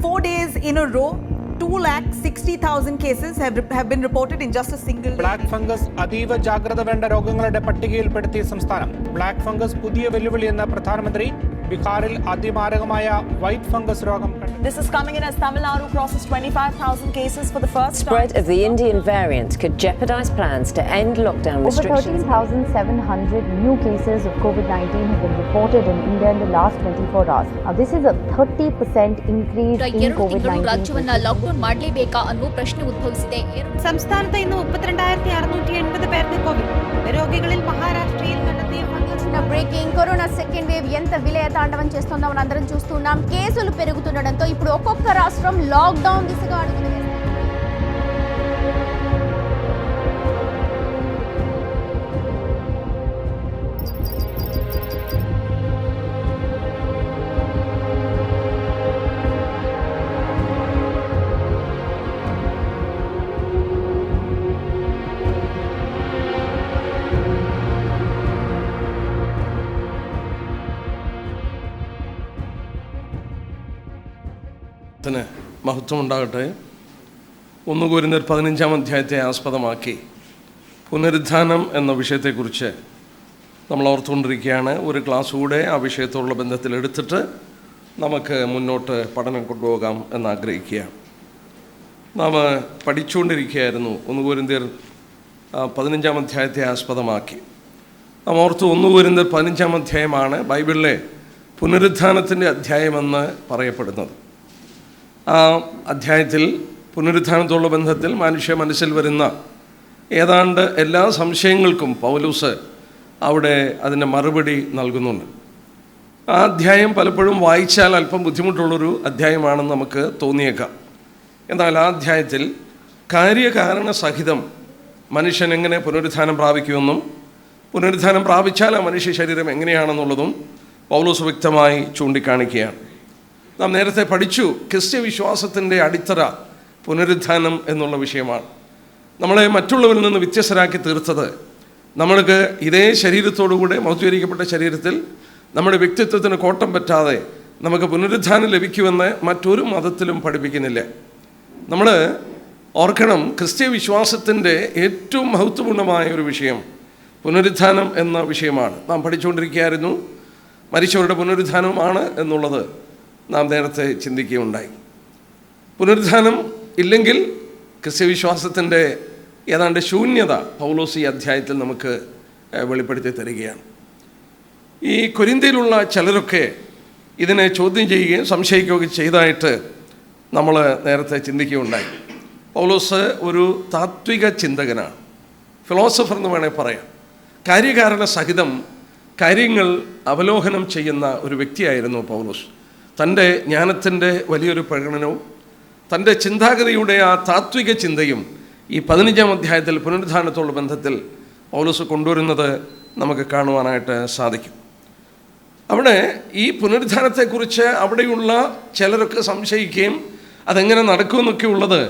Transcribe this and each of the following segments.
4 days in a row, 2,60,000 cases have been reported in just a single day. Black fungus അതീവ ജാഗ്രത വേണ്ട രോഗങ്ങളുടെ പട്ടികയിൽപ്പെടുത്തിയ സംസ്ഥാനം. ബ്ലാക്ക് ഫംഗസ് പുതിയ വെല്ലുവിളിയെന്ന പ്രധാനമന്ത്രി. ബീഹാറിൽ അതിമാരകമായ വൈറ്റ് ഫംഗസ് രോഗം. This is coming in as Tamil Nadu crosses 25,000 cases for the first time. Spread of the Indian variant could jeopardize plans to end lockdown restrictions. Over 13,700 new cases of COVID-19 have been reported in India in the last 24 hours. Now, this is a 30% increase in COVID-19. ರಾಜ್ಯವನ್ನ lockdown ಮಾಡಲೇಬೇಕಾ ಅನ್ನೋ ಪ್ರಶ್ನೆ ಉದ್ಭವಿಸಿದೆ. സംസ്ഥാനത്ത് ഇന്ന് 32,680 പേർക്ക് Covid. രോഗികളിൽ മഹാരാഷ്ട്രയിൽ കണ്ടെത്തിയ breaking corona second wave ఎంత విలయ తాండవం చేస్తుందో మనందరం చూస్తున్నాం. కేసులు పెరుగుతుండడంతో ఇప్పుడు ఒక్కొక్క రాష్ట్రం లాక్డౌన్ దిశగా అడుగులు వేస్తుంది. മഹത്വം ഉണ്ടാകട്ടെ. 1 കൊരിന്ത്യർ 15-ാം അധ്യായത്തെ ആസ്പദമാക്കി പുനരുദ്ധാനം എന്ന വിഷയത്തെക്കുറിച്ച് നമ്മൾ ഓർത്തുകൊണ്ടിരിക്കുകയാണ്. ഒരു ക്ലാസ് കൂടെ ആ വിഷയത്തോടുള്ള ബന്ധത്തിലെടുത്തിട്ട് നമുക്ക് മുന്നോട്ട് പഠനം കൊണ്ടുപോകാം എന്നാഗ്രഹിക്കുകയാണ്. നാം പഠിച്ചുകൊണ്ടിരിക്കുകയായിരുന്നു 1 കൊരിന്ത്യർ 15-ാം അധ്യായത്തെ ആസ്പദമാക്കി. നാം ഓർത്തു 1 കൊരിന്ത്യർ 15-ാം അധ്യായമാണ് ബൈബിളിലെ പുനരുദ്ധാനത്തിൻ്റെ അധ്യായമെന്ന് പറയപ്പെടുന്നത്. ആ അധ്യായത്തിൽ പുനരുദ്ധാനത്തോടുള്ള ബന്ധത്തിൽ മനുഷ്യ മനസ്സിൽ വരുന്ന ഏതാണ്ട് എല്ലാ സംശയങ്ങൾക്കും പൗലോസ് അവിടെ അതിൻ്റെ മറുപടി നൽകുന്നുണ്ട്. ആ അധ്യായം പലപ്പോഴും വായിച്ചാൽ അല്പം ബുദ്ധിമുട്ടുള്ളൊരു അധ്യായമാണെന്ന് നമുക്ക് തോന്നിയേക്കാം. എന്നാൽ ആ അധ്യായത്തിൽ കാര്യകാരണ സഹിതം മനുഷ്യൻ എങ്ങനെ പുനരുദ്ധാനം പ്രാപിക്കുമെന്നും പുനരുദ്ധാനം പ്രാപിച്ചാൽ ആ മനുഷ്യ ശരീരം എങ്ങനെയാണെന്നുള്ളതും പൗലോസ് വ്യക്തമായി ചൂണ്ടിക്കാണിക്കുകയാണ്. നാം നേരത്തെ പഠിച്ചു, ക്രിസ്ത്യ വിശ്വാസത്തിൻ്റെ അടിത്തറ പുനരുദ്ധാനം എന്നുള്ള വിഷയമാണ്. നമ്മളെ മറ്റുള്ളവരിൽ നിന്ന് വ്യത്യസ്തരാക്കി തീർത്തത് നമ്മൾക്ക് ഇതേ ശരീരത്തോടുകൂടെ മഹത്വീകരിക്കപ്പെട്ട ശരീരത്തിൽ നമ്മുടെ വ്യക്തിത്വത്തിന് കോട്ടം പറ്റാതെ നമുക്ക് പുനരുദ്ധാനം ലഭിക്കുമെന്ന് മറ്റൊരു മതത്തിലും പഠിപ്പിക്കുന്നില്ല. നമ്മൾ ഓർക്കണം, ക്രിസ്ത്യ വിശ്വാസത്തിൻ്റെ ഏറ്റവും മഹത്വപൂർണ്ണമായ ഒരു വിഷയം പുനരുദ്ധാനം എന്ന വിഷയമാണ്. നാം പഠിച്ചുകൊണ്ടിരിക്കുകയായിരുന്നു. മരിച്ചവരുടെ പുനരുദ്ധാനമാണ് എന്നുള്ളത് നാം നേരത്തെ ചിന്തിക്കുകയുണ്ടായി. പുനരുദ്ധാനം ഇല്ലെങ്കിൽ ക്രിസ്ത്യവിശ്വാസത്തിൻ്റെ ഏതാണ്ട് ശൂന്യത പൗലോസ് ഈ അധ്യായത്തിൽ നമുക്ക് വെളിപ്പെടുത്തി തരികയാണ്. ഈ കൊരിന്ത്യയിലുള്ള ചിലരൊക്കെ ഇതിനെ ചോദ്യം ചെയ്യുകയും സംശയിക്കുകയൊക്കെ ചെയ്തതായിട്ട് നമ്മൾ നേരത്തെ ചിന്തിക്കുകയുണ്ടായി. പൗലോസ് ഒരു താത്വിക ചിന്തകനാണ്, ഫിലോസഫർ എന്ന് വേണേൽ പറയാം. കാര്യകാരണ സഹിതം കാര്യങ്ങൾ അവലോകനം ചെയ്യുന്ന ഒരു വ്യക്തിയായിരുന്നു പൗലോസ്. തൻ്റെ ജ്ഞാനത്തിൻ്റെ വലിയൊരു പ്രകടനവും തൻ്റെ ചിന്താഗതിയുടെ ആ താത്വിക ചിന്തയും ഈ 15-ാം അധ്യായത്തിൽ പുനരുദ്ധാനത്തോടുള്ള ബന്ധത്തിൽ പൗലോസ് കൊണ്ടുവരുന്നത് നമുക്ക് കാണുവാനായിട്ട് സാധിക്കും. അവിടെ ഈ പുനരുദ്ധാനത്തെക്കുറിച്ച് അവിടെയുള്ള ചിലരൊക്കെ സംശയിക്കുകയും അതെങ്ങനെ നടക്കുമെന്നൊക്കെ ഉള്ളത്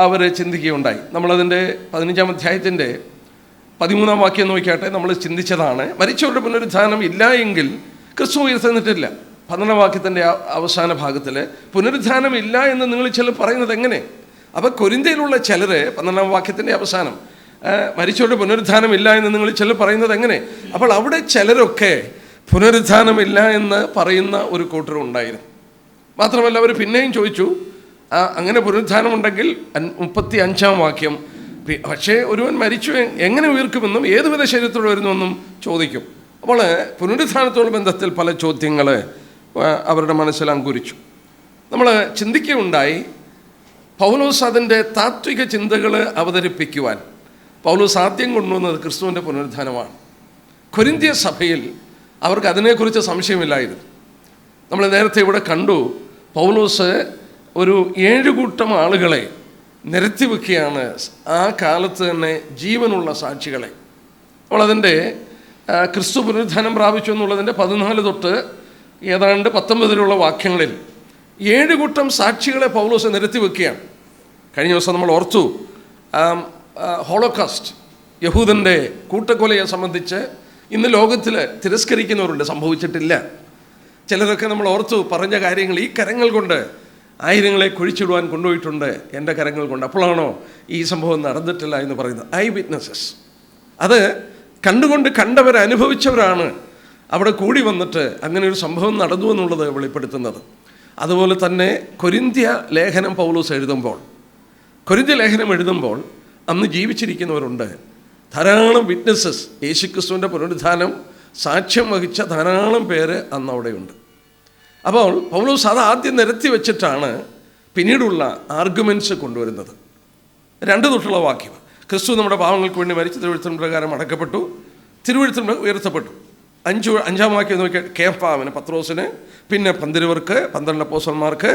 അവർ ചിന്തിക്കുകയുണ്ടായി. നമ്മളതിൻ്റെ 15-ാം അധ്യായത്തിൻ്റെ 13-ാം വാക്യം നോക്കിയാട്ടെ. നമ്മൾ ചിന്തിച്ചതാണ്, മരിച്ചവരുടെ പുനരുദ്ധാനം ഇല്ല എങ്കിൽ ക്രിസ്തു ഉയർത്തെഴുന്നേറ്റില്ല. 12-ാം വാക്യത്തിൻ്റെ അവസാന ഭാഗത്തിൽ പുനരുദ്ധാനം ഇല്ല എന്ന് നിങ്ങൾ ചിലർ പറയുന്നത് എങ്ങനെ? അപ്പോൾ കൊരിന്ത്യയിലുള്ള ചിലർ 12-ാം വാക്യത്തിൻ്റെ അവസാനം മരിച്ചവരുടെ പുനരുദ്ധാനം ഇല്ല എന്ന് നിങ്ങൾ ചിലർ പറയുന്നത് എങ്ങനെ? അപ്പോൾ അവിടെ ചിലരൊക്കെ പുനരുദ്ധാനമില്ല എന്ന് പറയുന്ന ഒരു കൂട്ടർ ഉണ്ടായിരുന്നു. മാത്രമല്ല അവർ പിന്നെയും ചോദിച്ചു, അങ്ങനെ പുനരുദ്ധാനം ഉണ്ടെങ്കിൽ 35-ാം വാക്യം, പക്ഷേ ഒരുവൻ മരിച്ചു എങ്ങനെ ഉയർക്കുമെന്നും ഏതുവിധ ശരീരത്തോടെ വരുന്നുവെന്നും ചോദിക്കും. അപ്പോൾ പുനരുദ്ധാനത്തോട് ബന്ധത്തിൽ പല ചോദ്യങ്ങൾ അവരുടെ മനസ്സിൽ അങ്കുരിച്ചു. നമ്മൾ ചിന്തിക്കുകയുണ്ടായി, പൗലോസ് അതിൻ്റെ താത്വിക ചിന്തകൾ അവതരിപ്പിക്കുവാൻ പൗലോസ് ആദ്യം കൊണ്ടുവന്നത് ക്രിസ്തുവിൻ്റെ പുനരുദ്ധാനമാണ്. കൊരിന്ത്യ സഭയിൽ അവർക്ക് അതിനെക്കുറിച്ച് സംശയമില്ലായിരുന്നു. നമ്മൾ നേരത്തെ ഇവിടെ കണ്ടു, പൗലോസ് ഒരു 7 കൂട്ടം ആളുകളെ നിരത്തി വെക്കുകയാണ്, ആ കാലത്ത് തന്നെ ജീവനുള്ള സാക്ഷികളെ. നമ്മളതിൻ്റെ ക്രിസ്തു പുനരുദ്ധാനം പ്രാപിച്ചു എന്നുള്ളതിൻ്റെ 14 തൊട്ട് ഏതാണ്ട് 19 വാക്യങ്ങളിൽ 7 കൂട്ടം സാക്ഷികളെ പൗലോസ് നിരത്തി വെക്കുകയാണ്. കഴിഞ്ഞ ദിവസം നമ്മൾ ഓർത്തു, ഹോളോകാസ്റ്റ്, യഹൂദൻ്റെ കൂട്ടക്കൊലയെ സംബന്ധിച്ച് ഇന്ന് ലോകത്തിൽ തിരസ്കരിക്കുന്നവരുണ്ട്, സംഭവിച്ചിട്ടില്ല. ചിലരൊക്കെ നമ്മൾ ഓർത്തു പറഞ്ഞ കാര്യങ്ങൾ ഈ കരങ്ങൾ കൊണ്ട് ആയിരങ്ങളെ കുഴിച്ചിടുവാൻ കൊണ്ടുപോയിട്ടുണ്ട് എൻ്റെ കരങ്ങൾ കൊണ്ട്. അപ്പോഴാണോ ഈ സംഭവം നടന്നിട്ടില്ല എന്ന് പറയുന്നത്? ഐ വിറ്റ്നസസ്, അത് കണ്ടവരനുഭവിച്ചവരാണ് അവിടെ കൂടി വന്നിട്ട് അങ്ങനെ ഒരു സംഭവം നടന്നു എന്നുള്ളത് വെളിപ്പെടുത്തുന്നത്. അതുപോലെ തന്നെ കൊരിന്ത്യ ലേഖനം പൗലോസ് എഴുതുമ്പോൾ അന്ന് ജീവിച്ചിരിക്കുന്നവരുണ്ട്, ധാരാളം വിറ്റ്നസ്സസ്, യേശുക്രിസ്തുവിൻ്റെ പുനരുദ്ധാനം സാക്ഷ്യം വഹിച്ച ധാരാളം പേര് അന്ന് അവിടെയുണ്ട്. അപ്പോൾ പൗലോസ് അത് ആദ്യം നിരത്തി വെച്ചിട്ടാണ് പിന്നീടുള്ള ആർഗ്യുമെൻറ്റ്സ് കൊണ്ടുവരുന്നത്. 2 തൊട്ടുള്ള വാക്യം: ക്രിസ്തു നമ്മുടെ പാവങ്ങൾക്ക് വേണ്ടി മരിച്ച് തിരുവെഴുത്തിൻ പ്രകാരം അടക്കപ്പെട്ടു, തിരുവെഴുത്തിൻ ഉയർത്തപ്പെട്ടു. 5-ാം വാക്യം നോക്കിയാൽ കേഫാവിന്, പത്രോസിന്, പിന്നെ 12 അപ്പോസ്തലന്മാർക്ക്,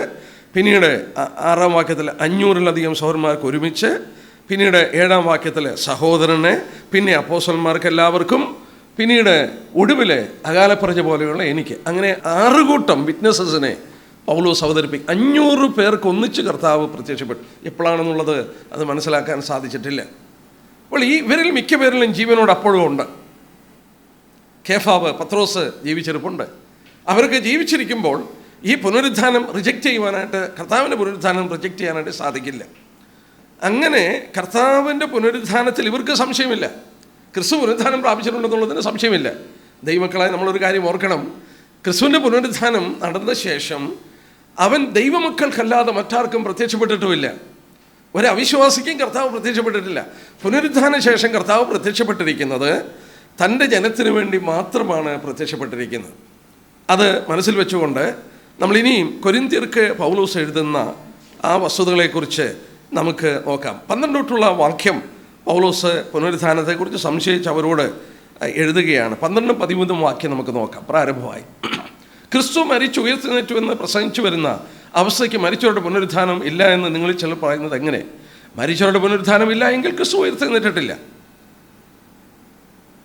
പിന്നീട് 6-ാം വാക്യത്തിൽ 500-ലധികം സഹോദരന്മാർക്ക് ഒരുമിച്ച്, പിന്നീട് 7-ാം വാക്യത്തിൽ സഹോദരന്, പിന്നെ അപ്പോസ്തലന്മാർക്ക് എല്ലാവർക്കും, പിന്നീട് ഒടുവിൽ അകാലപ്പറഞ്ഞ പോലെയുള്ള എനിക്ക്. അങ്ങനെ 6 കൂട്ടം വിറ്റ്നസസിനെ പൗലോസ് അവതരിപ്പിക്കും. 500 പേർക്ക് ഒന്നിച്ച് കർത്താവ് പ്രത്യക്ഷപ്പെട്ടു. എപ്പോഴാണെന്നുള്ളത് അത് മനസ്സിലാക്കാൻ സാധിച്ചിട്ടില്ല. അപ്പോൾ ഇവരിൽ മിക്ക പേരിലും ജീവനോട് അപ്പോഴും ഉണ്ട്. കേഫാവ്, പത്രോസ് ജീവിച്ചിരിപ്പുണ്ട്. അവർക്ക് ജീവിച്ചിരിക്കുമ്പോൾ ഈ പുനരുദ്ധാനം റിജക്റ്റ് ചെയ്യുവാനായിട്ട്, കർത്താവിൻ്റെ പുനരുദ്ധാനം റിജക്റ്റ് ചെയ്യാനായിട്ട് സാധിക്കില്ല. അങ്ങനെ കർത്താവിൻ്റെ പുനരുദ്ധാനത്തിൽ ഇവർക്ക് സംശയമില്ല. ക്രിസ്തു പുനരുദ്ധാനം പ്രാപിച്ചിട്ടുണ്ടെന്നുള്ളതിന് സംശയമില്ല. ദൈവമക്കളായി നമ്മളൊരു കാര്യം ഓർക്കണം, ക്രിസ്തുവിൻ്റെ പുനരുദ്ധാനം നടന്ന ശേഷം അവൻ ദൈവമക്കൾക്കല്ലാതെ മറ്റാർക്കും പ്രത്യക്ഷപ്പെട്ടിട്ടുമില്ല. ഒരു അവിശ്വാസിക്കും കർത്താവ് പ്രത്യക്ഷപ്പെട്ടിട്ടില്ല. പുനരുദ്ധാന ശേഷം കർത്താവ് പ്രത്യക്ഷപ്പെട്ടിരിക്കുന്നത് തൻ്റെ ജനത്തിനു വേണ്ടി മാത്രമാണ് പ്രത്യക്ഷപ്പെട്ടിരിക്കുന്നത്. അത് മനസ്സിൽ വെച്ചുകൊണ്ട് നമ്മളിനിയും കൊരിന്ത്യർക്ക് പൗലോസ് എഴുതുന്ന ആ വസ്തുതകളെക്കുറിച്ച് നമുക്ക് നോക്കാം. 12 തൊട്ടുള്ള വാക്യം പൗലോസ് പുനരുദ്ധാനത്തെക്കുറിച്ച് സംശയിച്ച് അവരോട് എഴുതുകയാണ്. 12-13 വാക്യം നമുക്ക് നോക്കാം. പ്രാരംഭമായി: ക്രിസ്തു മരിച്ചു ഉയർത്തെഴുന്നേറ്റു എന്ന് പ്രസംഗിച്ചു വരുന്ന അവസ്ഥയ്ക്ക് മരിച്ചവരുടെ പുനരുദ്ധാനം ഇല്ല എന്ന് നിങ്ങളിൽ ചിലർ പറയുന്നത് എങ്ങനെ? മരിച്ചവരുടെ പുനരുദ്ധാനം ഇല്ല എങ്കിൽ ക്രിസ്തു ഉയർത്തെഴുന്നേറ്റിട്ടില്ല.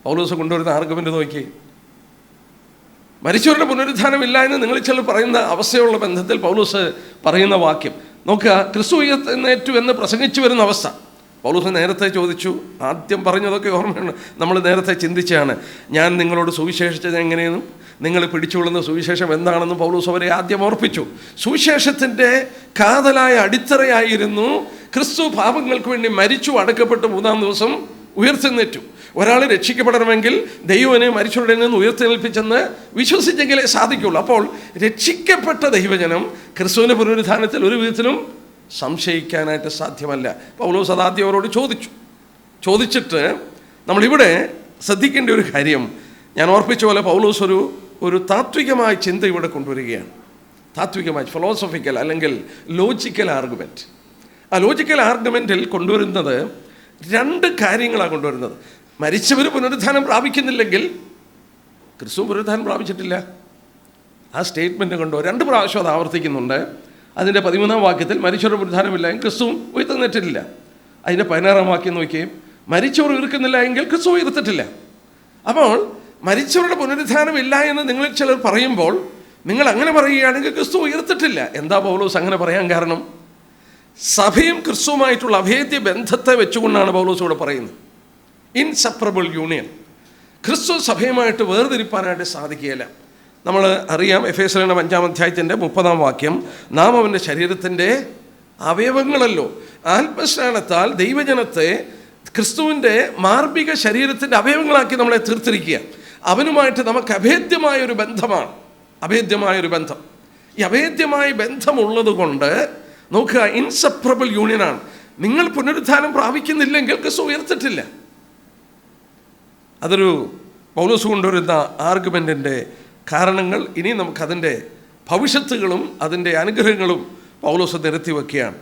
പൗലോസ് കൊണ്ടുവരുന്ന ആർഗ്യുമെന്റ് നോക്കി. മരിച്ചവരുടെ പുനരുദ്ധാനം ഇല്ല എന്ന് നിങ്ങൾ ചിലർ പറയുന്ന അവസ്ഥയുള്ള ബന്ധത്തിൽ പൗലോസ് പറയുന്ന വാക്യം നോക്കുക. ക്രിസ്തു ഉയർത്തെഴുന്നേറ്റു എന്ന് പ്രസംഗിച്ചു വരുന്ന അവസ്ഥ. പൗലോസ് നേരത്തെ ചോദിച്ചു, ആദ്യം പറഞ്ഞതൊക്കെ ഓർമ്മയാണ്, നമ്മൾ നേരത്തെ ചിന്തിച്ചാണ്. ഞാൻ നിങ്ങളോട് സുവിശേഷിച്ചത് എങ്ങനെയെന്നും നിങ്ങൾ പിടിച്ചുകൊള്ളുന്ന സുവിശേഷം എന്താണെന്നും പൗലോസ് അവരെ ആദ്യം ഓർപ്പിച്ചു. സുവിശേഷത്തിൻ്റെ കാതലായ അടിത്തറയായിരുന്നു ക്രിസ്തു പാപങ്ങൾക്ക് വേണ്ടി മരിച്ചു, അടക്കപ്പെട്ട് 3-ാം ദിവസം ഉയർത്തെഴുന്നേറ്റു. ഒരാൾ രക്ഷിക്കപ്പെടണമെങ്കിൽ ദൈവനെ മരിച്ചവരുടെ നിന്ന് ഉയർത്തെഴുന്നേൽപ്പിച്ചെന്ന് വിശ്വസിച്ചെങ്കിലേ സാധിക്കുള്ളൂ. അപ്പോൾ രക്ഷിക്കപ്പെട്ട ദൈവജനം ക്രിസ്തുവിൻ്റെ പുനരുദ്ധാനത്തിൽ ഒരു വിധത്തിലും സംശയിക്കാനായിട്ട് സാധ്യമല്ല. പൗലോസ് അതാദ്യം അവരോട് ചോദിച്ചിട്ട് നമ്മളിവിടെ ശ്രദ്ധിക്കേണ്ട ഒരു കാര്യം, ഞാൻ ഓർപ്പിച്ച പോലെ പൗലോസ് ഒരു താത്വികമായ ചിന്ത ഇവിടെ കൊണ്ടുവരികയാണ്. താത്വികമായ ഫിലോസഫിക്കൽ അല്ലെങ്കിൽ ലോജിക്കൽ ആർഗ്യുമെൻറ്റ്. ആ ലോജിക്കൽ ആർഗ്യുമെൻറ്റിൽ കൊണ്ടുവരുന്നത് 2 കാര്യങ്ങളാണ് കൊണ്ടുവരുന്നത്. മരിച്ചവർ പുനരുദ്ധാനം പ്രാപിക്കുന്നില്ലെങ്കിൽ ക്രിസ്തു പുനരുദ്ധാനം പ്രാപിച്ചിട്ടില്ല. ആ സ്റ്റേറ്റ്മെൻറ്റ് കൊണ്ടോ 2 പ്രാവശ്യം അത് ആവർത്തിക്കുന്നുണ്ട്. അതിൻ്റെ 13-ാം വാക്യത്തിൽ മരിച്ചവരുടെ പുനരുദ്ധാനമില്ല എങ്കിൽ ക്രിസ്തു ഉയർത്തുന്നിട്ടില്ല. അതിൻ്റെ 16-ാം വാക്യം നോക്കിയും മരിച്ചവർ ഉയർക്കുന്നില്ല എങ്കിൽ ക്രിസ്തു ഉയർത്തിട്ടില്ല. അപ്പോൾ മരിച്ചവരുടെ പുനരുദ്ധാനം ഇല്ല എന്ന് നിങ്ങളിൽ ചിലർ പറയുമ്പോൾ നിങ്ങൾ അങ്ങനെ പറയുകയാണെങ്കിൽ ക്രിസ്തു ഉയർത്തിട്ടില്ല. എന്താ പൗലോസ് അങ്ങനെ പറയാൻ കാരണം? സഭയും ക്രിസ്തുവുമായിട്ടുള്ള അഭേദ്യ ബന്ധത്തെ വെച്ചുകൊണ്ടാണ് പൗലോസ് ഇവിടെ പറയുന്നത്. Inseparable union. ക്രിസ്തു സഭയുമായിട്ട് വേർതിരിപ്പാനായിട്ട് സാധിക്കുകയില്ല. നമ്മൾ അറിയാം, എഫേസ്യരുടെ 5-ാം അധ്യായത്തിൻ്റെ 30-ാം വാക്യം, നാം അവൻ്റെ ശരീരത്തിൻ്റെ അവയവങ്ങളല്ലോ. ആത്മസ്നാനത്താൽ ദൈവജനത്തെ ക്രിസ്തുവിൻ്റെ മാർമിക ശരീരത്തിൻ്റെ അവയവങ്ങളാക്കി നമ്മളെ തീർത്തിരിക്കുക. അവനുമായിട്ട് നമുക്ക് അഭേദ്യമായൊരു ബന്ധമാണ്. അഭേദ്യമായൊരു ബന്ധം. ഈ അഭേദ്യമായ ബന്ധമുള്ളത് കൊണ്ട് നോക്കുക, ഇൻസെപ്പറബിൾ യൂണിയനാണ്. നിങ്ങൾ പുനരുദ്ധാനം പ്രാപിക്കുന്നില്ലെങ്കിൽ ക്രിസ്തു ഉയർത്തിട്ടില്ല. അതൊരു പൗലോസ് കൊണ്ടുവരുന്ന ആർഗ്യുമെൻറ്റിൻ്റെ കാരണങ്ങൾ. ഇനി നമുക്കതിൻ്റെ ഭവിഷ്യത്തുകളും അതിൻ്റെ അനുഗ്രഹങ്ങളും പൗലോസ് നിരത്തി വയ്ക്കുകയാണ്.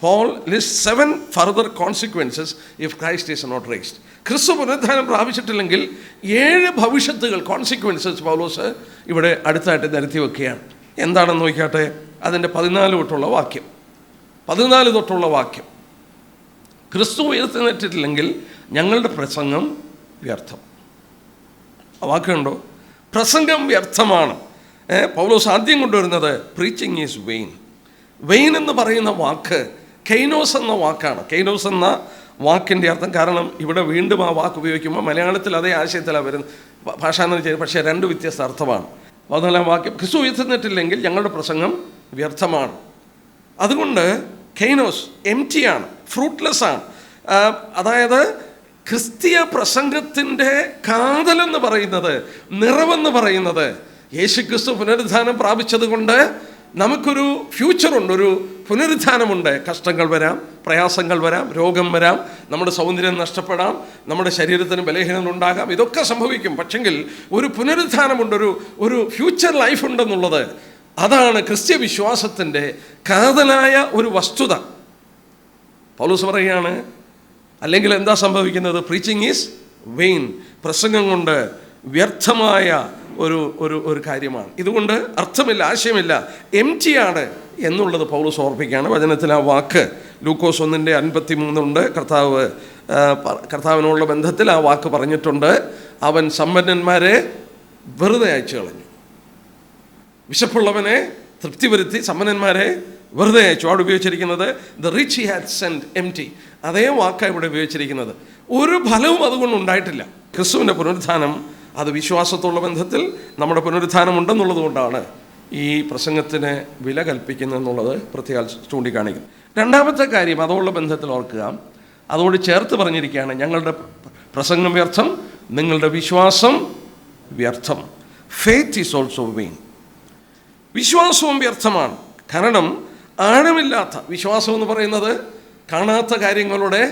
7 lists 7 further consequences if Christ is not raised. ക്രിസ്തു പുനരുദ്ധാനം പ്രാപിച്ചിട്ടില്ലെങ്കിൽ 7 ഭവിഷ്യത്തുകൾ, കോൺസിക്വൻസസ് പൗലോസ് ഇവിടെ അടുത്തായിട്ട് നിരത്തി വയ്ക്കുകയാണ്. എന്താണെന്ന് നോക്കിയാട്ടെ. അതിൻ്റെ 14 തൊട്ടുള്ള വാക്യം. 14 തൊട്ടുള്ള വാക്യം: ക്രിസ്തു ഉയർത്തെഴുന്നേറ്റിട്ടില്ലെങ്കിൽ ഞങ്ങളുടെ പ്രസംഗം വ്യർത്ഥം. ആ വാക്കുണ്ടോ? പ്രസംഗം വ്യർത്ഥമാണ്. പൗലോസ് ആദ്യം കൊണ്ടുവരുന്നത് പ്രീച്ചിങ് ഈസ് വെയിൻ. വെയിൻ എന്ന് പറയുന്ന വാക്ക് കെയ്നോസ് എന്ന വാക്കാണ്. കെയ്നോസ് എന്ന വാക്കിൻ്റെ അർത്ഥം, കാരണം ഇവിടെ വീണ്ടും ആ വാക്ക് ഉപയോഗിക്കുമ്പോൾ മലയാളത്തിൽ അതേ ആശയത്തിലാണ് വരുന്നത്, ഭാഷാന്തരം ചെയ്ത്, പക്ഷേ 2 വ്യത്യസ്ത അർത്ഥമാണ്. 14-ാം വാക്യം: ക്രിസ്തു ഉയർത്തുന്നിട്ടില്ലെങ്കിൽ ഞങ്ങളുടെ പ്രസംഗം വ്യർത്ഥമാണ്. അതുകൊണ്ട് കെയ്നോസ് എംറ്റിയാണ്, ഫ്രൂട്ട്ലെസ് ആണ്. അതായത് ക്രിസ്തീയ പ്രസംഗത്തിൻ്റെ കാതലെന്ന് പറയുന്നത്, നിറവെന്ന് പറയുന്നത്, യേശുക്രിസ്തു പുനരുദ്ധാനം പ്രാപിച്ചത് കൊണ്ട് നമുക്കൊരു ഫ്യൂച്ചറുണ്ട്, ഒരു പുനരുദ്ധാനമുണ്ട്. കഷ്ടങ്ങൾ വരാം, പ്രയാസങ്ങൾ വരാം, രോഗം വരാം, നമ്മുടെ സൗന്ദര്യം നഷ്ടപ്പെടാം, നമ്മുടെ ശരീരത്തിന് ബലഹീനത ഉണ്ടാകാം, ഇതൊക്കെ സംഭവിക്കും. പക്ഷെങ്കിൽ ഒരു പുനരുദ്ധാനമുണ്ട്, ഒരു ഫ്യൂച്ചർ ലൈഫ് ഉണ്ടെന്നുള്ളത്, അതാണ് ക്രിസ്ത്യ വിശ്വാസത്തിൻ്റെ കാതലായ ഒരു വസ്തുത. പൗലോസ് പറയുകയാണ്, അല്ലെങ്കിൽ എന്താ സംഭവിക്കുന്നത്? Preaching is vain. പ്രസംഗം കൊണ്ട് വ്യർത്ഥമായ ഒരു കാര്യമാണ്. ഇതുകൊണ്ട് അർത്ഥമില്ല, ആശയമില്ല, എംറ്റിയാണ് എന്നുള്ളത് പൗലോസ് ഓർപ്പിക്കുകയാണ്. വചനത്തിൽ ആ വാക്ക് ലൂക്കോസ് 1:53 ഉണ്ട്. കർത്താവിനോടുള്ള ബന്ധത്തിൽ ആ വാക്ക് പറഞ്ഞിട്ടുണ്ട്. അവൻ സമ്പന്നന്മാരെ വെറുതെ അയച്ചു കളഞ്ഞു. വിശപ്പുള്ളവനെ തൃപ്തി വരുത്തി സമ്പന്നന്മാരെ വെറുതെ അയച്ചു. അവിടെ ഉപയോഗിച്ചിരിക്കുന്നത് the rich he had sent empty. അതേ വാക്കാണ് ഇവിടെ ഉപയോഗിച്ചിരിക്കുന്നത്. ഒരു ഫലവും അതുകൊണ്ട് ഉണ്ടായിട്ടില്ല. ക്രിസ്തുവിൻ്റെ പുനരുദ്ധാനം അത് വിശ്വാസത്തുള്ള ബന്ധത്തിൽ നമ്മുടെ പുനരുദ്ധാനം ഉണ്ടെന്നുള്ളത് കൊണ്ടാണ് ഈ പ്രസംഗത്തിന് വില കൽപ്പിക്കുന്നതെന്നുള്ളത് പ്രത്യേകം ചൂണ്ടിക്കാണിക്കുന്നു. രണ്ടാമത്തെ കാര്യം അതോടുള്ള ബന്ധത്തിൽ ഓർക്കുക, അതോട് ചേർത്ത് പറഞ്ഞിരിക്കുകയാണ്, ഞങ്ങളുടെ പ്രസംഗം വ്യർത്ഥം, നിങ്ങളുടെ വിശ്വാസം വ്യർത്ഥം. Faith is also vain. വിശ്വാസവും വ്യർത്ഥമാണ്. കാരണം ആഴമില്ലാത്ത വിശ്വാസം എന്ന് പറയുന്നത് കാണാത്ത കാര്യങ്ങളുടെ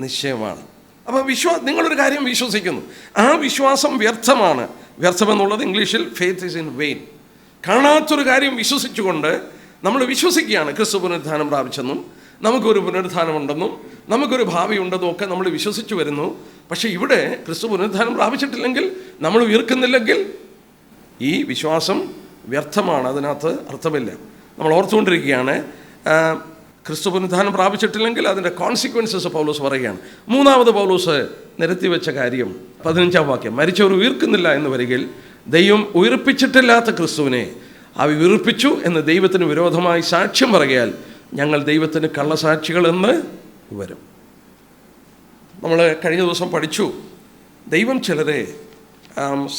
നിശ്ചയമാണ്. അപ്പോൾ നിങ്ങളൊരു കാര്യം വിശ്വസിക്കുന്നു, ആ വിശ്വാസം വ്യർത്ഥമാണ്. വ്യർത്ഥമെന്നുള്ളത് ഇംഗ്ലീഷിൽ ഫെയ്ത്ത് ഈസ് ഇൻ വെയിൻ. കാണാത്തൊരു കാര്യം വിശ്വസിച്ചുകൊണ്ട് നമ്മൾ വിശ്വസിക്കുകയാണ് ക്രിസ്തു പുനരുദ്ധാനം പ്രാപിച്ചെന്നും നമുക്കൊരു പുനരുദ്ധാനമുണ്ടെന്നും നമുക്കൊരു ഭാവി ഉണ്ടെന്നും ഒക്കെ നമ്മൾ വിശ്വസിച്ചു വരുന്നു. പക്ഷേ ഇവിടെ ക്രിസ്തു പുനരുദ്ധാനം പ്രാപിച്ചിട്ടില്ലെങ്കിൽ, നമ്മൾ ഉയർക്കുന്നില്ലെങ്കിൽ ഈ വിശ്വാസം വ്യർത്ഥമാണ്, അതിനകത്ത് അർത്ഥമില്ല. നമ്മൾ ഓർത്തുകൊണ്ടിരിക്കുകയാണ്, ക്രിസ്തു പുനരുദ്ധാനം പ്രാപിച്ചിട്ടില്ലെങ്കിൽ അതിൻ്റെ കോൺസിക്വൻസസ് പൗലോസ് പറയുകയാണ്. മൂന്നാമത് പൗലോസ് നിരത്തിവെച്ച കാര്യം 15-ാം വാക്യം, മരിച്ചവർ ഉയർക്കുന്നില്ല എന്ന് വരികിൽ ദൈവം ഉയർപ്പിച്ചിട്ടില്ലാത്ത ക്രിസ്തുവിനെ അവ ഉയർപ്പിച്ചു എന്ന് ദൈവത്തിന് വിരോധമായി സാക്ഷ്യം പറയാൽ ഞങ്ങൾ ദൈവത്തിന് കള്ളസാക്ഷികളെന്ന് വരും. നമ്മൾ കഴിഞ്ഞ ദിവസം പഠിച്ചു, ദൈവം ചിലരെ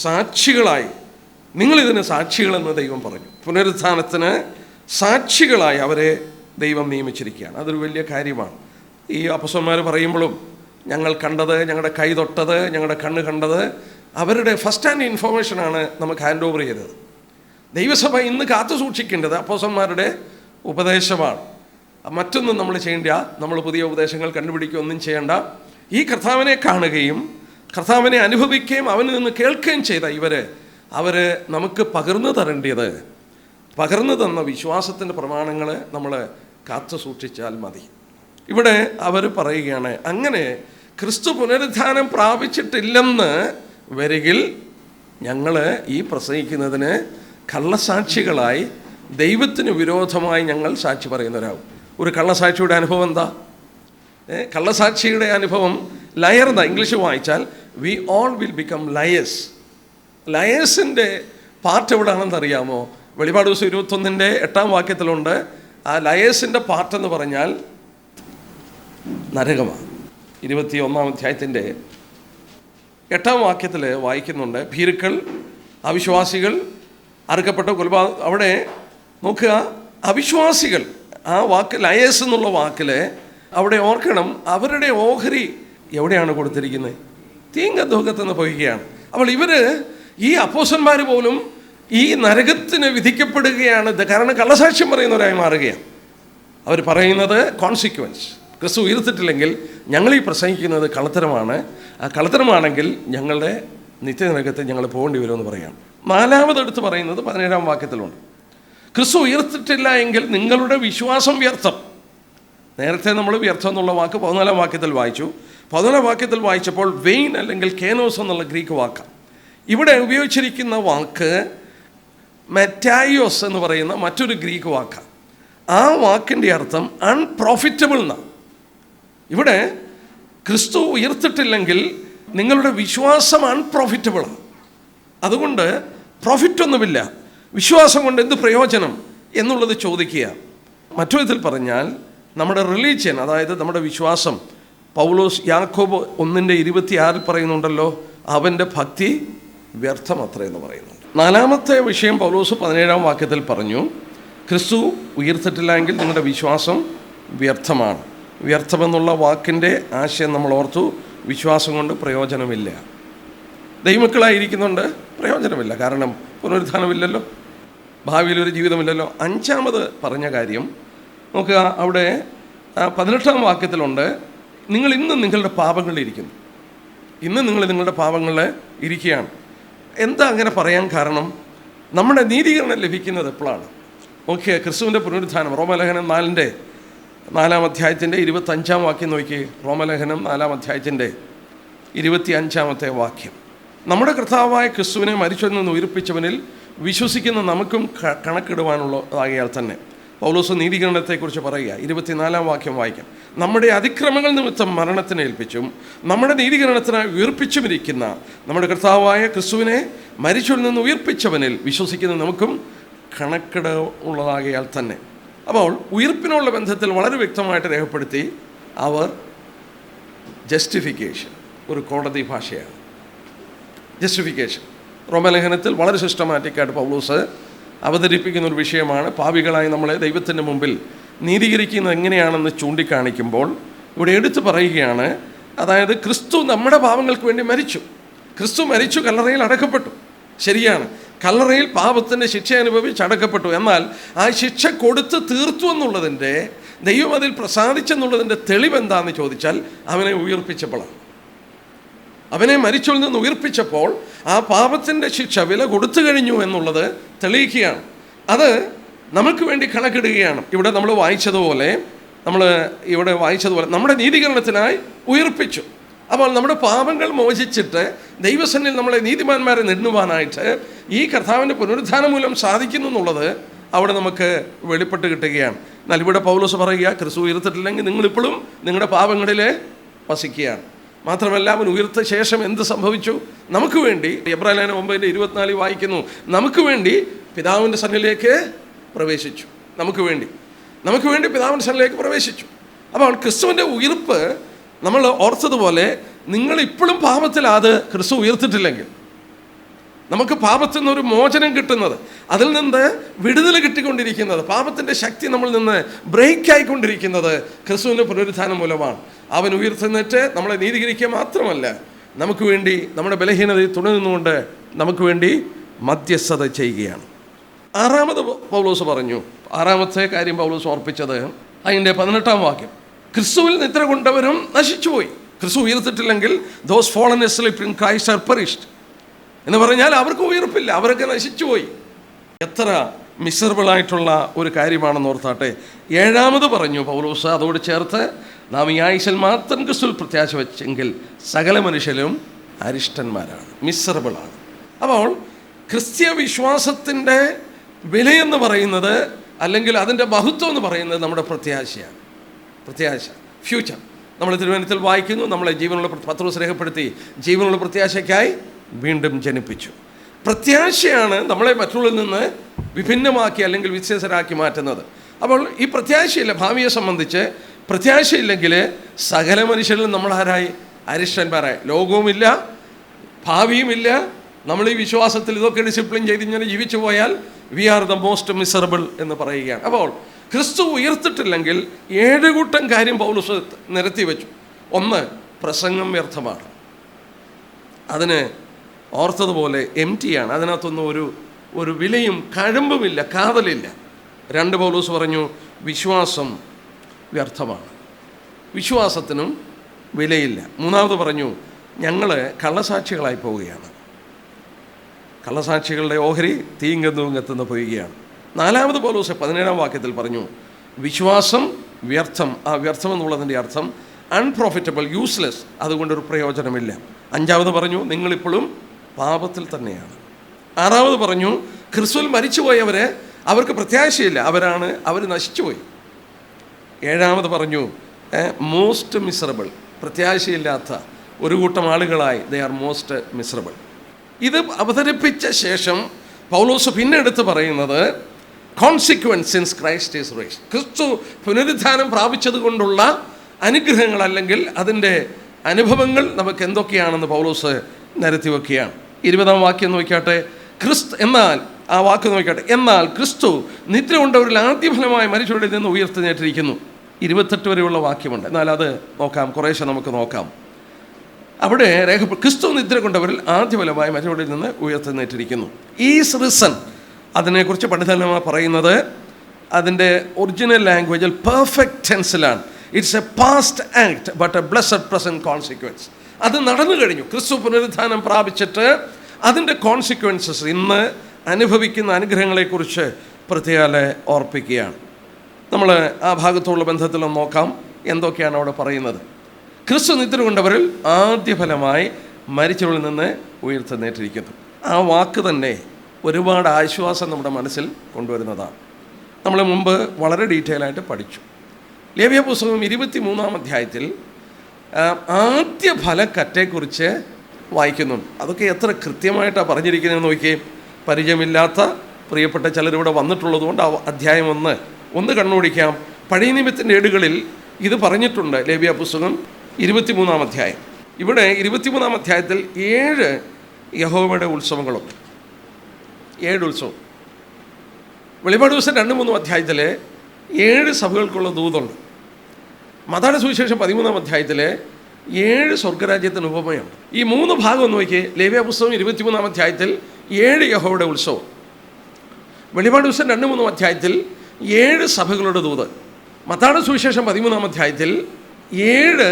സാക്ഷികളായി, നിങ്ങളിതിന് സാക്ഷികളെന്ന് ദൈവം പറഞ്ഞു. പുനരുത്ഥാനത്തിന് സാക്ഷികളായി അവരെ ദൈവം നിയമിച്ചിരിക്കുകയാണ്. അതൊരു വലിയ കാര്യമാണ്. ഈ അപ്പസ്തലന്മാർ പറയുമ്പോഴും ഞങ്ങൾ കണ്ടത്, ഞങ്ങളുടെ കൈ തൊട്ടത്, ഞങ്ങളുടെ കണ്ണ് കണ്ടത്, അവരുടെ ഫസ്റ്റ് ഹാൻഡ് ഇൻഫോർമേഷനാണ് നമുക്ക് ഹാൻഡ് ഓവർ ചെയ്തത്. ദൈവസഭ ഇന്ന് കാത്തു സൂക്ഷിക്കേണ്ടത് അപ്പോസ്തലന്മാരുടെ ഉപദേശമാണ്. മറ്റൊന്നും നമ്മൾ ചെയ്യേണ്ട, നമ്മൾ പുതിയ ഉപദേശങ്ങൾ കണ്ടുപിടിക്കുകയോ ഒന്നും ചെയ്യേണ്ട. ഈ കർത്താവിനെ കാണുകയും കർത്താവിനെ അനുഭവിക്കുകയും അവനിൽ നിന്ന് കേൾക്കുകയും ചെയ്ത അവർ നമുക്ക് പകർന്നു തരേണ്ടത്, പകർന്നു തന്ന വിശ്വാസത്തിൻ്റെ പ്രമാണങ്ങൾ നമ്മൾ കാത്തു സൂക്ഷിച്ചാൽ മതി. ഇവിടെ അവർ പറയുകയാണ്, അങ്ങനെ ക്രിസ്തു പുനരുദ്ധാനം പ്രാപിച്ചിട്ടില്ലെന്ന് വരികിൽ ഞങ്ങൾ ഈ പ്രസംഗിക്കുന്നതിന് കള്ളസാക്ഷികളായി ദൈവത്തിന് വിരോധമായി ഞങ്ങൾ സാക്ഷി പറയുന്നവരാകും. ഒരു കള്ളസാക്ഷിയുടെ അനുഭവം എന്താ? കള്ളസാക്ഷിയുടെ അനുഭവം ലയർ എന്നാ ഇംഗ്ലീഷ് വായിച്ചാൽ we all will become liars. ലയേഴ്സിൻ്റെ പാർട്ട് എവിടെയാണെന്ന് അറിയാമോ? വെളിപാട് ദിവസം 21-8 വാക്യത്തിലുണ്ട്. ആ ലയേഴ്സിൻ്റെ പാർട്ടെന്ന് പറഞ്ഞാൽ നരകമാണ്. 21-ാം അധ്യായത്തിൻ്റെ 8-ാം വാക്യത്തിൽ വായിക്കുന്നുണ്ട്, ഭീരുക്കൾ, അവിശ്വാസികൾ, അറുക്കപ്പെട്ട അവിടെ നോക്കുക, അവിശ്വാസികൾ, ആ വാക്ക് ലയേഴ്സ് എന്നുള്ള വാക്കിൽ അവിടെ ഓർക്കണം, അവരുടെ ഓഹരി എവിടെയാണ് കൊടുത്തിരിക്കുന്നത്? തീങ്കദ്ദോഹത്തെന്ന് പോവുകയാണ്. അപ്പോൾ ഈ അപ്പോസ്തലന്മാർ പോലും ഈ നരകത്തിന് വിധിക്കപ്പെടുകയാണ്. കാരണം കള്ളസാക്ഷ്യം പറയുന്നവരായി മാറുകയാണ്. അവർ പറയുന്നത് കോൺസിക്വൻസ്, ക്രിസ്തു ഉയർത്തിട്ടില്ലെങ്കിൽ ഞങ്ങൾ ഈ പ്രസംഗിക്കുന്നത് കള്ളത്തരമാണ്. ആ കള്ളത്തരമാണെങ്കിൽ ഞങ്ങളുടെ നിത്യനരകത്തെ ഞങ്ങൾ പോകേണ്ടി വരുമെന്ന് പറയുകയാണ്. നാലാമതെടുത്ത് പറയുന്നത് 17-ാം വാക്യത്തിലുണ്ട്, ക്രിസ്തു ഉയർത്തിട്ടില്ല എങ്കിൽ നിങ്ങളുടെ വിശ്വാസം വ്യർത്ഥം. നേരത്തെ നമ്മൾ വ്യർത്ഥം എന്നുള്ള വാക്ക് 14-ാം വാക്യത്തിൽ വായിച്ചു. 14-ാം വാക്യത്തിൽ വായിച്ചപ്പോൾ വെയിൻ അല്ലെങ്കിൽ കേനോസ് എന്നുള്ള ഗ്രീക്ക് വാക്കാണ്. ഇവിടെ ഉപയോഗിച്ചിരിക്കുന്ന വാക്ക് മെറ്റായോസ് എന്ന് പറയുന്ന മറ്റൊരു ഗ്രീക്ക് വാക്കാണ്. ആ വാക്കിൻ്റെ അർത്ഥം അൺപ്രോഫിറ്റബിൾ എന്നാണ്. ഇവിടെ ക്രിസ്തു ഉയർത്തിട്ടില്ലെങ്കിൽ നിങ്ങളുടെ വിശ്വാസം അൺപ്രോഫിറ്റബിളാണ്. അതുകൊണ്ട് പ്രോഫിറ്റ് ഒന്നുമില്ല, വിശ്വാസം കൊണ്ട് എന്ത് പ്രയോജനം എന്നുള്ളത് ചോദിക്കുക. മറ്റൊരു വിധത്തിൽ പറഞ്ഞാൽ നമ്മുടെ റിലീജിയൻ, അതായത് നമ്മുടെ വിശ്വാസം, പൗലോസ് യാക്കോബ് 1:26 പറയുന്നുണ്ടല്ലോ, അവൻ്റെ ഭക്തി വ്യർത്ഥം അത്രയെന്ന് പറയുന്നു. നാലാമത്തെ വിഷയം പൗലോസ് 17-ാം വാക്യത്തിൽ പറഞ്ഞു, ക്രിസ്തു ഉയർത്തിട്ടില്ല എങ്കിൽ നിങ്ങളുടെ വിശ്വാസം വ്യർത്ഥമാണ്. വ്യർത്ഥമെന്നുള്ള വാക്കിൻ്റെ ആശയം നമ്മൾ ഓർത്തു. വിശ്വാസം കൊണ്ട് പ്രയോജനമില്ല. ദൈവമക്കളായിരിക്കുന്നുണ്ട്, പ്രയോജനമില്ല. കാരണം പുനരുത്ഥാനമില്ലല്ലോ, ഭാവിയിലൊരു ജീവിതമില്ലല്ലോ. അഞ്ചാമത് പറഞ്ഞ കാര്യം നോക്കുക. അവിടെ 18-ാം വാക്യത്തിലുണ്ട്, നിങ്ങൾ ഇന്ന് നിങ്ങളുടെ പാപങ്ങളിലിരിക്കുന്നു. ഇന്ന് നിങ്ങൾ നിങ്ങളുടെ പാപങ്ങളിൽ ഇരിക്കുകയാണ്. എന്താ അങ്ങനെ പറയാൻ കാരണം? നമ്മുടെ നീതീകരണം ലഭിക്കുന്നത് എപ്പോഴാണ്? നോക്കിയ ക്രിസ്തുവിൻ്റെ പുനരുത്ഥാനം. റോമലേഖനം 4-ാം അധ്യായത്തിൻ്റെ 25-ാം വാക്യം നോക്കി. റോമലേഖനം 4-ാം അധ്യായത്തിൻ്റെ 25-ാമത്തെ വാക്യം. നമ്മുടെ കർത്താവായ ക്രിസ്തുവിനെ മരിച്ചതിൽ നിന്ന് ഉയർപ്പിച്ചവനിൽ വിശ്വസിക്കുന്ന നമുക്കും കണക്കിടുവാനുള്ളതാകിയാൽ തന്നെ. പൗലോസ് നീതീകരണത്തെക്കുറിച്ച് പറയുക. 24-ാം വാക്യം വായിക്കാം. നമ്മുടെ അതിക്രമങ്ങൾ നിമിത്തം മരണത്തിന് ഏൽപ്പിച്ചും നമ്മുടെ നീതീകരണത്തിനായി ഉയർപ്പിച്ചുമിരിക്കുന്ന നമ്മുടെ കർത്താവായ ക്രിസ്തുവിനെ മരിച്ചതിൽ നിന്ന് ഉയർപ്പിച്ചവനിൽ വിശ്വസിക്കുന്ന നമുക്കും കണക്കിട ഉള്ളതാകിയാൽ തന്നെ. അപ്പോൾ ഉയർപ്പിനുള്ള ബന്ധത്തിൽ വളരെ വ്യക്തമായിട്ട് രേഖപ്പെടുത്തി. അവർ ജസ്റ്റിഫിക്കേഷൻ ഒരു കോടതി ഭാഷയാണ്. ജസ്റ്റിഫിക്കേഷൻ റോമലേഖനത്തിൽ വളരെ സിസ്റ്റമാറ്റിക്കായിട്ട് പൗലോസ് അവതരിപ്പിക്കുന്ന ഒരു വിഷയമാണ്. പാപികളായി നമ്മളെ ദൈവത്തിൻ്റെ മുമ്പിൽ നീതീകരിക്കുന്നത് എങ്ങനെയാണെന്ന് ചൂണ്ടിക്കാണിക്കുമ്പോൾ ഇവിടെ എടുത്തു പറയുകയാണ്, അതായത് ക്രിസ്തു നമ്മുടെ പാപങ്ങൾക്ക് വേണ്ടി മരിച്ചു. ക്രിസ്തു മരിച്ചു, കല്ലറയിൽ അടക്കപ്പെട്ടു. ശരിയാണ്, കല്ലറയിൽ പാപത്തിൻ്റെ ശിക്ഷ അനുഭവിച്ച് അടക്കപ്പെട്ടു. എന്നാൽ ആ ശിക്ഷ കൊടുത്ത് തീർത്തു എന്നുള്ളതിൻ്റെ, ദൈവം അതിൽ പ്രസാദിച്ചെന്നുള്ളതിൻ്റെ തെളിവെന്താണെന്ന് ചോദിച്ചാൽ അവനെ ഉയർപ്പിച്ചപ്പോഴാണ്. അവനെ മരിച്ചതിൽ നിന്ന് ഉയർപ്പിച്ചപ്പോൾ ആ പാപത്തിൻ്റെ ശിക്ഷ വില കൊടുത്തു കഴിഞ്ഞു എന്നുള്ളത് തെളിയിക്കുകയാണ്. അത് നമുക്ക് വേണ്ടി കണക്കിടുകയാണ്. ഇവിടെ നമ്മൾ വായിച്ചതുപോലെ നമ്മുടെ നീതീകരണത്തിനായി ഉയർപ്പിച്ചു. അപ്പോൾ നമ്മുടെ പാപങ്ങൾ മോചിച്ചിട്ട് ദൈവസന്നിധിയിൽ നമ്മളെ നീതിമാന്മാരെ നെടുവാനായിട്ട് ഈ കർത്താവിൻ്റെ പുനരുത്ഥാനം മൂലം സാധിക്കുന്നു എന്നുള്ളത് അവിടെ നമുക്ക് വെളിപ്പെട്ട് കിട്ടുകയാണ്. എന്നാൽ ഇവിടെ പൗലോസ് പറയുക, ക്രിസ്തു ഉയർത്തിട്ടില്ലെങ്കിൽ നിങ്ങളിപ്പോഴും നിങ്ങളുടെ പാപങ്ങളിൽ വസിക്കുകയാണ്. മാത്രമല്ല, അവൻ ഉയർത്ത ശേഷം എന്ത് സംഭവിച്ചു? നമുക്ക് വേണ്ടി എബ്രായലേഖനം 9:24 വായിക്കുന്നു, നമുക്ക് വേണ്ടി പിതാവിൻ്റെ സന്നിധിയിലേക്ക് പ്രവേശിച്ചു. നമുക്ക് വേണ്ടി പിതാവിൻ്റെ സന്നിധിയിലേക്ക് പ്രവേശിച്ചു. അപ്പോൾ ക്രിസ്തുവിൻ്റെ ഉയർപ്പ് നമ്മൾ ഓർത്തതുപോലെ നിങ്ങളിപ്പോഴും പാപത്തിലാത് ക്രിസ്തു ഉയർത്തിട്ടില്ലെങ്കിൽ നമുക്ക് പാപത്തിൽ നിന്നൊരു മോചനം കിട്ടുന്നത്, അതിൽ നിന്ന് വിടുതൽ കിട്ടിക്കൊണ്ടിരിക്കുന്നത്, പാപത്തിൻ്റെ ശക്തി നമ്മളിൽ നിന്ന് ബ്രേക്ക് ആയിക്കൊണ്ടിരിക്കുന്നത് ക്രിസ്തുവിൻ്റെ പുനരുത്ഥാനം മൂലമാണ്. അവൻ ഉയർത്തുന്നിട്ട് നമ്മളെ നീതീകരിക്കുക മാത്രമല്ല, നമുക്ക് വേണ്ടി നമ്മുടെ ബലഹീനതയിൽ തുണനിന്നുകൊണ്ട് നമുക്ക് വേണ്ടി മധ്യസ്ഥത ചെയ്യുകയാണ്. 6-ാമത് പൗലോസ് പറഞ്ഞു. 6-ാമത്തെ കാര്യം പൗലോസ് ഓർപ്പിച്ചത് അതിൻ്റെ 18-ാം വാക്യം. ക്രിസ്തുവിൽ നിദ്ര കൊണ്ടവരും നശിച്ചുപോയി. ക്രിസ്തു ഉയർത്തിട്ടില്ലെങ്കിൽ those fallen asleep in Christ are perished എന്ന് പറഞ്ഞാൽ അവർക്ക് ഉയർപ്പില്ല, അവരൊക്കെ നശിച്ചുപോയി. എത്ര മിസറബിളായിട്ടുള്ള ഒരു കാര്യമാണെന്ന് ഓർത്താട്ടെ. 7-ാമത് പറഞ്ഞു പൗലോസ് അതോട് ചേർത്ത്, നാം ഈ ആയുസ്സിൽ മാത്രം ക്രിസ്തുവിൽ പ്രത്യാശ വെച്ചെങ്കിൽ സകല മനുഷ്യരും അരിഷ്ടന്മാരാണ്, മിസറബിളാണ്. അപ്പോൾ ക്രിസ്തീയ വിശ്വാസത്തിൻ്റെ വിലയെന്ന് പറയുന്നത്, അല്ലെങ്കിൽ അതിൻ്റെ മഹത്വം എന്ന് പറയുന്നത് നമ്മുടെ പ്രത്യാശയാണ്. പ്രത്യാശ, ഫ്യൂച്ചർ. നമ്മൾ തിരുവനന്തപുരത്തിൽ വായിക്കുന്നു, നമ്മളെ ജീവനുള്ള പത്രോസ് രേഖപ്പെടുത്തി ജീവനുള്ള പ്രത്യാശയ്ക്കായി വീണ്ടും ജനിപ്പിച്ചു. പ്രത്യാശയാണ് നമ്മളെ മറ്റുള്ളവരിൽ നിന്ന് വിഭിന്നമാക്കി അല്ലെങ്കിൽ വ്യത്യസ്തരാക്കി മാറ്റുന്നത്. അപ്പോൾ ഈ പ്രത്യാശയില്ല, ഭാവിയെ സംബന്ധിച്ച് പ്രത്യാശയില്ലെങ്കിൽ സകല മനുഷ്യരിലും നമ്മളാരായി? അരിഷ്ടന്മാരായി. ലോകവുമില്ല, ഭാവിയുമില്ല. നമ്മൾ ഈ വിശ്വാസത്തിൽ ഇതൊക്കെ ഡിസിപ്ലിൻ ചെയ്ത് ഇങ്ങനെ ജീവിച്ചു പോയാൽ we are the most miserable എന്ന് പറയുകയാണ്. അപ്പോൾ ക്രിസ്തു ഉയർത്തിട്ടില്ലെങ്കിൽ 7 കൂട്ടം കാര്യം പൗലോസ് നിരത്തി വെച്ചു. 1, പ്രസംഗം വ്യർത്ഥമാണ്. അതിന് ഓർത്തതുപോലെ എംറ്റിയാണ്. അതിനകത്തൊന്നും ഒരു വിലയും കഴമ്പുമില്ല, കാതലില്ല. 2, പൗലോസ് പറഞ്ഞു വിശ്വാസം വ്യർത്ഥമാണ്, വിശ്വാസത്തിനും വിലയില്ല. 3-ാമത് പറഞ്ഞു ഞങ്ങൾ കള്ളസാക്ഷികളായി പോവുകയാണ്, കള്ളസാക്ഷികളുടെ ഓഹരി തീങ്കെന്നും എത്തുന്ന പോവുകയാണ്. 4-ാമത് പൗലോസ് 17-ാം വാക്യത്തിൽ പറഞ്ഞു വിശ്വാസം വ്യർത്ഥം. ആ വ്യർത്ഥം എന്നുള്ളതിൻ്റെ അർത്ഥം അൺപ്രോഫിറ്റബിൾ, യൂസ്ലെസ്, അതുകൊണ്ടൊരു പ്രയോജനമില്ല. 5-ാമത് പറഞ്ഞു നിങ്ങളിപ്പോഴും പാപത്തിൽ തന്നെയാണ്. 6-ാമത് പറഞ്ഞു ക്രിസ്തുവിൽ മരിച്ചുപോയവരെ അവർക്ക് പ്രത്യാശയില്ല, അവർ നശിച്ചുപോയി. 7-ാമത് പറഞ്ഞു മോസ്റ്റ് മിസറബിൾ, പ്രത്യാശയില്ലാത്ത ഒരു കൂട്ടം ആളുകളായി ദേ ആർ മോസ്റ്റ് മിസറബിൾ. ഇത് അവതരിപ്പിച്ച ശേഷം പൗലോസ് പിന്നെ എടുത്ത് പറയുന്നത് consequence since Christ is raised. ക്രിസ്തു പുനരുത്ഥാനം പ്രാപിച്ചത് കൊണ്ടുള്ള അനുഗ്രഹങ്ങൾ അല്ലെങ്കിൽ അതിൻ്റെ അനുഭവങ്ങൾ നമുക്ക് എന്തൊക്കെയാണെന്ന് പൗലോസ് നിരത്തി വയ്ക്കുകയാണ്. 20-ാം വാക്യം നോക്കിയാട്ടെ. എന്നാൽ ആ വാക്ക് നോക്കട്ടെ. എന്നാൽ ക്രിസ്തു നിദ്ര കൊണ്ടവരിൽ ആദ്യഫലമായി മരിച്ചവരിൽ നിന്ന് ഉയർത്തെഴുന്നേറ്റിരിക്കുന്നു. 28 വരെയുള്ള വാക്യമുണ്ട്, എന്നാൽ അത് നോക്കാം, കുറേശ്ശെ നമുക്ക് നോക്കാം. അവിടെ ക്രിസ്തു നിദ്ര കൊണ്ടവരിൽ ആദ്യഫലമായി മരിച്ചവരിൽ നിന്ന് ഉയർത്തെഴുന്നേറ്റിരിക്കുന്നു. ഈസ് റിസൺ, അതിനെക്കുറിച്ച് പണ്ഡിതന്മാർ പറയുന്നത് അതിൻ്റെ ഒറിജിനൽ ലാംഗ്വേജിൽ പെർഫെക്റ്റ് ടെൻസിലാണ്. It's a past act but a blessed present consequence. അത് നടന്നു കഴിഞ്ഞു. ക്രിസ്തു പുനരുത്ഥാനം പ്രാപിച്ചിട്ട് അതിൻ്റെ കോൺസിക്വൻസസ് ഇന്ന് അനുഭവിക്കുന്ന അനുഗ്രഹങ്ങളെക്കുറിച്ച് പ്രത്യേകം ഓർപ്പിക്കുകയാണ്. നമ്മൾ ആ ഭാഗത്തുള്ള ബന്ധത്തിലൊന്ന് നോക്കാം, എന്തൊക്കെയാണ് അവിടെ പറയുന്നത്. ക്രിസ്തു നിദ്ര കൊണ്ടവരിൽ ആദ്യഫലമായി മരിച്ചവരിൽ നിന്ന് ഉയർത്തെഴുന്നേറ്റിരിക്കുന്നു. ആ വാക്ക് തന്നെ ഒരുപാട് ആശ്വാസം നമ്മുടെ മനസ്സിൽ കൊണ്ടുവരുന്നതാണ്. നമ്മൾ മുമ്പ് വളരെ ഡീറ്റെയിൽ ആയിട്ട് പഠിച്ചു. ലേവ്യ പുസ്തകം 23-ാം അധ്യായത്തിൽ ആദ്യ ഫലക്കറ്റയെക്കുറിച്ച് വായിക്കുന്നുണ്ട്. അതൊക്കെ എത്ര കൃത്യമായിട്ടാണ് പറഞ്ഞിരിക്കുന്നതെന്ന് നോക്കിയേ. പരിചയമില്ലാത്ത പ്രിയപ്പെട്ട ചിലരിവിടെ വന്നിട്ടുള്ളതുകൊണ്ട് ആ അധ്യായം ഒന്ന് കണ്ണോടിക്കാം. പഴയ നിയമത്തിൻ്റെ ഏടുകളിൽ ഇത് പറഞ്ഞിട്ടുണ്ട്. ലേവ്യ പുസ്തകം 23-ാം അധ്യായം. ഇവിടെ 23-ാം അധ്യായത്തിൽ 7 യഹോവയുടെ ഉത്സവങ്ങളുണ്ട്. 7 ഉത്സവം. വെളിപാട് ദിവസം 2-3 അധ്യായത്തിൽ 7 സഭകൾക്കുള്ള ദൂതുണ്ട്. മത്തായിയുടെ സുവിശേഷം 13-ാം അധ്യായത്തിൽ 7 സ്വർഗരാജ്യത്തിന് ഉപമയുണ്ട്. ഈ 3 ഭാഗം ഒന്ന് നോക്കിയേ. ലേവ്യ പുസ്തകം 23-ാം അധ്യായത്തിൽ 7 യഹോവയുടെ ഉത്സവം. വെളിപാട് ദിവസം 2-3 അധ്യായത്തിൽ 7 സഭകളുടെ ദൂത്. മത്തായിയുടെ സുവിശേഷം 13-ാം അധ്യായത്തിൽ 7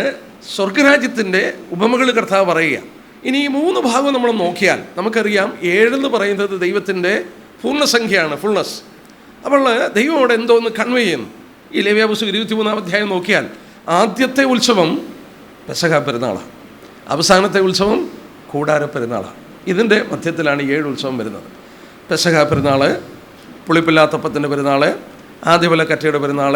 സ്വർഗരാജ്യത്തിൻ്റെ ഉപമകൾ കർത്താവ് പറയുക. ഇനി ഈ 3 ഭാഗം നമ്മൾ നോക്കിയാൽ നമുക്കറിയാം 7 എന്ന് പറയുന്നത് ദൈവത്തിൻ്റെ പൂർണ്ണസംഖ്യയാണ്, ഫുൾനെസ്. അപ്പോൾ ദൈവം അവിടെ എന്തോ ഒന്ന് കൺവേ ചെയ്യുന്നു. ഈ ലേവ്യ പുസ്തകം 23-ാം അധ്യായം നോക്കിയാൽ ആദ്യത്തെ ഉത്സവം പെസഹ പെരുന്നാളാണ്, അവസാനത്തെ ഉത്സവം കൂടാര പെരുന്നാളാണ്. ഇതിൻ്റെ മധ്യത്തിലാണ് 7 ഉത്സവം വരുന്നത്. പെസഹ പെരുന്നാൾ, പുളിപ്പില്ലാത്തപ്പത്തിൻ്റെ പെരുന്നാൾ, ആദ്യഫലക്കറ്റയുടെ പെരുന്നാൾ,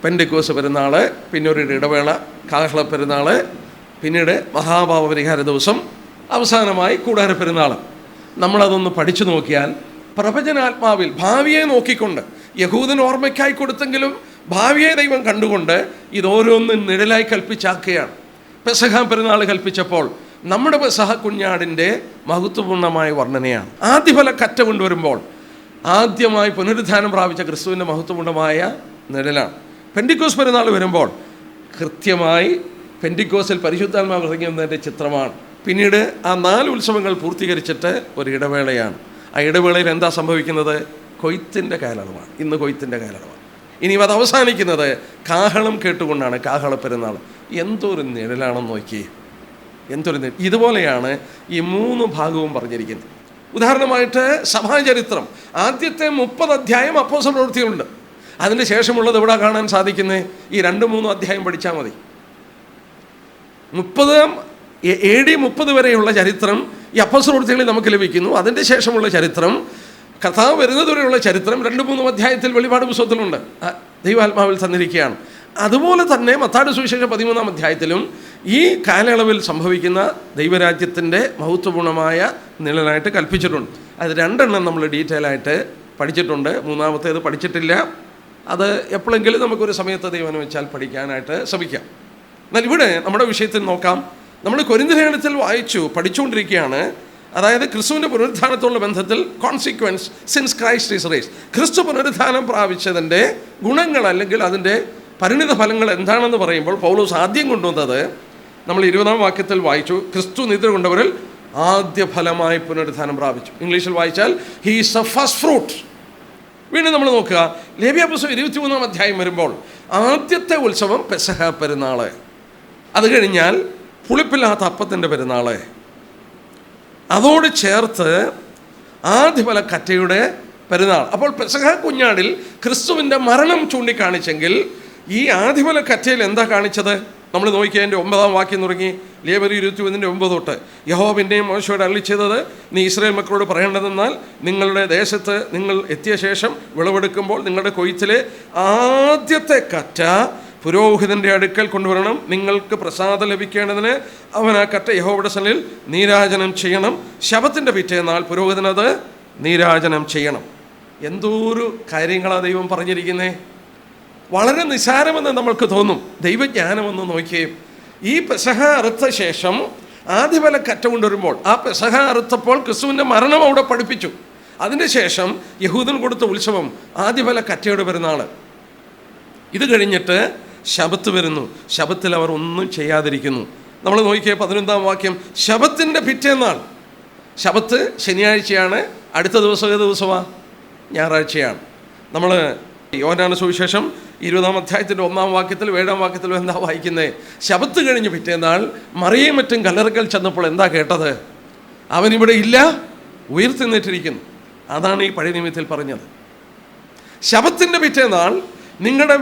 പെന്തിക്കോസ് പെരുന്നാൾ, പിന്നെ ഒരു ഇടവേള കാഹള പെരുന്നാൾ, പിന്നീട് മഹാപാപപരിഹാര ദിവസം, അവസാനമായി കൂടാര പെരുന്നാൾ. നമ്മളതൊന്ന് പഠിച്ചു നോക്കിയാൽ പ്രവചനാത്മാവിൽ ഭാവിയെ നോക്കിക്കൊണ്ട്, യഹൂദൻ ഓർമ്മയ്ക്കായി കൊടുത്തെങ്കിലും ഭാവിയെ ദൈവം കണ്ടുകൊണ്ട് ഇതോരോന്നും നിഴലായി കൽപ്പിച്ചാക്കുകയാണ്. പെസഹ പെരുന്നാൾ കൽപ്പിച്ചപ്പോൾ നമ്മുടെ പെസഹ കുഞ്ഞാടിൻ്റെ മഹത്വപൂർണ്ണമായ വർണ്ണനയാണ്. ആദ്യഫല കറ്റ കൊണ്ടുവരുമ്പോൾ ആദ്യമായി പുനരുദ്ധാനം പ്രാപിച്ച ക്രിസ്തുവിൻ്റെ മഹത്വപൂർണ്ണമായ നിഴലാണ്. പെന്തിക്കോസ് പെരുന്നാൾ വരുമ്പോൾ കൃത്യമായി പെന്തിക്കോസിൽ പരിശുദ്ധാത്മാവ് ഇറങ്ങിയതിൻ്റെ ചിത്രമാണ്. പിന്നീട് ആ 4 ഉത്സവങ്ങൾ പൂർത്തീകരിച്ചിട്ട് ഒരു ഇടവേളയാണ്. ആ ഇടവേളയിൽ എന്താ സംഭവിക്കുന്നത്? കൊയ്ത്തിൻ്റെ കാലയളവാണ്. ഇന്ന് കൊയ്ത്തിൻ്റെ കാലയളവാണ്. ഇനിയും അത് അവസാനിക്കുന്നത് കാഹളം കേട്ടുകൊണ്ടാണ്. കാഹള പെരുന്നാൾ എന്തൊരു നിഴലാണെന്ന് നോക്കിയേ, എന്തൊരു നിഴൽ. ഇതുപോലെയാണ് ഈ 3 ഭാഗവും പറഞ്ഞിരിക്കുന്നത്. ഉദാഹരണമായിട്ട് സഭാചരിത്രം ആദ്യത്തെ 30 അധ്യായം അപ്പോസ്തല പ്രവൃത്തികളുണ്ട്. അതിന് ശേഷമുള്ളത് എവിടെ കാണാൻ സാധിക്കുന്നത്? ഈ 2-3 അധ്യായം പഠിച്ചാൽ മതി. 30 വരെയുള്ള ചരിത്രം ഈ അപ്പോസ്തല പ്രവൃത്തികളിൽ നമുക്ക് ലഭിക്കുന്നു. അതിൻ്റെ ശേഷമുള്ള ചരിത്രം, കർത്താവ് വരുന്നതുവരെയുള്ള ചരിത്രം 2-3 അധ്യായത്തിൽ വെളിപാട് പുസ്തകത്തിലുണ്ട്, ദൈവാത്മാവിൽ തന്നിരിക്കുകയാണ്. അതുപോലെ തന്നെ മത്തായിയുടെ സുവിശേഷം 13-ാം അധ്യായത്തിലും ഈ കാലയളവിൽ സംഭവിക്കുന്ന ദൈവരാജ്യത്തിൻ്റെ മഹത്വപൂർണ്ണമായ നിഴലായിട്ട് കൽപ്പിച്ചിട്ടുണ്ട്. അത് 2 നമ്മൾ ഡീറ്റെയിൽ ആയിട്ട് പഠിച്ചിട്ടുണ്ട്. 3-ാമത്തേത് പഠിച്ചിട്ടില്ല. അത് എപ്പോഴെങ്കിലും നമുക്കൊരു സമയത്ത് ദൈവം വെച്ചാൽ പഠിക്കാനായിട്ട് ശ്രമിക്കാം. എന്നാൽ ഇവിടെ നമ്മുടെ വിഷയത്തിൽ നോക്കാം. നമ്മൾ കൊരിന്ത്യർ ലേഖനത്തിൽ വായിച്ചു പഠിച്ചുകൊണ്ടിരിക്കുകയാണ്. അതായത് ക്രിസ്തുവിൻ്റെ പുനരുദ്ധാനത്തോടുള്ള ബന്ധത്തിൽ consequence since Christ is raised. ക്രിസ്തു പുനരുദ്ധാനം പ്രാപിച്ചതിൻ്റെ ഗുണങ്ങൾ അല്ലെങ്കിൽ അതിൻ്റെ പരിണിത ഫലങ്ങൾ എന്താണെന്ന് പറയുമ്പോൾ പൗലോസ് ആദ്യം കൊണ്ടുവന്നത് നമ്മൾ 20-ാം വാക്യത്തിൽ വായിച്ചു. ക്രിസ്തു നിദ്ര കൊണ്ടവരിൽ ആദ്യ ഫലമായി പുനരുദ്ധാനം പ്രാപിച്ചു. ഇംഗ്ലീഷിൽ വായിച്ചാൽ he is A first fruit. വീണ്ടും നമ്മൾ നോക്കുക, ലേവ്യ പുസ്തകം 23-ാം അധ്യായം വരുമ്പോൾ ആദ്യത്തെ ഉത്സവം പെസഹ പെരുന്നാൾ, അത് കഴിഞ്ഞാൽ പുളിപ്പില്ലാത്ത അപ്പത്തിൻ്റെ പെരുന്നാൾ, അതോട് ചേർത്ത് ആദ്യഫല കറ്റയുടെ പെരുന്നാൾ. അപ്പോൾ പെസഹ കുഞ്ഞാടിൽ ക്രിസ്തുവിൻ്റെ മരണം ചൂണ്ടിക്കാണിച്ചെങ്കിൽ ഈ ആദ്യഫല കറ്റയിൽ എന്താ കാണിച്ചത്? നമ്മൾ നോക്കിയാൽ എൻ്റെ 9-ാം വാക്യം തുടങ്ങി ലേവ്യർ 21-9 തൊട്ട് യഹോവ പിന്നെയും മോശയോട് അരുളിച്ചത്, നീ ഇസ്രായേൽ മക്കളോട് പറയേണ്ടതെന്നാൽ നിങ്ങളുടെ ദേശത്ത് നിങ്ങൾ എത്തിയ ശേഷം വിളവെടുക്കുമ്പോൾ നിങ്ങളുടെ കൊയ്ത്തിലെ ആദ്യത്തെ കറ്റ പുരോഹിതൻ്റെ അടുക്കൽ കൊണ്ടുവരണം. നിങ്ങൾക്ക് പ്രസാദം ലഭിക്കേണ്ടതിന് അവൻ ആ കറ്റ യഹോവയുടെ സന്നിധിയിൽ നീരാജനം ചെയ്യണം. ശബത്തിൻ്റെ പിറ്റേന്നാൾ പുരോഹിതനത് നീരാജനം ചെയ്യണം. എന്തോരു കാര്യങ്ങളാണ് ദൈവം പറഞ്ഞിരിക്കുന്നത്. വളരെ നിസ്സാരമെന്ന് നമ്മൾക്ക് തോന്നും. ദൈവജ്ഞാനമെന്ന് നോക്കിയേ. ഈ പെസഹ അറുത്ത ശേഷം ആദ്യഫല കറ്റ കൊണ്ടുവരുമ്പോൾ, ആ പെസഹ അറുത്തപ്പോൾ ക്രിസ്തുവിൻ്റെ മരണം അവിടെ പഠിപ്പിച്ചു. അതിൻ്റെ ശേഷം യഹൂദൻ കൊടുത്ത ഉത്സവം ആദ്യഫല കറ്റയുടെ പെരുന്നാൾ. ഇത് കഴിഞ്ഞിട്ട് ശബത്ത് വരുന്നു. ശബത്തിൽ അവർ ഒന്നും ചെയ്യാതിരിക്കുന്നു. നമ്മൾ നോക്കിയ 11-ാം വാക്യം, ശബത്തിൻ്റെ പിറ്റേന്നാൾ. ശബത്ത് ശനിയാഴ്ചയാണ്, അടുത്ത ദിവസം ഏത് ദിവസമാണ്? ഞായറാഴ്ചയാണ്. നമ്മൾ യോഹന്നാന്റെ സുവിശേഷം 20-ാം അധ്യായത്തിൻ്റെ 1-ാം വാക്യത്തിൽ 7-ാം വാക്യത്തിലും എന്താ വായിക്കുന്നത്? ശബത്ത് കഴിഞ്ഞ് പിറ്റേന്നാൾ മറിയയും മറ്റും കല്ലറക്കൽ ചെന്നപ്പോൾ എന്താ കേട്ടത്? അവനിവിടെ ഇല്ല, ഉയർത്തെഴുന്നേറ്റിരിക്കുന്നു. അതാണ് ഈ പഴയ നിയമത്തിൽ പറഞ്ഞത്. ശബത്തിൻ്റെ പിറ്റേന്നാൾ നിങ്ങളുടെ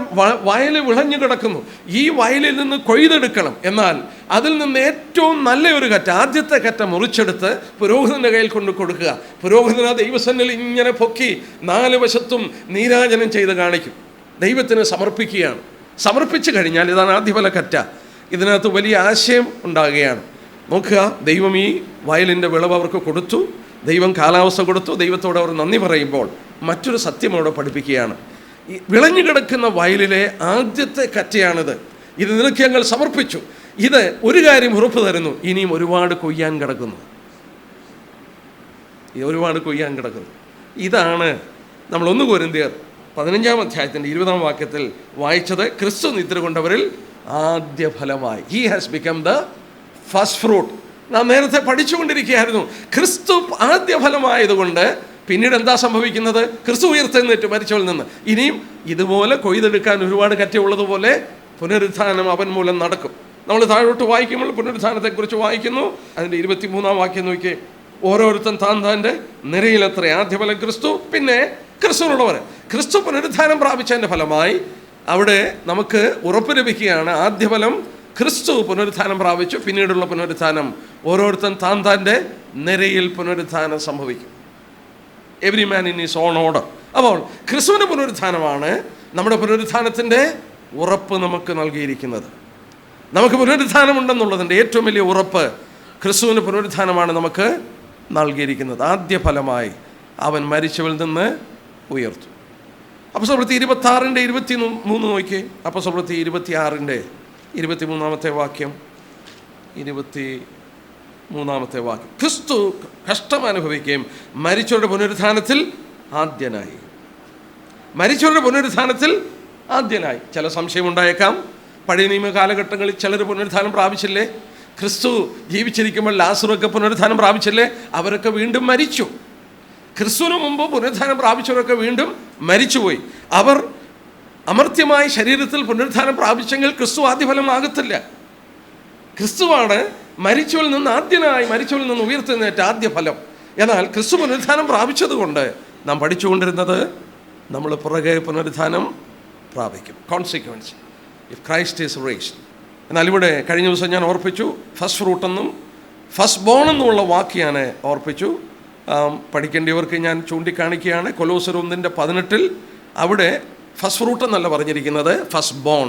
വയൽ വിളഞ്ഞു കിടക്കുന്നു, ഈ വയലിൽ നിന്ന് കൊയ്തെടുക്കണം. എന്നാൽ അതിൽ നിന്ന് ഏറ്റവും നല്ല ഒരു കറ്റ, ആദ്യത്തെ കറ്റ മുറിച്ചെടുത്ത് പുരോഹിതൻ്റെ കയ്യിൽ കൊണ്ട് കൊടുക്കുക. പുരോഹിതൻ ആ ദൈവസന്നിധിയിൽ ഇങ്ങനെ പൊക്കി 4 വശത്തും നീരാജനം ചെയ്ത് കാണിക്കും. ദൈവത്തിന് സമർപ്പിക്കുകയാണ്. സമർപ്പിച്ചു കഴിഞ്ഞാൽ ഇതാണ് ആദ്യഫല കറ്റ. ഇതിനകത്ത് വലിയ ആശയം ഉണ്ടാകുകയാണ്. നോക്കുക, ദൈവം ഈ വയലിൻ്റെ വിളവ് അവർക്ക് കൊടുത്തു, ദൈവം കാലാവസ്ഥ കൊടുത്തു. ദൈവത്തോട് അവർ നന്ദി പറയുമ്പോൾ മറ്റൊരു സത്യം അവിടെ പഠിപ്പിക്കുകയാണ്. ഈ വിളഞ്ഞു കിടക്കുന്ന വയലിലെ ആദ്യത്തെ കറ്റയാണിത്. ഇത് നിനക്ക് ഞങ്ങൾ സമർപ്പിച്ചു. ഇത് ഒരു കാര്യം ഉറപ്പ് തരുന്നു, ഇനിയും ഒരുപാട് കൊയ്യാൻ കിടക്കുന്നു. ഇതാണ് നമ്മൾ 1 കൊരിന്ത്യർ 15-ാം അധ്യായത്തിൻ്റെ 20-ാം വാക്യത്തിൽ വായിച്ചത്. ക്രിസ്തു നിദ്ര കൊണ്ടവരിൽ ആദ്യ ഫലമായി. He has become the first fruit. നാം നേരത്തെ പഠിച്ചുകൊണ്ടിരിക്കുകയായിരുന്നു. ക്രിസ്തു ആദ്യ ഫലമായതുകൊണ്ട് പിന്നീട് എന്താ സംഭവിക്കുന്നത്? ക്രിസ്തു ഉയർത്തെഴുന്നേറ്റ് മരിച്ചവരിൽ നിന്ന്. ഇനിയും ഇതുപോലെ കൊയ്തെടുക്കാൻ ഒരുപാട് കറ്റയുള്ളതുപോലെ പുനരുത്ഥാനം അവൻ മൂലം നടക്കും. നമ്മൾ താഴോട്ട് വായിക്കുമ്പോൾ പുനരുത്ഥാനത്തെക്കുറിച്ച് വായിക്കുന്നു. അതിൻ്റെ 23-ാം വാക്യം നോക്കിയേ. ഓരോരുത്തൻ താൻ്റെ നിരയിലത്ര ആദ്യഫലം ക്രിസ്തു, പിന്നെ ക്രിസ്തുവിനുള്ളവർ. ക്രിസ്തു പുനരുത്ഥാനം പ്രാപിച്ചതിൻ്റെ ഫലമായി അവിടെ നമുക്ക് ഉറപ്പ് ലഭിക്കുകയാണ്. ആദ്യഫലം ക്രിസ്തു പുനരുത്ഥാനം പ്രാപിച്ചു, പിന്നീടുള്ള പുനരുത്ഥാനം ഓരോരുത്തൻ താൻ്റെ നിരയിൽ പുനരുത്ഥാനം സംഭവിക്കും. Every man in is on order. അപ്പോൾ ക്രിസ്തുവിൻ്റെ പുനരുത്ഥാനമാണ് നമ്മുടെ പുനരുത്ഥാനത്തിൻ്റെ ഉറപ്പ് നമുക്ക് നൽകിയിരിക്കുന്നത്. നമുക്ക് പുനരുത്ഥാനമുണ്ടെന്നുള്ളതിൻ്റെ ഏറ്റവും വലിയ ഉറപ്പ് ക്രിസ്തുവിൻ്റെ പുനരുത്ഥാനമാണ് നമുക്ക് നൽകിയിരിക്കുന്നത്. ആദ്യ ഫലമായി അവൻ മരിച്ചവരിൽ നിന്ന് ഉയർത്തു. അപ്പോസ്തലപ്രവൃത്തി 26-ന്റെ 23 നോക്കിയേ. അപ്പോസ്തലപ്രവൃത്തി 26-ന്റെ 23-ാമത്തെ വാക്യം. 23-ാമത്തെ വാക്യം. ക്രിസ്തു കഷ്ടം അനുഭവിക്കുകയും മരിച്ചവരുടെ പുനരുത്ഥാനത്തിൽ ആദ്യനായി. ചില സംശയമുണ്ടായേക്കാം. പഴയ നിയമ കാലഘട്ടങ്ങളിൽ ചിലർ പുനരുത്ഥാനം പ്രാപിച്ചില്ലേ? ക്രിസ്തു ജീവിച്ചിരിക്കുമ്പോൾ ലാസറൊക്കെ പുനരുത്ഥാനം പ്രാപിച്ചില്ലേ? അവരൊക്കെ വീണ്ടും മരിച്ചു. ക്രിസ്തുവിന് മുമ്പ് പുനരുത്ഥാനം പ്രാപിച്ചവരൊക്കെ വീണ്ടും മരിച്ചുപോയി. അവർ അമർത്യമായ ശരീരത്തിൽ പുനരുത്ഥാനം പ്രാപിച്ചെങ്കിൽ ക്രിസ്തു ആദ്യഫലമാകത്തില്ല. ക്രിസ്തുവാണ് മരിച്ചവരിൽ നിന്ന് ആദ്യനായി, മരിച്ചവരിൽ നിന്ന് ഉയർത്തെഴുന്നേറ്റ ആദ്യ ഫലം. എന്നാൽ ക്രിസ്തു പുനരുത്ഥാനം പ്രാപിച്ചതുകൊണ്ട് നാം പഠിച്ചുകൊണ്ടിരുന്നത് നമ്മൾ പുറകെ പുനരുത്ഥാനം പ്രാപിക്കും. Consequence if Christ is raised. എന്നാൽ ഇവിടെ കഴിഞ്ഞ ദിവസം ഞാൻ ഓർപ്പിച്ചു, ഫസ്റ്റ് ഫ്രൂട്ട് എന്നും ഫസ്റ്റ് ബോൺ എന്നുമുള്ള വാക്ക് ഞാൻ ഓർപ്പിച്ചു. പഠിക്കേണ്ടവർക്ക് ഞാൻ ചൂണ്ടിക്കാണിക്കുകയാണ്. കൊലോസ്യർ 1:18 അവിടെ ഫസ്റ്റ് ഫ്രൂട്ട് എന്നല്ല പറഞ്ഞിരിക്കുന്നത്, ഫസ്റ്റ് ബോൺ.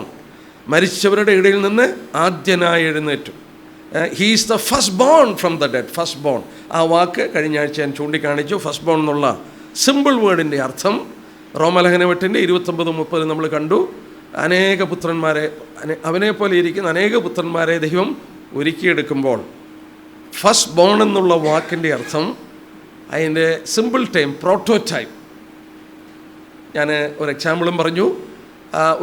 മരിച്ചവരുടെ ഇടയിൽ നിന്ന് ആദ്യനായി എഴുന്നേറ്റു. He is the first bone from the dead. First bone ആ വാക്ക് കഴിഞ്ഞ ആഴ്ച ഞാൻ ചൂണ്ടിക്കാണിച്ചു. ഫസ്റ്റ് ബോൺ എന്നുള്ള സിമ്പിൾ വേർഡിൻ്റെ അർത്ഥം റോമലേഖനം 8:29, 30 നമ്മൾ കണ്ടു. അനേക പുത്രന്മാരെ, അവനെപ്പോലെ ഇരിക്കുന്ന അനേക പുത്രന്മാരെ ദൈവം ഒരുക്കിയെടുക്കുമ്പോൾ ഫസ്റ്റ് ബോൺ എന്നുള്ള വാക്കിൻ്റെ അർത്ഥം, അതിൻ്റെ സിമ്പിൾ ടൈം പ്രോട്ടോടൈപ്പ്. ഞാൻ ഒരു എക്സാമ്പിളും പറഞ്ഞു.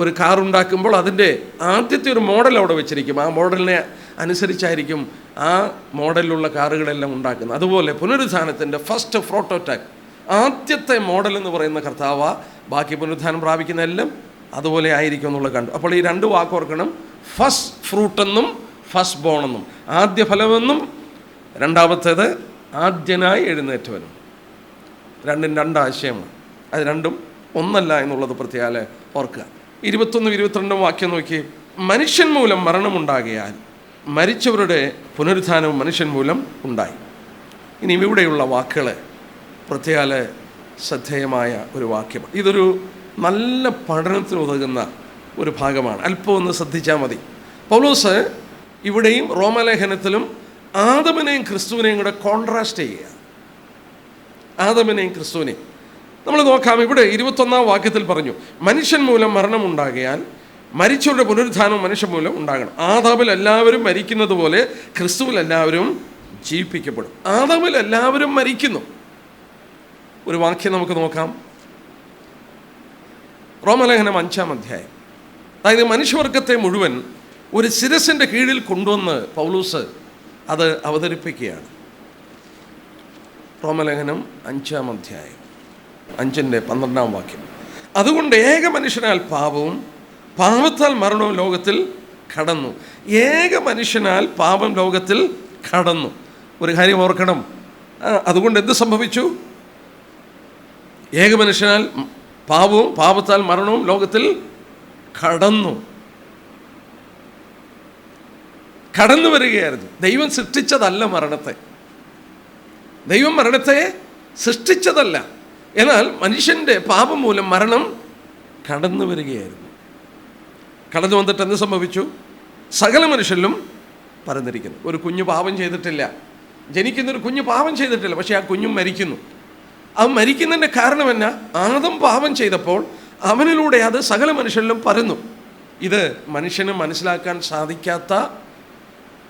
ഒരു കാർ ഉണ്ടാക്കുമ്പോൾ അതിൻ്റെ ആദ്യത്തെ ഒരു മോഡൽ അവിടെ വെച്ചിരിക്കും. ആ മോഡലിനെ അനുസരിച്ചായിരിക്കും ആ മോഡലിലുള്ള കാറുകളെല്ലാം ഉണ്ടാക്കുന്നത്. അതുപോലെ പുനരുത്ഥാനത്തിൻ്റെ ഫസ്റ്റ് പ്രോട്ടോടൈപ്പ്, ആദ്യത്തെ മോഡൽ എന്ന് പറയുന്ന കർത്താവ്. ബാക്കി പുനരുത്ഥാനം പ്രാപിക്കുന്ന എല്ലാം അതുപോലെ ആയിരിക്കും എന്നുള്ളത് കണ്ടു. അപ്പോൾ ഈ 2 വാക്ക് ഓർക്കണം. ഫസ്റ്റ് ഫ്രൂട്ടെന്നും ഫസ്റ്റ് ബോണെന്നും, ആദ്യ ഫലമെന്നും രണ്ടാമത്തേത് ആദ്യനായി എഴുന്നേറ്റവനും. 2 ആശയമാണ്. അത് 2 ഒന്നല്ല എന്നുള്ളത് പ്രത്യേകം ഓർക്കുക. 21, 22 വാക്യം നോക്കി. മനുഷ്യൻ മൂലം മരണമുണ്ടാകിയാൽ മരിച്ചവരുടെ പുനരുത്ഥാനവും മനുഷ്യൻ മൂലം ഉണ്ടായി. ഇനി ഇവിടെയുള്ള വാക്കുകൾ പ്രത്യേക ശ്രദ്ധേയമായ ഒരു വാക്യമാണ്. ഇതൊരു നല്ല പഠനത്തിന് ഉതകുന്ന ഒരു ഭാഗമാണ്. അല്പം ഒന്ന് ശ്രദ്ധിച്ചാൽ മതി. പൗലോസ് ഇവിടെയും റോമലേഖനത്തിലും ആദമിനെയും ക്രിസ്തുവിനെയും കൂടെ കോൺട്രാസ്റ്റ് ചെയ്യുക. ആദമിനെയും ക്രിസ്തുവിനെയും നമ്മൾ നോക്കാം. ഇവിടെ 21-ാം വാക്യത്തിൽ പറഞ്ഞു, മനുഷ്യൻ മൂലം മരണമുണ്ടാകിയാൽ മരിച്ചവരുടെ പുനരുത്ഥാനം മനുഷ്യൻ മൂലം ഉണ്ടാകണം. ആദാമിൽ എല്ലാവരും മരിക്കുന്നത് പോലെ ക്രിസ്തുവിൽ എല്ലാവരും ജീവിപ്പിക്കപ്പെടും. ആദാമിൽ എല്ലാവരും മരിക്കുന്നു. ഒരു വാക്യം നമുക്ക് നോക്കാം. റോമലേഖനം 5-ാം അധ്യായം. അതായത് മനുഷ്യവർഗത്തെ മുഴുവൻ ഒരു ശിരസിൻ്റെ കീഴിൽ കൊണ്ടുവന്ന് പൗലൂസ് അത് അവതരിപ്പിക്കുകയാണ്. റോമലേഖനം 5-ാം അധ്യായം 5:12 വാക്യം. അതുകൊണ്ട് ഏക മനുഷ്യനാൽ പാപവും പാപത്താൽ മരണവും ലോകത്തിൽ കടന്നു. ഏക മനുഷ്യനാൽ പാപം ലോകത്തിൽ കടന്നു. ഒരു കാര്യം ഓർക്കണം, അതുകൊണ്ട് എന്ത് സംഭവിച്ചു? ഏക മനുഷ്യനാൽ പാപവും പാപത്താൽ മരണവും ലോകത്തിൽ കടന്നു വരികയായിരുന്നു. ദൈവം സൃഷ്ടിച്ചതല്ല മരണത്തെ, ദൈവം മരണത്തെ സൃഷ്ടിച്ചതല്ല. എന്നാൽ മനുഷ്യൻ്റെ പാപം മൂലം മരണം കടന്നു വരികയായിരുന്നു. കടന്നു വന്നിട്ട് എന്ത് സംഭവിച്ചു? സകല മനുഷ്യരിലും പരന്നിരിക്കുന്നു. ഒരു കുഞ്ഞു പാപം ചെയ്തിട്ടില്ല, ജനിക്കുന്നൊരു കുഞ്ഞു പാപം ചെയ്തിട്ടില്ല, പക്ഷേ ആ കുഞ്ഞും മരിക്കുന്നു. ആ മരിക്കുന്നതിൻ്റെ കാരണം എന്നാ? ആദം പാപം ചെയ്തപ്പോൾ അവനിലൂടെ അത് സകല മനുഷ്യരിലും പരന്നു. ഇത് മനുഷ്യന് മനസ്സിലാക്കാൻ സാധിക്കാത്ത,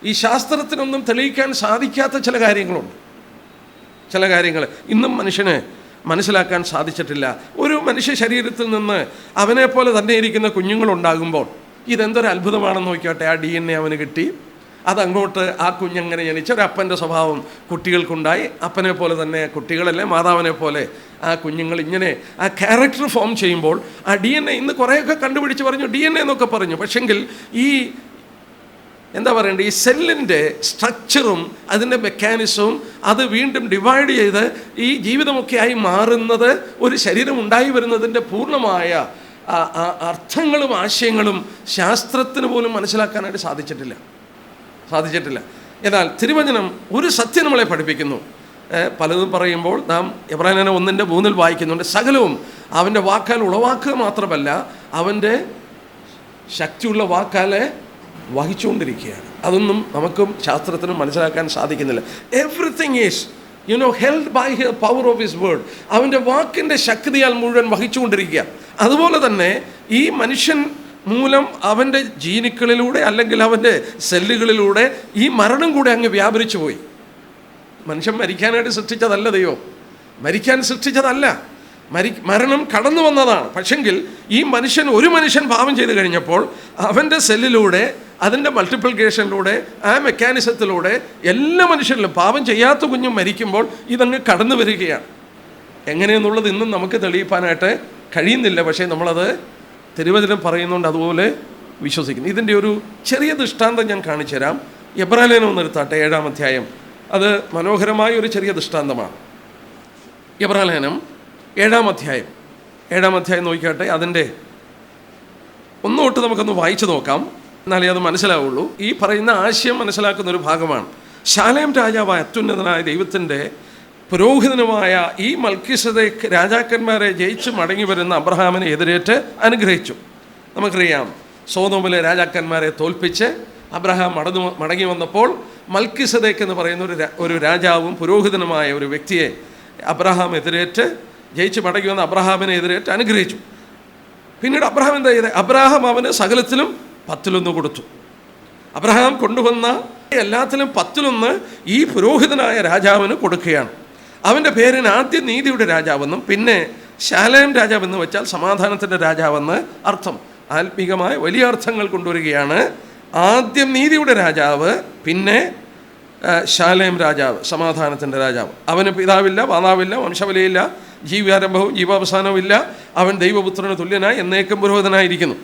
ഈ ശാസ്ത്രത്തിനൊന്നും തെളിയിക്കാൻ സാധിക്കാത്ത ചില കാര്യങ്ങളുണ്ട്. ചില കാര്യങ്ങൾ ഇന്നും മനുഷ്യന് മനസ്സിലാക്കാൻ സാധിച്ചിട്ടില്ല. ഒരു മനുഷ്യ ശരീരത്തിൽ നിന്ന് അവനെപ്പോലെ തന്നെ ഇരിക്കുന്ന കുഞ്ഞുങ്ങളുണ്ടാകുമ്പോൾ ഇതെന്തൊരു അത്ഭുതമാണെന്ന് നോക്കിയാട്ടെ. ആ DNA അവന് കിട്ടി, അതങ്ങോട്ട് ആ കുഞ്ഞങ്ങനെ ജനിച്ച ഒരു അപ്പൻ്റെ സ്വഭാവം കുട്ടികൾക്കുണ്ടായി. അപ്പനെ പോലെ തന്നെ കുട്ടികളല്ലേ, മാതാവിനെ പോലെ ആ കുഞ്ഞുങ്ങൾ ഇങ്ങനെ ആ ക്യാരക്ടർ ഫോം ചെയ്യുമ്പോൾ ആ DNA ഇന്ന് കുറേയൊക്കെ കണ്ടുപിടിച്ച് പറഞ്ഞു, DNA എന്നൊക്കെ പറഞ്ഞു. പക്ഷെങ്കിൽ ഈ എന്താ പറയണ്ടേ, ഈ സെല്ലിൻ്റെ സ്ട്രക്ചറും അതിൻ്റെ മെക്കാനിസവും അത് വീണ്ടും ഡിവൈഡ് ചെയ്ത് ഈ ജീവിതമൊക്കെ ആയി മാറുന്നത്, ഒരു ശരീരം ഉണ്ടായി വരുന്നതിൻ്റെ പൂർണ്ണമായ അർത്ഥങ്ങളും ആശയങ്ങളും ശാസ്ത്രത്തിന് പോലും മനസ്സിലാക്കാനായിട്ട് സാധിച്ചിട്ടില്ല. എന്നാൽ തിരുവചനം ഒരു സത്യം നമ്മളെ പഠിപ്പിക്കുന്നു. പലതും പറയുമ്പോൾ നാം എബ്രായലേഖനം 1:3 വായിക്കുന്നുണ്ട്. സകലവും അവൻ്റെ വാക്കാൽ ഉളവാക്കുക മാത്രമല്ല, അവൻ്റെ ശക്തിയുള്ള വാക്കാലെ വഹിച്ചുകൊണ്ടിരിക്കുകയാണ്. അതൊന്നും നമുക്കും ശാസ്ത്രത്തിനും മനസ്സിലാക്കാൻ സാധിക്കുന്നില്ല. Everything is held by the power of his word. അവൻ്റെ വാക്കിൻ്റെ ശക്തിയാൽ മുഴുവൻ വഹിച്ചുകൊണ്ടിരിക്കുക. അതുപോലെ തന്നെ ഈ മനുഷ്യൻ മൂലം അവൻ്റെ ജീനുക്കളിലൂടെ അല്ലെങ്കിൽ അവൻ്റെ സെല്ലുകളിലൂടെ ഈ മരണം കൂടെ അങ്ങ് വ്യാപരിച്ചു പോയി. മനുഷ്യൻ മരിക്കാനായിട്ട് സൃഷ്ടിച്ചതല്ല ദൈവം, മരിക്കാൻ സൃഷ്ടിച്ചതല്ല, മരണം കടന്നു വന്നതാണ്. പക്ഷെങ്കിൽ ഈ ഒരു മനുഷ്യൻ പാപം ചെയ്ത് കഴിഞ്ഞപ്പോൾ അവൻ്റെ സെല്ലിലൂടെ, അതിൻ്റെ മൾട്ടിപ്ലിക്കേഷനിലൂടെ, ആ മെക്കാനിസത്തിലൂടെ എല്ലാ മനുഷ്യരിലും, പാപം ചെയ്യാത്ത കുഞ്ഞും മരിക്കുമ്പോൾ ഇതങ്ങ് കടന്നു വരികയാണ്. എങ്ങനെയെന്നുള്ളത് ഇന്നും നമുക്ക് തെളിയിക്കാനായിട്ട് കഴിയുന്നില്ല. പക്ഷേ നമ്മളത് തിരുവചനം പറയുന്നുണ്ട്, അതുപോലെ വിശ്വസിക്കുന്നു. ഇതിൻ്റെ ഒരു ചെറിയ ദൃഷ്ടാന്തം ഞാൻ കാണിച്ചു തരാം. എബ്രായലേഖനം ഒന്ന് എടുത്താട്ടെ, 7-ാം അധ്യായം. അത് മനോഹരമായ ഒരു ചെറിയ ദൃഷ്ടാന്തമാണ്. എബ്രായലേഖനം 7-ാം അധ്യായം നോക്കിയാട്ടെ. അതിൻ്റെ 1 തൊട്ട് നമുക്കൊന്ന് വായിച്ചു നോക്കാം, എന്നാലേ അത് മനസ്സിലാവുള്ളൂ. ഈ പറയുന്ന ആശയം മനസ്സിലാക്കുന്ന ഒരു ഭാഗമാണ്. ശാലേം രാജാവായ അത്യുന്നതനായ ദൈവത്തിൻ്റെ പുരോഹിതനുമായ ഈ മൽക്കീസേദെക്ക് രാജാക്കന്മാരെ ജയിച്ച് മടങ്ങി വരുന്ന അബ്രഹാമിനെ എതിരേറ്റ് അനുഗ്രഹിച്ചു. നമുക്കറിയാം, സോദോമിലെ രാജാക്കന്മാരെ തോൽപ്പിച്ച് അബ്രഹാം മടങ്ങി വന്നപ്പോൾ മൽക്കീസേദെക്ക് എന്ന് പറയുന്ന ഒരു രാജാവും പുരോഹിതനുമായ ഒരു വ്യക്തിയെ അബ്രഹാം എതിരേറ്റ്, ജയിച്ച് മടങ്ങി വന്ന അബ്രഹാമിനെ എതിരേറ്റ് അനുഗ്രഹിച്ചു. പിന്നീട് അബ്രഹാം എന്താ ചെയ്തത്? അബ്രഹാം അവന് സകലത്തിലും 10 കൊടുത്തു. അബ്രഹാം കൊണ്ടുവന്ന എല്ലാത്തിലും 10 ഈ പുരോഹിതനായ രാജാവിന് കൊടുക്കുകയാണ്. അവൻ്റെ പേരിന് ആദ്യം നീതിയുടെ രാജാവെന്നും പിന്നെ ശാലേം രാജാവെന്ന് വെച്ചാൽ സമാധാനത്തിൻ്റെ രാജാവെന്ന് അർത്ഥം. ആത്മീകമായ വലിയ അർത്ഥങ്ങൾ കൊണ്ടുവരികയാണ്. ആദ്യം നീതിയുടെ രാജാവ്, പിന്നെ ശാലേം രാജാവ്, സമാധാനത്തിൻ്റെ രാജാവ്. അവന് പിതാവില്ല, മാതാവില്ല, വംശവലിയില്ല, ജീവാരംഭവും ജീവാവസാനവും ഇല്ല. അവൻ ദൈവപുത്രന് തുല്യനായി എന്നേക്കും പുരോഹിതനായിരിക്കുന്നു.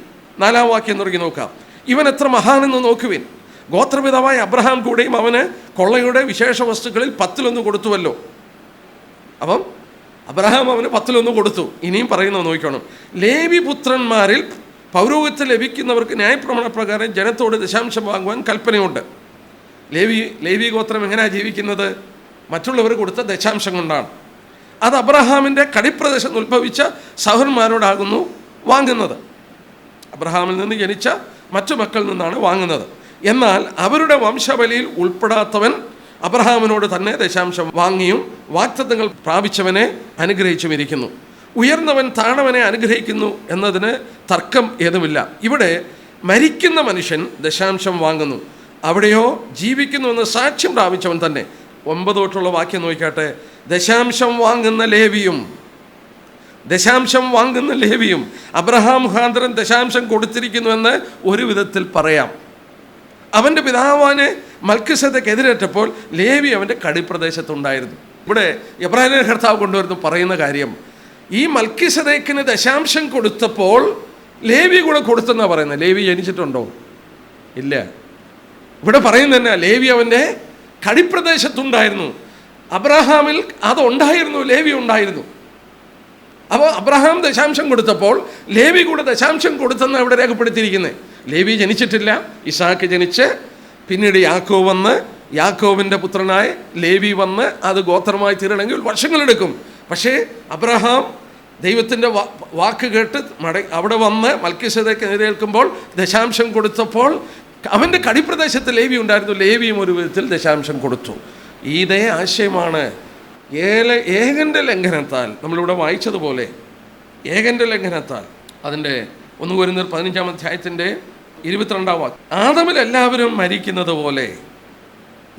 4-ാം വാക്യം തുടങ്ങി നോക്കാം. ഇവൻ എത്ര മഹാനെന്ന് നോക്കുവിൻ. ഗോത്രപിതാവായ അബ്രഹാം കൂടെയും അവന് കൊള്ളയുടെ വിശേഷ വസ്തുക്കളിൽ 10 കൊടുത്തുവല്ലോ. അപ്പം അബ്രഹാം അവന് 10 കൊടുത്തു. ഇനിയും പറയുന്നത് നോക്കണം. ലേവി പുത്രന്മാരിൽ പൗരോഹിത്യം ലഭിക്കുന്നവർക്ക് ന്യായപ്രമാണപ്രകാരം ജനത്തോട് ദശാംശം വാങ്ങുവാൻ കൽപ്പനയുണ്ട്. ലേവി ഗോത്രം എങ്ങനെയാണ് ജീവിക്കുന്നത്? മറ്റുള്ളവർ കൊടുത്ത ദശാംശം കൊണ്ടാണ്. അത് അബ്രഹാമിൻ്റെ കടിപ്രദേശം ഉത്ഭവിച്ച സഹോദരന്മാരോടാകുന്നു വാങ്ങുന്നത്. അബ്രഹാമിൽ നിന്ന് ജനിച്ച മറ്റു മക്കളിൽ നിന്നാണ് വാങ്ങുന്നത്. എന്നാൽ അവരുടെ വംശബലിയിൽ ഉൾപ്പെടാത്തവൻ അബ്രഹാമിനോട് തന്നെ ദശാംശം വാങ്ങിയും വാഗ്ദത്തങ്ങൾ പ്രാപിച്ചവനെ അനുഗ്രഹിച്ചും ഇരിക്കുന്നു. ഉയർന്നവൻ താണവനെ അനുഗ്രഹിക്കുന്നു എന്നതിന് തർക്കം ഏതുമില്ല. ഇവിടെ മരിക്കുന്ന മനുഷ്യൻ ദശാംശം വാങ്ങുന്നു, അവിടെയോ ജീവിക്കുന്നുവെന്ന് സാക്ഷ്യം പ്രാപിച്ചവൻ തന്നെ. 9 തൊട്ടുള്ള വാക്യം നോക്കിക്കാട്ടെ. ദശാംശം വാങ്ങുന്ന ലേവിയും അബ്രഹാം മുഖാന്തരം ദശാംശം കൊടുത്തിരിക്കുന്നുവെന്ന് ഒരു വിധത്തിൽ പറയാം. അവൻ്റെ പിതാവാനെ മൽക്കിസേദെക്ക് എതിരേറ്റപ്പോൾ ലേവി അവൻ്റെ കടിപ്രദേശത്തുണ്ടായിരുന്നു. ഇവിടെ എബ്രാഹിം കർത്താവ് കൊണ്ടുവരുന്നു പറയുന്ന കാര്യം, ഈ മൽക്കിസേദെക്കിന് ദശാംശം കൊടുത്തപ്പോൾ ലേവി കൂടെ കൊടുത്തെന്നാണ് പറയുന്നത്. ലേവി ജനിച്ചിട്ടുണ്ടോ? ഇല്ല. ഇവിടെ പറയുന്നത് തന്നെ ലേവി അവൻ്റെ കടിപ്രദേശത്തുണ്ടായിരുന്നു. അബ്രഹാമിൽ അതുണ്ടായിരുന്നു, ലേവി ഉണ്ടായിരുന്നു. അപ്പോൾ അബ്രഹാം ദശാംശം കൊടുത്തപ്പോൾ ലേവി കൂടെ ദശാംശം കൊടുത്തെന്നാണ് ഇവിടെ രേഖപ്പെടുത്തിയിരിക്കുന്നത്. ലേവി ജനിച്ചിട്ടില്ല, ഇസാക്ക് ജനിച്ച് പിന്നീട് യാക്കോബ് വന്ന്, യാക്കോബിൻ്റെ പുത്രനായ ലേവി വന്ന് അത് ഗോത്രമായി തീരണമെങ്കിൽ വർഷങ്ങളെടുക്കും. പക്ഷേ അബ്രഹാം ദൈവത്തിൻ്റെ വാക്ക് കേട്ട് അവിടെ വന്ന് മൽക്കിസേദെക്ക് എതിരേൽക്കുമ്പോൾ ദശാംശം കൊടുത്തപ്പോൾ അവൻ്റെ കടിപ്രദേശത്ത് ലേവി ഉണ്ടായിരുന്നു. ലേവിയും ഒരു വിധത്തിൽ ദശാംശം കൊടുത്തു. ഇതേ ആശയമാണ് ഏകൻ്റെ ലംഘനത്താൽ നമ്മളിവിടെ വായിച്ചതുപോലെ, ഏകൻ്റെ ലംഘനത്താൽ അതിൻ്റെ 1 കൊരിന്ത്യർ 15-ാം അധ്യായത്തിൻ്റെ 22-ാം വാക്യം, ആദമിൽ എല്ലാവരും മരിക്കുന്നത് പോലെ.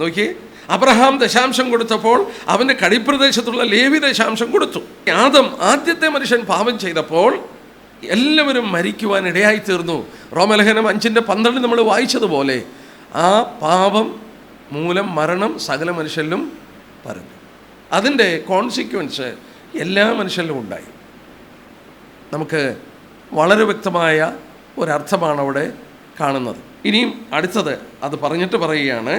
നോക്കി, അബ്രഹാം ദശാംശം കൊടുത്തപ്പോൾ അവൻ്റെ കടിപ്രദേശത്തുള്ള ലേവി ദശാംശം കൊടുത്തു. ആദം ആദ്യത്തെ മനുഷ്യൻ പാപം ചെയ്തപ്പോൾ എല്ലാവരും മരിക്കുവാൻ ഇടയായി തീർന്നു. റോമലേഖനം 5:12 നമ്മൾ വായിച്ചതുപോലെ ആ പാപം മൂലം മരണം സകല മനുഷ്യരിലും പരന്നു. അതിൻ്റെ കോൺസിക്വൻസ് എല്ലാ മനുഷ്യരിലും ഉണ്ടായി. നമുക്ക് വളരെ വ്യക്തമായ ഒരർത്ഥമാണ് അവിടെ കാണുന്നത്. ഇനിയും അടുത്തത് അത് പറഞ്ഞിട്ട് പറയുകയാണ്,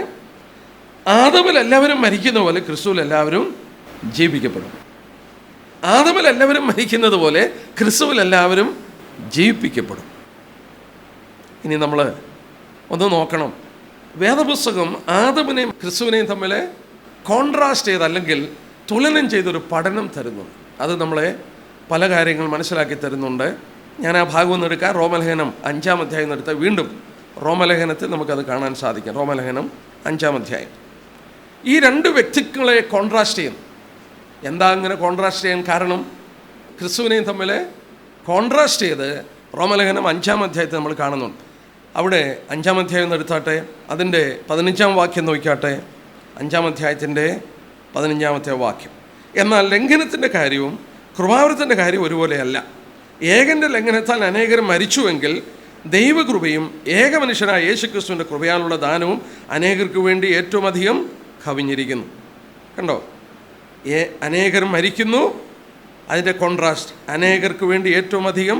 ആദമിൽ എല്ലാവരും മരിക്കുന്ന പോലെ ക്രിസ്തുവിൽ എല്ലാവരും ജീവിപ്പിക്കപ്പെടും. ആദമിൽ എല്ലാവരും മരിക്കുന്നത് പോലെ ക്രിസ്തുവിൽ എല്ലാവരും ജീവിപ്പിക്കപ്പെടും. ഇനി നമ്മൾ ഒന്ന് നോക്കണം, വേദപുസ്തകം ആദമിനെയും ക്രിസ്തുവിനെയും തമ്മിൽ കോൺട്രാസ്റ്റ് ചെയ്ത് അല്ലെങ്കിൽ തുലനം ചെയ്തൊരു പഠനം തരുന്നുണ്ട്. അത് നമ്മളെ പല കാര്യങ്ങൾ മനസ്സിലാക്കി തരുന്നുണ്ട്. ഞാൻ ആ ഭാഗം ഒന്ന് എടുക്കാം. റോമലേഖനം 5-ാം അധ്യായം എടുത്താൽ വീണ്ടും റോമലേഖനത്തിൽ നമുക്കത് കാണാൻ സാധിക്കും. റോമലേഖനം 5-ാം അധ്യായം ഈ രണ്ട് വ്യക്തിത്വങ്ങളെ കോൺട്രാസ്റ്റ് ചെയ്യുന്നു. എന്താ അങ്ങനെ കോൺട്രാസ്റ്റ് ചെയ്യാൻ കാരണം? ക്രിസ്തുവിനെയും തമ്മിൽ കോൺട്രാസ്റ്റ് ചെയ്ത് റോമലേഖനം 5-ാം അധ്യായത്തിൽ നമ്മൾ കാണുന്നുണ്ട്. അവിടെ 5-ാം അധ്യായം എടുത്താട്ടെ, അതിൻ്റെ 15-ാം വാക്യം നോക്കിയാട്ടെ. 5-ാം അധ്യായത്തിൻ്റെ 15-ാമത്തെ വാക്യം, എന്നാൽ ലംഘനത്തിൻ്റെ കാര്യവും കൃപാവരത്തിൻ്റെ കാര്യവും ഒരുപോലെയല്ല. ഏകൻ്റെ ലംഘനത്താൽ അനേകർ മരിച്ചുവെങ്കിൽ ദൈവകൃപയും ഏകമനുഷ്യനായ യേശുക്രിസ്തുവിൻ്റെ കൃപയാലുള്ള ദാനവും അനേകർക്ക് വേണ്ടി ഏറ്റവും അധികം കവിഞ്ഞിരിക്കുന്നു. കണ്ടോ, അനേകർ മരിക്കുന്നു, അതിൻ്റെ കോൺട്രാസ്റ്റ് അനേകർക്ക് വേണ്ടി ഏറ്റവും അധികം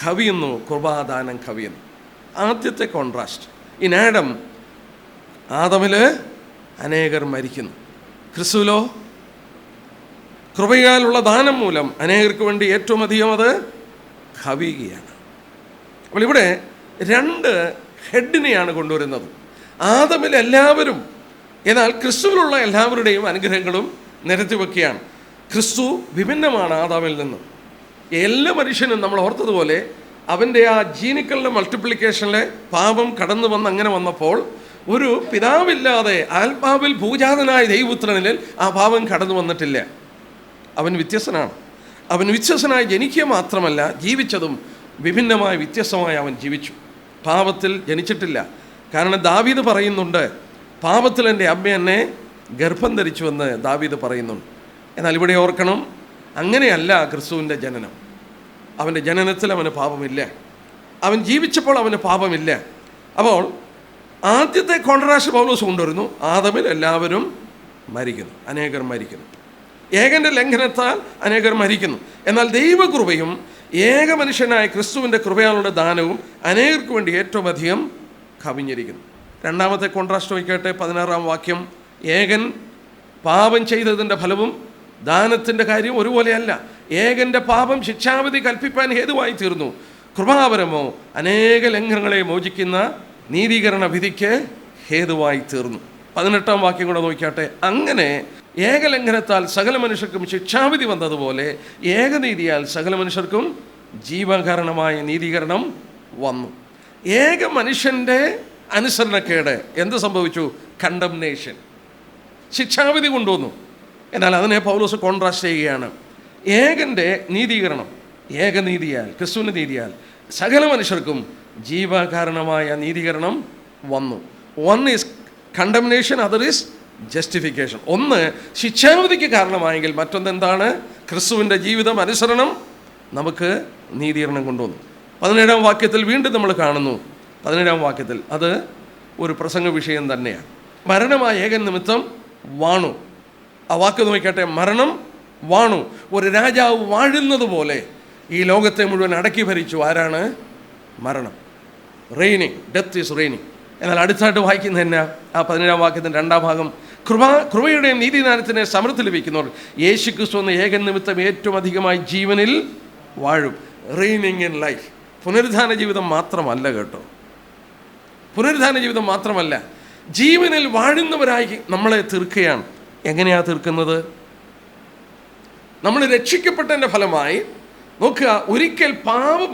കവിയുന്നു, കൃപാദാനം കവിയുന്നു. ആദ്യത്തെ കോൺട്രാസ്റ്റ്, ഇൻ ആദമിൽ അനേകർ മരിക്കുന്നു, ക്രിസ്തുവിലോ കൃപയാലുള്ള ദാനം മൂലം അനേകർക്ക് വേണ്ടി ഏറ്റവും അധികം അത് കവിയുകയാണ്. അപ്പോൾ ഇവിടെ രണ്ട് ഹെഡിനെയാണ് കൊണ്ടുവരുന്നത്. ആദമിൽ എല്ലാവരും, എന്നാൽ ക്രിസ്തുവിലുള്ള എല്ലാവരുടെയും അനുഗ്രഹങ്ങളും നിരത്തി വയ്ക്കുകയാണ്. ക്രിസ്തു വിഭിന്നമാണ് ആദാമിൽ നിന്നും. എല്ലാ മനുഷ്യനും നമ്മൾ ഓർത്തതുപോലെ അവൻ്റെ ആ ജീനിക്കലിൻ്റെ മൾട്ടിപ്ലിക്കേഷനിലെ പാപം കടന്നു വന്ന് അങ്ങനെ വന്നപ്പോൾ ഒരു പിതാവില്ലാതെ ആത്മാവിൽ ഭൂജാതനായ ദൈവപുത്രനിൽ ആ പാപം കടന്നു വന്നിട്ടില്ല. അവൻ വ്യത്യസ്തനാണ്. അവൻ വ്യത്യസ്തനായി ജനിക്കുക മാത്രമല്ല, ജീവിച്ചതും വിഭിന്നമായ വ്യത്യസ്തമായി അവൻ ജീവിച്ചു. പാപത്തിൽ ജനിച്ചിട്ടില്ല. കാരണം ദാവീദ് പറയുന്നുണ്ട്, പാപത്തിൽ എൻ്റെ അമ്മ എന്നെ ഗർഭം ധരിച്ചുവെന്ന് ദാവീദ് പറയുന്നുണ്ട്. എന്നാൽ ഇവിടെ ഓർക്കണം, അങ്ങനെയല്ല ക്രിസ്തുവിൻ്റെ ജനനം. അവൻ്റെ ജനനത്തിൽ അവന് പാപമില്ല. അവൻ ജീവിച്ചപ്പോൾ അവന് പാപമില്ല. അപ്പോൾ ആദ്യത്തെ കോൺട്രാസ്റ്റ് പൗലോസ് കൊണ്ടുവരുന്നു. ആദമിൽ എല്ലാവരും മരിക്കുന്നു, അനേകർ മരിക്കുന്നു. ഏകൻ്റെ ലംഘനത്താൽ അനേകർ മരിക്കുന്നു. എന്നാൽ ദൈവകൃപയും ഏക മനുഷ്യനായ ക്രിസ്തുവിൻ്റെ കൃപയാലുള്ള ദാനവും അനേകർക്ക് വേണ്ടി ഏറ്റവും അധികം കവിഞ്ഞിരിക്കുന്നു. രണ്ടാമത്തെ കോൺട്രാസ്റ്റ് നോക്കിക്കട്ടെ, 16-ാം വാക്യം. ഏകൻ പാപം ചെയ്തതിൻ്റെ ഫലവും ദാനത്തിൻ്റെ കാര്യവും ഒരുപോലെയല്ല. ഏകൻ്റെ പാപം ശിക്ഷാവിധി കൽപ്പിപ്പാൻ ഹേതുവായി തീർന്നു, കൃപാവരമോ അനേക ലംഘനങ്ങളെ മോചിക്കുന്ന നീതീകരണ വിധിക്ക് ഹേതുവായി തീർന്നു. 18-ാം വാക്യം കൂടെ നോക്കിയാട്ടെ. അങ്ങനെ ഏകലംഘനത്താൽ സകല മനുഷ്യർക്കും ശിക്ഷാവിധി വന്നതുപോലെ ഏകനീതിയാൽ സകല മനുഷ്യർക്കും ജീവകാരണമായ നീതീകരണം വന്നു. ഏക മനുഷ്യൻ്റെ അനുസരണക്കേട് എന്ത് സംഭവിച്ചു? കണ്ടംനേഷൻ, ശിക്ഷാവിധി കൊണ്ടുവന്നു. എന്നാൽ അതിനെ പൗലോസ് കോൺട്രാസ്റ്റ് ചെയ്യുകയാണ്. ഏകൻ്റെ നീതീകരണം, ഏകനീതിയാൽ, ക്രിസ്തുവിൻ്റെ നീതിയാൽ സകല മനുഷ്യർക്കും ജീവകാരണമായ നീതീകരണം വന്നു. One is condemnation, other is justification. ഒന്ന് ശിക്ഷാവിധിക്ക് കാരണമായെങ്കിൽ മറ്റൊന്നെന്താണ്? ക്രിസ്തുവിൻ്റെ ജീവിതം അനുസരണം നമുക്ക് നീതീകരണം കൊണ്ടുവന്നു. 17-ാം വാക്യത്തിൽ വീണ്ടും നമ്മൾ കാണുന്നു. 17-ാം വാക്യത്തിൽ അത് ഒരു പ്രസംഗ വിഷയം തന്നെയാണ്. മരണമായ ഏകൻ നിമിത്തം വാണു. ആ വാക്ക് നോക്കിക്കട്ടെ, മരണം വാണു. ഒരു രാജാവ് വാഴുന്നത് പോലെ ഈ ലോകത്തെ മുഴുവൻ അടക്കി ഭരിച്ചു. ആരാണ്? മരണം. Raining, death is raining. എന്നാൽ അടുത്തായിട്ട് വായിക്കുന്ന തന്നെ ആ 17-ാം വാക്യത്തിൻ്റെ 2-ാം ഭാഗം, കൃപയുടെയും നീതിദാനത്തിൻ്റെ സമൃദ്ധി ലഭിക്കുന്നവർ യേശു ക്രിസ്തു എന്ന ഏകൻ നിമിത്തം ഏറ്റവും അധികമായി ജീവനിൽ വാഴും. Raining in life. പുനരുദ്ധാന ജീവിതം മാത്രമല്ല കേട്ടോ, പുനരുദ്ധാന ജീവിതം മാത്രമല്ല, ജീവനിൽ വാഴുന്നവരായി നമ്മളെ തീർക്കുകയാണ്. എങ്ങനെയാണ് തീർക്കുന്നത്? നമ്മൾ രക്ഷിക്കപ്പെട്ടതിൻ്റെ ഫലമായി നോക്കുക, ഒരിക്കൽ പാപം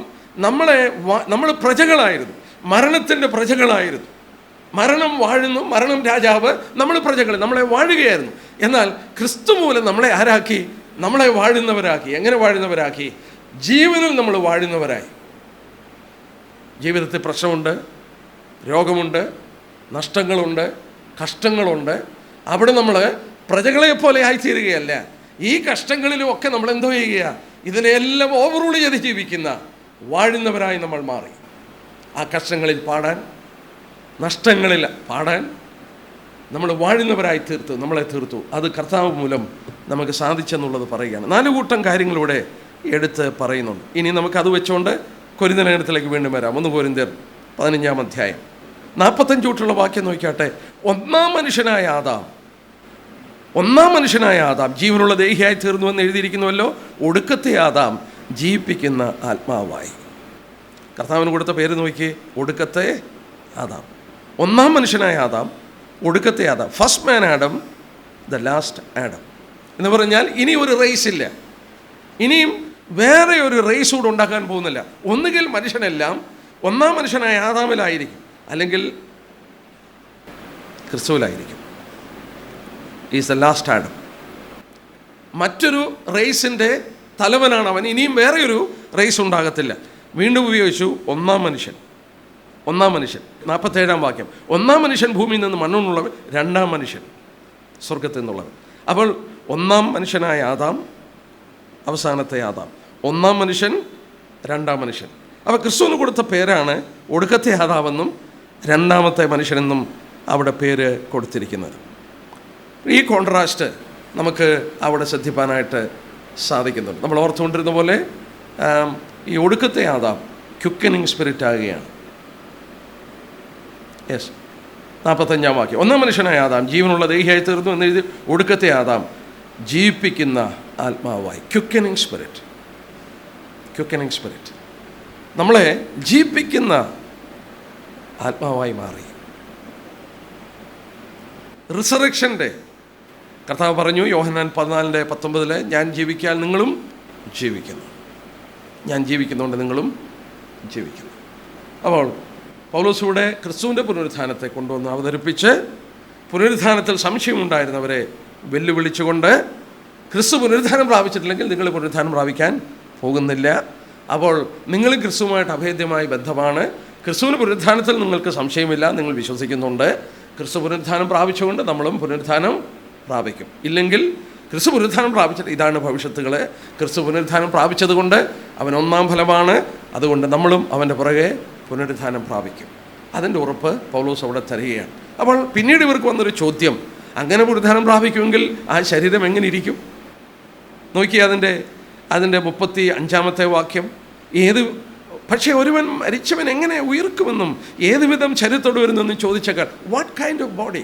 നമ്മൾ പ്രജകളായിരുന്നു, മരണത്തിൻ്റെ പ്രജകളായിരുന്നു. മരണം വാഴുന്നു, മരണം രാജാവ്, നമ്മൾ പ്രജകൾ, നമ്മളെ വാഴുകയായിരുന്നു. എന്നാൽ ക്രിസ്തു മൂലം നമ്മളെ ആരാക്കി? നമ്മളെ വാഴുന്നവരാക്കി. എങ്ങനെ വാഴുന്നവരാക്കി? ജീവനിൽ നമ്മൾ വാഴുന്നവരായി. ജീവിതത്തിൽ പ്രശ്നമുണ്ട്, രോഗമുണ്ട്, നഷ്ടങ്ങളുണ്ട്, കഷ്ടങ്ങളുണ്ട്. അവിടെ നമ്മൾ പ്രജകളെപ്പോലെ ആയിത്തീരുകയല്ല. ഈ കഷ്ടങ്ങളിലും ഒക്കെ നമ്മൾ എന്തോ ചെയ്യുക? ഇതിനെല്ലാം ഓവർറൂൾ ചെയ്ത് ജീവിക്കുന്ന വാഴുന്നവരായി നമ്മൾ മാറി. ആ കഷ്ടങ്ങളിൽ പാടാൻ, നഷ്ടങ്ങളിൽ പാടാൻ നമ്മൾ വാഴുന്നവരായി നമ്മളെ തീർത്തു. അത് കർത്താവ് മൂലം നമുക്ക് സാധിച്ചെന്നുള്ളത് പറയുകയാണ്. 4 കൂട്ടം കാര്യങ്ങളിലൂടെ എടുത്ത് പറയുന്നുണ്ട്. ഇനി നമുക്കത് വെച്ചുകൊണ്ട് കൊരിന്ത്യർ ലേഖനത്തിലേക്ക് വീണ്ടും വരാം. 1 കൊരിന്ത്യർ 15-ാം അധ്യായം 45 തൊട്ടുള്ള വാക്യം നോക്കിയാട്ടെ. ഒന്നാം മനുഷ്യനായ ആദാം ജീവനുള്ള ദേഹിയായി തീർന്നുവെന്ന് എഴുതിയിരിക്കുന്നുവല്ലോ. ഒടുക്കത്തെ ആദാം ജീവിപ്പിക്കുന്ന ആത്മാവായി. കർത്താവിന് കൊടുത്ത പേര് നോക്കി, ഒടുക്കത്തെ ആദാം. ഒന്നാം മനുഷ്യനായ ആദാം, ഒടുക്കത്തെ Adam. First man Adam, the last Adam എന്ന് പറഞ്ഞാൽ ഇനി ഒരു റേസ് ഇല്ല. ഇനിയും വേറെ ഒരു റേസ് കൂടെ ഉണ്ടാക്കാൻ പോകുന്നില്ല. ഒന്നുകിൽ മനുഷ്യനെല്ലാം ഒന്നാം മനുഷ്യനായ ആദാമിലായിരിക്കും, അല്ലെങ്കിൽ ക്രിസ്തുവിലായിരിക്കും. Is the last Adam. മറ്റൊരു റേസിൻ്റെ തലവനാണ് അവൻ. ഇനിയും വേറെ ഒരു റേസ് ഉണ്ടാകത്തില്ല. വീണ്ടും ഉപയോഗിച്ചു ഒന്നാം മനുഷ്യൻ. 47-ാം വാക്യം. ഒന്നാം മനുഷ്യൻ ഭൂമിയിൽ നിന്ന് മണ്ണുന്നുള്ളവൻ, രണ്ടാം മനുഷ്യൻ സ്വർഗത്തിൽ നിന്നുള്ളവൻ. അപ്പോൾ ഒന്നാം മനുഷ്യനായ ആദാം, അവസാനത്തെ ആദാം. ഒന്നാം മനുഷ്യൻ, രണ്ടാം മനുഷ്യൻ. അപ്പോൾ ക്രിസ്തുവിന് കൊടുത്ത പേരാണ് ഒടുക്കത്തെ ആദാമെന്നും രണ്ടാമത്തെ മനുഷ്യനെന്നും അവിടെ പേര് കൊടുത്തിരിക്കുന്നത്. ഈ കോൺട്രാസ്റ്റ് നമുക്ക് അവിടെ ശ്രദ്ധിപ്പാനായിട്ട് സാധിക്കുന്നുണ്ട്. നമ്മൾ ഓർത്തുകൊണ്ടിരുന്ന പോലെ ഈ ഒടുക്കത്തെ ആദാം ക്വിക്കനിങ് സ്പിരിറ്റ് ആകുകയാണ്. യെസ്, 45-ാം വാക്യം. ഒന്നാം മനുഷ്യനായ ആദാം ജീവനുള്ള ദേഹിയായി തീർന്നു എന്നെഴുതി. ഒടുക്കത്തെ ആദാം ജീവിപ്പിക്കുന്ന ആത്മാവായി. ക്വിക്കനിങ് സ്പിരിറ്റ് നമ്മളെ ജീവിപ്പിക്കുന്ന ആത്മാവായി മാറി. റിസറക്ഷൻ്റെ കർത്താവ് പറഞ്ഞു യോഹന്നാൻ 14:19, ഞാൻ ജീവിക്കാൻ നിങ്ങളും ജീവിക്കുന്നു, ഞാൻ ജീവിക്കുന്നുണ്ട് നിങ്ങളും ജീവിക്കുന്നു. അപ്പോൾ പൗലോസിലൂടെ ക്രിസ്തുവിൻ്റെ പുനരുത്ഥാനത്തെ കൊണ്ടുവന്ന് അവതരിപ്പിച്ച് പുനരുത്ഥാനത്തിൽ സംശയമുണ്ടായിരുന്നവരെ വെല്ലുവിളിച്ചുകൊണ്ട്, ക്രിസ്തു പുനരുത്ഥാനം പ്രാപിച്ചിട്ടില്ലെങ്കിൽ നിങ്ങൾ പുനരുത്ഥാനം പ്രാപിക്കാൻ പോകുന്നില്ല. അപ്പോൾ നിങ്ങൾ ക്രിസ്തുവുമായിട്ട് അഭേദ്യമായ ബന്ധമാണ്. ക്രിസ്തുവിന് പുനരുത്ഥാനത്തിൽ നിങ്ങൾക്ക് സംശയമില്ല, നിങ്ങൾ വിശ്വസിക്കുന്നുണ്ട്. ക്രിസ്തു പുനരുത്ഥാനം പ്രാപിച്ചുകൊണ്ട് നമ്മളും പുനരുത്ഥാനം പ്രാപിക്കും. ഇല്ലെങ്കിൽ ക്രിസ്തു പുനരുത്ഥാനം പ്രാപിച്ചിട്ട് ഇതാണ് ഭവിഷ്യത്തുകൾ. ക്രിസ്തു പുനരുത്ഥാനം പ്രാപിച്ചത് കൊണ്ട് അവൻ ഒന്നാം ഫലമാണ്. അതുകൊണ്ട് നമ്മളും അവൻ്റെ പുറകെ പുനരുത്ഥാനം പ്രാപിക്കും. അതിൻ്റെ ഉറപ്പ് പൗലോസ് അവിടെ തരികയാണ്. അപ്പോൾ പിന്നീട് ഇവർക്ക് വന്നൊരു ചോദ്യം, അങ്ങനെ പുനരുത്ഥാനം പ്രാപിക്കുമെങ്കിൽ ആ ശരീരം എങ്ങനെ ഇരിക്കും? നോക്കി അതിൻ്റെ 35-ാമത്തെ വാക്യം. പക്ഷേ ഒരുവൻ മരിച്ചവൻ എങ്ങനെ ഉയർക്കുമെന്നും ഏത് വിധം ശരീരത്തോട് വരുന്നെന്നും ചോദിച്ചേക്കാൾ, വാട്ട് കൈൻഡ് ഓഫ് ബോഡി?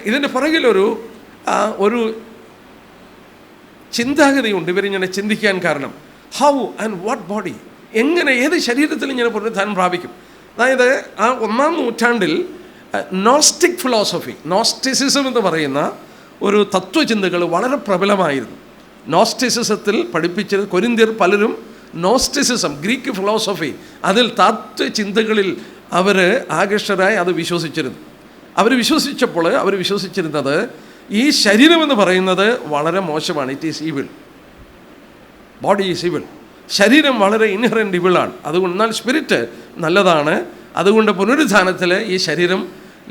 ഇതിൻ്റെ പുറകിലൊരു ചിന്താഗതിയുണ്ട് ഇവരിങ്ങനെ ചിന്തിക്കാൻ കാരണം. How and what body? എങ്ങനെ, ഏത് ശരീരത്തിൽ ഇങ്ങനെ പുനരുത്ഥാനം പ്രാപിക്കും? അതായത് ആ 1-ാം നൂറ്റാണ്ടിൽ നോസ്റ്റിക് ഫിലോസഫി, നോസ്റ്റിസിസം എന്ന് പറയുന്ന ഒരു തത്വചിന്തകൾ വളരെ പ്രബലമായിരുന്നു. നോസ്റ്റിസിസത്തിൽ പഠിപ്പിച്ചത് കൊരിന്ത്യർ പലരും നോസ്റ്റിസിസം, ഗ്രീക്ക് ഫിലോസഫി, അതിൽ തത്വചിന്തകളിൽ അവർ ആകർഷകരായി അത് വിശ്വസിച്ചിരുന്നു. അവർ വിശ്വസിച്ചിരുന്നത് ഈ ശരീരമെന്ന് പറയുന്നത് വളരെ മോശമാണ്. It is evil, body is evil. ശരീരം വളരെ ഇൻഹറൻറ്റ് ഇവിളാണ്. അതുകൊണ്ട് എന്നാൽ സ്പിരിറ്റ് നല്ലതാണ്. അതുകൊണ്ട് പുനരുത്ഥാനത്തിൽ ഈ ശരീരം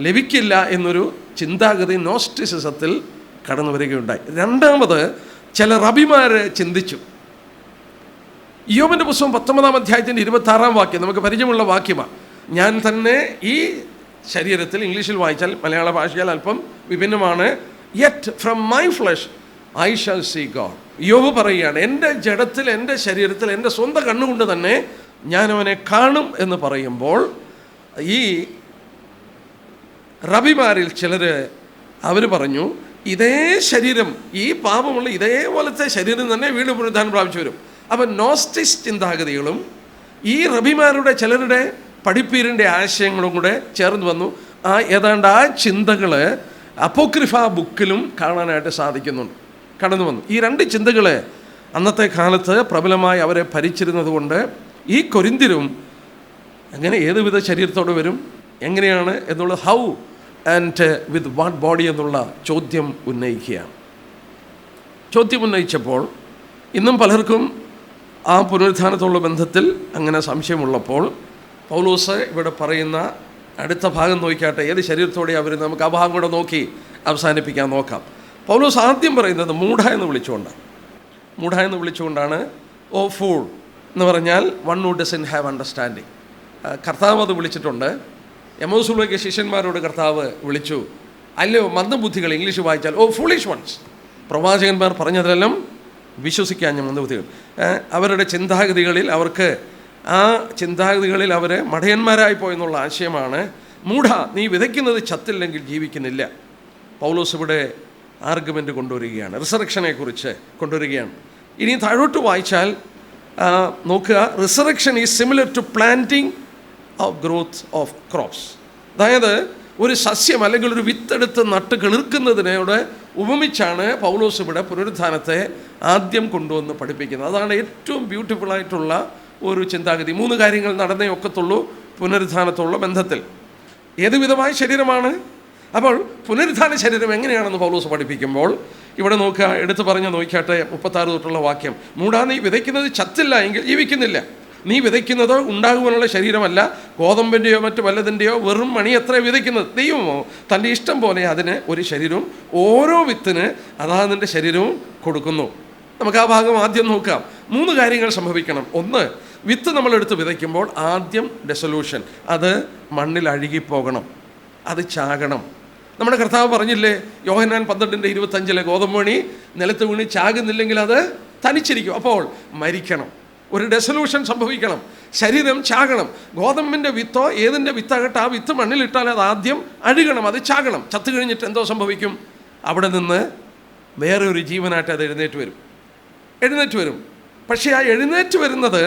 ലഭിക്കില്ല എന്നൊരു ചിന്താഗതി നോസ്റ്റിസിസത്തിൽ കടന്നു വരികയുണ്ടായി. രണ്ടാമത് ചില റബിമാർ ചിന്തിച്ചു. യോബിൻ്റെ പുസ്തകം 19-ാം അധ്യായത്തിൻ്റെ 26-ാം വാക്യം നമുക്ക് പരിചയമുള്ള വാക്യമാണ്. ഞാൻ തന്നെ ഈ ശരീരത്തിൽ, ഇംഗ്ലീഷിൽ വായിച്ചാൽ മലയാള ഭാഷയാൽ അല്പം വിഭിന്നമാണ്, yet from my flesh I shall see God. യോബ് പറയുകയാണ്, എൻ്റെ ജഡത്തിൽ, എൻ്റെ ശരീരത്തിൽ, എൻ്റെ സ്വന്തം കണ്ണുകൊണ്ട് തന്നെ ഞാൻ അവനെ കാണും എന്ന് പറയുമ്പോൾ ഈ റബിമാരിൽ ചിലർ അവർ പറഞ്ഞു, ഇതേ ശരീരം, ഈ പാപമുള്ള ഇതേപോലത്തെ ശരീരം തന്നെ വീണ്ടും പുനരുദ്ധാനം പ്രാപിച്ചു വരും. അപ്പം നോസ്റ്റിസ് ചിന്താഗതികളും ഈ റബിമാരുടെ ചിലരുടെ പഠിപ്പീരിൻ്റെ ആശയങ്ങളും കൂടെ ചേർന്ന് വന്നു. ഏതാണ്ട് ആ ചിന്തകൾ അപ്പോക്രിഫ ബുക്കിലും കാണാനായിട്ട് സാധിക്കുന്നുണ്ട്, കടന്നു വന്നു. ഈ രണ്ട് ചിന്തകൾ അന്നത്തെ കാലത്ത് പ്രബലമായി അവരെ ഭരിച്ചിരുന്നത് കൊണ്ട് ഈ കൊരിന്ത്യരും അങ്ങനെ ഏതുവിധ ശരീരത്തോടെ വരും, എങ്ങനെയാണ് എന്നുള്ള how and with what body എന്നുള്ള ചോദ്യം ഉന്നയിക്കുകയാണ്. ചോദ്യം ഉന്നയിച്ചപ്പോൾ ഇന്നും പലർക്കും ആ പുനരുത്ഥാനത്തോടുള്ള ബന്ധത്തിൽ അങ്ങനെ സംശയമുള്ളപ്പോൾ പൗലോസ് ഇവിടെ പറയുന്ന അടുത്ത ഭാഗം നോക്കിയാട്ടെ, ഏത് ശരീരത്തോടെ അവർ, നമുക്ക് ആ ഭാഗം കൂടെ നോക്കി അവസാനിപ്പിക്കാൻ നോക്കാം. പൗലോസ് ആദ്യം പറയുന്നത് മൂഢ എന്ന് വിളിച്ചുകൊണ്ടാണ്. ഓ ഫൂൾ എന്ന് പറഞ്ഞാൽ one who doesn't have understanding. കർത്താവ് അത് വിളിച്ചിട്ടുണ്ട്. എമോസിലേക്ക് ശിഷ്യന്മാരോട് കർത്താവ് വിളിച്ചു, അല്ലയോ മന്ദബുദ്ധികൾ, ഇംഗ്ലീഷ് വായിച്ചാൽ ഓ ഫൂളിഷ് വൺസ്. പ്രവാചകന്മാർ പറഞ്ഞതിലെല്ലാം വിശ്വസിക്കാൻ മന്ദബുദ്ധികൾ. അവരുടെ ചിന്താഗതികളിൽ അവർ മടയന്മാരായി പോയെന്നുള്ള ആശയമാണ്. മൂഢ, നീ വിതയ്ക്കുന്നത് ചത്തില്ലെങ്കിൽ ജീവിക്കുന്നില്ല. പൗലോസ് ഇവിടെ ആർഗ്യുമെൻ്റ് കൊണ്ടുവരികയാണ്, റിസറക്ഷനെ കുറിച്ച് കൊണ്ടുവരികയാണ്. ഇനി താഴോട്ട് വായിച്ചാൽ നോക്കുക, resurrection is similar to planting of growth of crops. അതായത് ഒരു സസ്യം അല്ലെങ്കിൽ ഒരു വിത്തെടുത്ത് നട്ട് കിളിർക്കുന്നതിനോട് ഉപമിച്ചാണ് പൗലോസ് ഇവിടെ പുനരുത്ഥാനത്തെ ആദ്യം കൊണ്ടുവന്ന് പഠിപ്പിക്കുന്നത്. അതാണ് ഏറ്റവും ബ്യൂട്ടിഫുള്ളായിട്ടുള്ള ഒരു ചിന്താഗതി. 3 കാര്യങ്ങൾ നടന്നേ ഒക്കത്തുള്ളൂ പുനരുത്ഥാനത്തോടുള്ള ബന്ധത്തിൽ. ഏതുവിധമായ ശരീരമാണ്? അപ്പോൾ പുനരുത്ഥാന ശരീരം എങ്ങനെയാണെന്ന് പൗലോസ് പഠിപ്പിക്കുമ്പോൾ ഇവിടെ നോക്കുക, എടുത്തു പറഞ്ഞ് നോക്കിയാട്ടെ 36 തൊട്ടുള്ള വാക്യം. മൂഢാ, നീ വിതയ്ക്കുന്നത് ചത്തില്ല എങ്കിൽ ജീവിക്കുന്നില്ല. നീ വിതയ്ക്കുന്നത് ഉണ്ടാകുവാനുള്ള ശരീരമല്ല, ഗോതമ്പിൻ്റെയോ മറ്റു വല്ലതിൻ്റെയോ വെറും മണി എത്ര വിതയ്ക്കുന്നത്. ദൈവമോ തൻ്റെ ഇഷ്ടം പോലെ അതിന് ഒരു ശരീരവും ഓരോ വിത്തിന് അതാതിൻ്റെ ശരീരവും കൊടുക്കുന്നു. നമുക്ക് ആ ഭാഗം ആദ്യം നോക്കാം. 3 കാര്യങ്ങൾ സംഭവിക്കണം. ഒന്ന്, വിത്ത് നമ്മളെടുത്ത് വിതയ്ക്കുമ്പോൾ ആദ്യം ഡെസൊല്യൂഷൻ, അത് മണ്ണിൽ അഴുകിപ്പോകണം, അത് ചാകണം. നമ്മുടെ കർത്താവ് പറഞ്ഞില്ലേ, യോഹന്നാൻ 12:25 ഗോതമ്പ് മണി നിലത്ത് വീണ് ചാകുന്നില്ലെങ്കിൽ അത് തനിച്ചിരിക്കും, അപ്പോൾ മരിക്കണം. ഒരു ഡെസൊല്യൂഷൻ സംഭവിക്കണം, ശരീരം ചാകണം. ഗോതമ്പിൻ്റെ വിത്തോ ഏതിൻ്റെ വിത്താകട്ടെ, ആ വിത്ത് മണ്ണിലിട്ടാൽ അത് ആദ്യം അഴുകണം, അത് ചാകണം. ചത്തു കഴിഞ്ഞിട്ട് എന്തോ സംഭവിക്കും? അവിടെ നിന്ന് വേറെ ഒരു ജീവനായിട്ട് അത് എഴുന്നേറ്റ് വരും. പക്ഷേ ആ എഴുന്നേറ്റ് വരുന്നത്